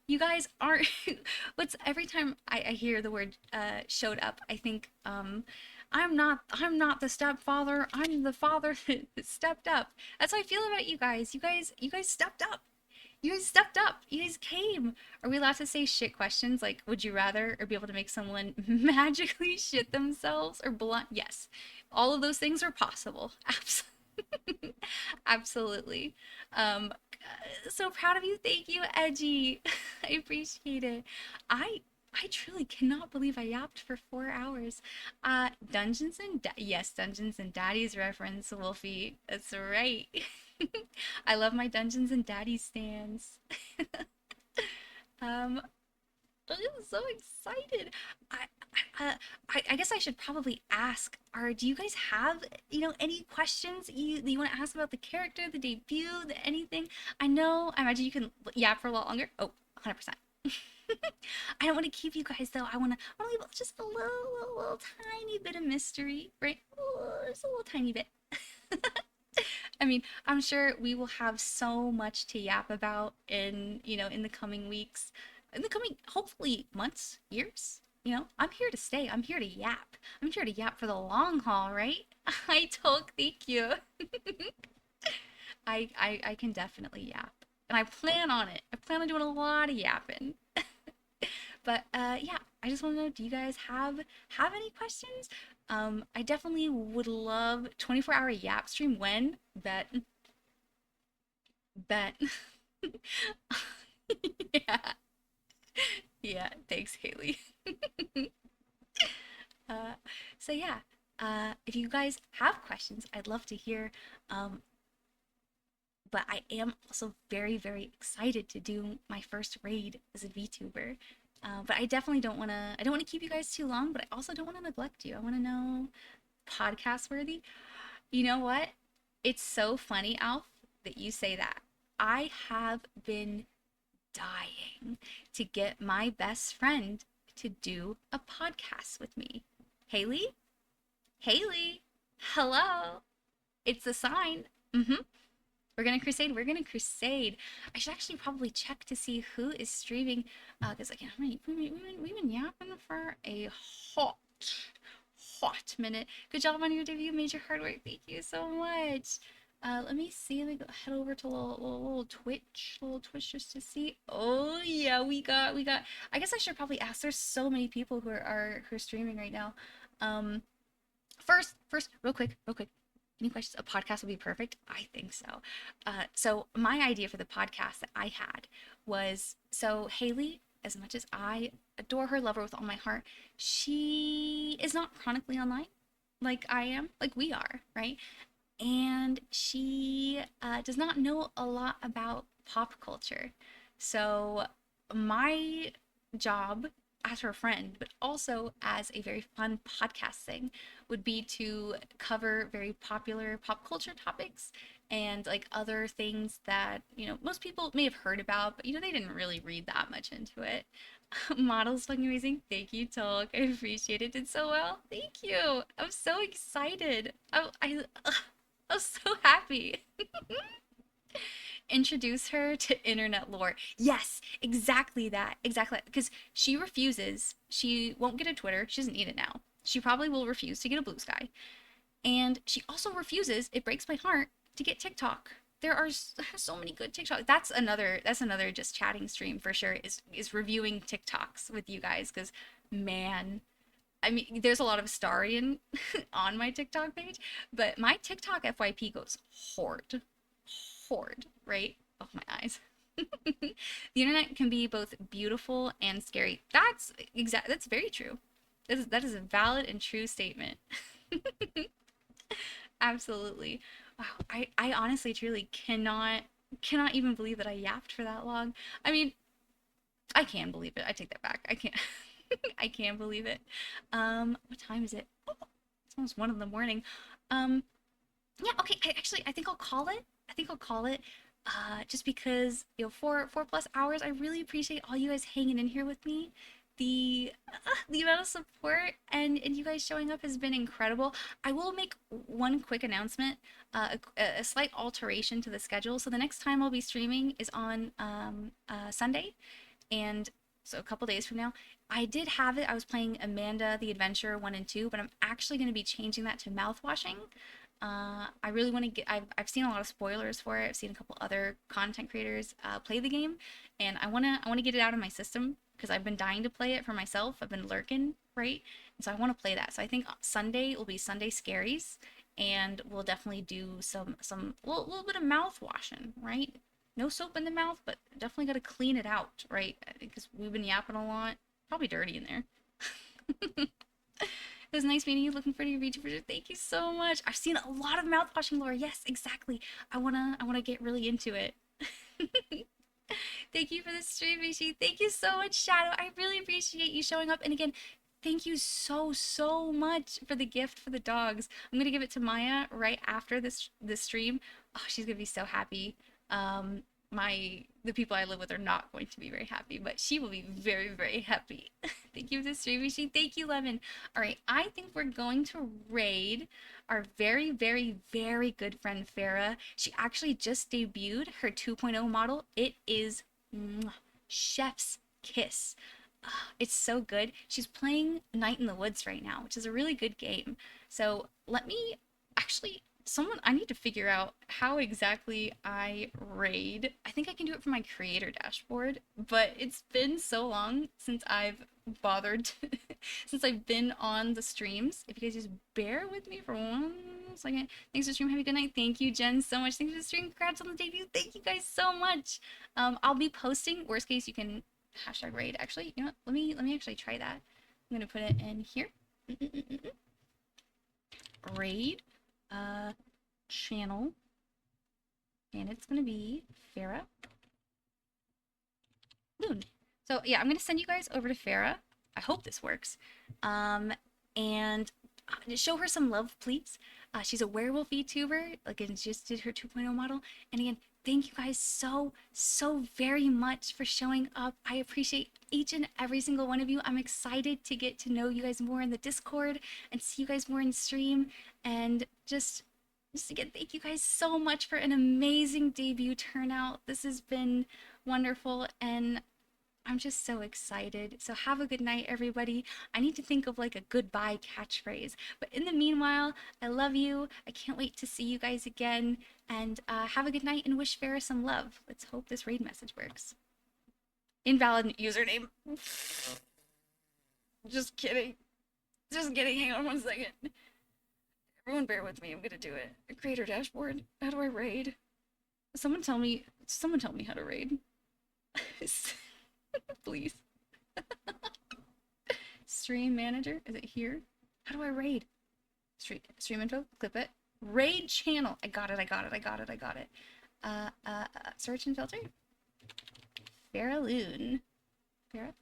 You guys aren't what's every time I hear the word showed up, I think I'm not the stepfather, I'm the father that stepped up. That's how I feel about you guys. You guys stepped up. You guys stepped up. You guys came. Are we allowed to say shit questions like would you rather or be able to make someone magically shit themselves or blunt? Yes. All of those things are possible. Absolutely. Absolutely. So proud of you. Thank you, Edgy. I appreciate it. I I truly cannot believe I yapped for 4 hours. Yes, Dungeons and Daddies reference, Wolfie. That's right. I love my Dungeons and Daddies stands. um, I'm so excited. I, I guess I should probably ask. Do you guys have any questions you want to ask about the character, the debut, anything? I imagine you can yap for a lot longer. Oh, 100%. I don't want to keep you guys though. I want to leave just a little tiny bit of mystery, right? Just a little tiny bit. I mean, I'm sure we will have so much to yap about in the coming weeks, in the coming, hopefully, months, years. I'm here to stay. I'm here to yap. I'm here to yap for the long haul, right? I told, thank you. I can definitely yap. And I plan on it. I plan on doing a lot of yapping. But yeah, I just want to know, do you guys have any questions? I definitely would love 24-hour yap stream when bet bet. Yeah. Yeah, thanks, Haley. uh, so yeah, if you guys have questions, I'd love to hear. But I am also very, very excited to do my first raid as a VTuber. But I definitely don't want to. I don't want to keep you guys too long, but I also don't want to neglect you. I want to know podcast worthy. You know what? It's so funny, Alf, that you say that. I have been dying to get my best friend to do a podcast with me. Haley? Haley? Hello? It's a sign. Mm-hmm. We're gonna crusade. We're gonna crusade. I should actually probably check to see who is streaming. Because again, we've been yapping for a hot, hot minute. Good job on your debut, Major Hard Work. Thank you so much. Let me see. Let me go head over to little Twitch just to see. Oh yeah, we got. I guess I should probably ask. There's so many people who are streaming right now. Um, first, real quick. Any questions? A podcast would be perfect. I think so. So my idea for the podcast that I had was, so Haley, as much as I adore her, love her with all my heart, she is not chronically online like I am, like we are, right? And she does not know a lot about pop culture. So my job as her friend, but also as a very fun podcast thing, would be to cover very popular pop culture topics and like other things that most people may have heard about, but they didn't really read that much into it. Model's fucking amazing. Thank you, Talk. I appreciate it. Did so well. Thank you. I'm so excited. I'm so happy. Introduce her to internet lore. Yes, exactly that. Exactly. Because she refuses. She won't get a Twitter. She doesn't need it now. She probably will refuse to get a Blue Sky. And she also refuses, it breaks my heart, to get TikTok. There are so many good TikTok. That's another just chatting stream for sure, is reviewing TikToks with you guys, because man, I mean, there's a lot of Starian on my TikTok page, but my TikTok FYP goes horde, right? Oh, my eyes. The internet can be both beautiful and scary. That's very true. That is a valid and true statement. Absolutely. Wow. I honestly truly cannot cannot even believe that I yapped for that long. I mean, I can believe it. I take that back. I can't. I can believe it. What time is it? Oh, it's almost 1 in the morning. Um, yeah. Okay. I think I'll call it. I think I'll call it. Just because 4+ hours. I really appreciate all you guys hanging in here with me. The amount of support and you guys showing up has been incredible. I will make one quick announcement, a slight alteration to the schedule. So the next time I'll be streaming is on Sunday, and so a couple days from now. I did have it. I was playing Amanda the Adventure 1 and 2, but I'm actually going to be changing that to mouthwashing. I really want to get. I've seen a lot of spoilers for it. I've seen a couple other content creators play the game, and I wanna get it out of my system because I've been dying to play it for myself. I've been lurking, right? And so I want to play that. So I think Sunday will be Sunday Scaries, and we'll definitely do some little bit of mouth washing, right? No soap in the mouth, but definitely got to clean it out, right? Because we've been yapping a lot. Probably dirty in there. It was nice meeting you. Looking forward to your VTuber. Thank you so much. I've seen a lot of mouthwashing lore. Yes, exactly. I wanna get really into it. Thank you for the stream, Mishi. Thank you so much, Shadow. I really appreciate you showing up. And again, thank you so much for the gift for the dogs. I'm gonna give it to Maya right after this stream. Oh, she's gonna be so happy. The people I live with are not going to be very happy, but she will be very happy. Thank you for the stream, Mishi. Thank you, Lemon. All right, I think we're going to raid our very good friend Farah. She actually just debuted her 2.0 model. It is chef's kiss. It's so good. She's playing Night in the Woods right now, which is a really good game. So let me actually, I need to figure out how exactly I raid. I think I can do it from my creator dashboard, but it's been so long since I've bothered, since I've been on the streams. If you guys just bear with me for 1 second. Thanks for stream. Have a good night. Thank you, Jen, so much. Thanks for the stream. Congrats on the debut. Thank you guys so much. I'll be posting. Worst case, you can hashtag raid. Actually, you know what? Let me actually try that. I'm gonna put it in here. Raid channel, and it's gonna be Farah Loon. So yeah, I'm gonna send you guys over to Farah. I hope this works. And show her some love, please. She's a werewolf VTuber. Again, she just did her 2.0 model. And again, thank you guys so very much for showing up. I appreciate each and every single one of you. I'm excited to get to know you guys more in the Discord and see you guys more in stream. And just again, thank you guys so much for an amazing debut turnout. This has been wonderful, and I'm just so excited. So have a good night, everybody. I need to think of like a goodbye catchphrase. But in the meanwhile, I love you. I can't wait to see you guys again. And have a good night and wish Farah some love. Let's hope this raid message works. Invalid username. Just kidding. Just kidding. Hang on 1 second. Everyone bear with me. I'm gonna do it. Creator dashboard. How do I raid? Someone tell me how to raid. Please. Stream manager. Is it here? How do I raid? Stream info. Clip it. Raid channel. I got it. Search and filter. Farah Loon. Farah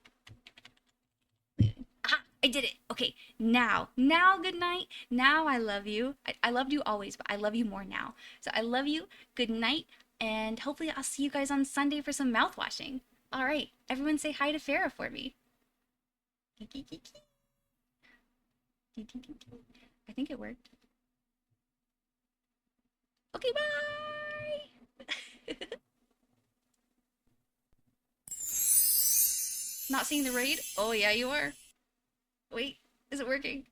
Loon. Ah, I did it. Okay, now good night. Now I love you. I loved you always, but I love you more now. So I love you. Good night, and hopefully I'll see you guys on Sunday for some mouth washing. All right, everyone say hi to Farah for me. I think it worked. Okay, bye! Not seeing the raid? Oh yeah, you are. Wait, is it working?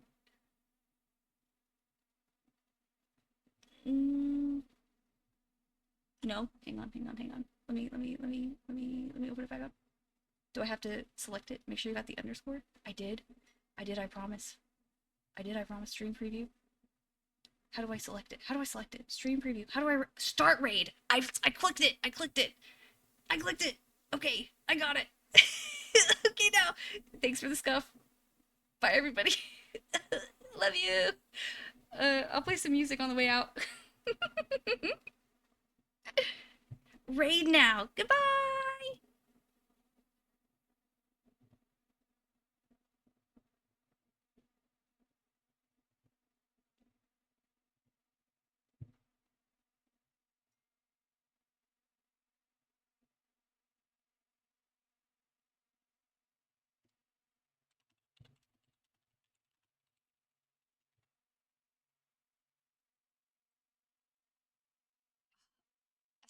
No, hang on. Let me open it back up. Do I have to select it? Make sure you got the underscore? I did, I promise. Stream preview. How do I select it? Stream preview. How do I start raid? I clicked it. Okay, I got it. Okay, now. Thanks for the scuff. Bye, everybody. Love you. I'll play some music on the way out. Raid now. Goodbye.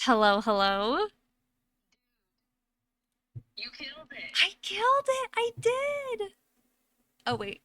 Hello, hello. You killed it. I killed it. I did. Oh, wait.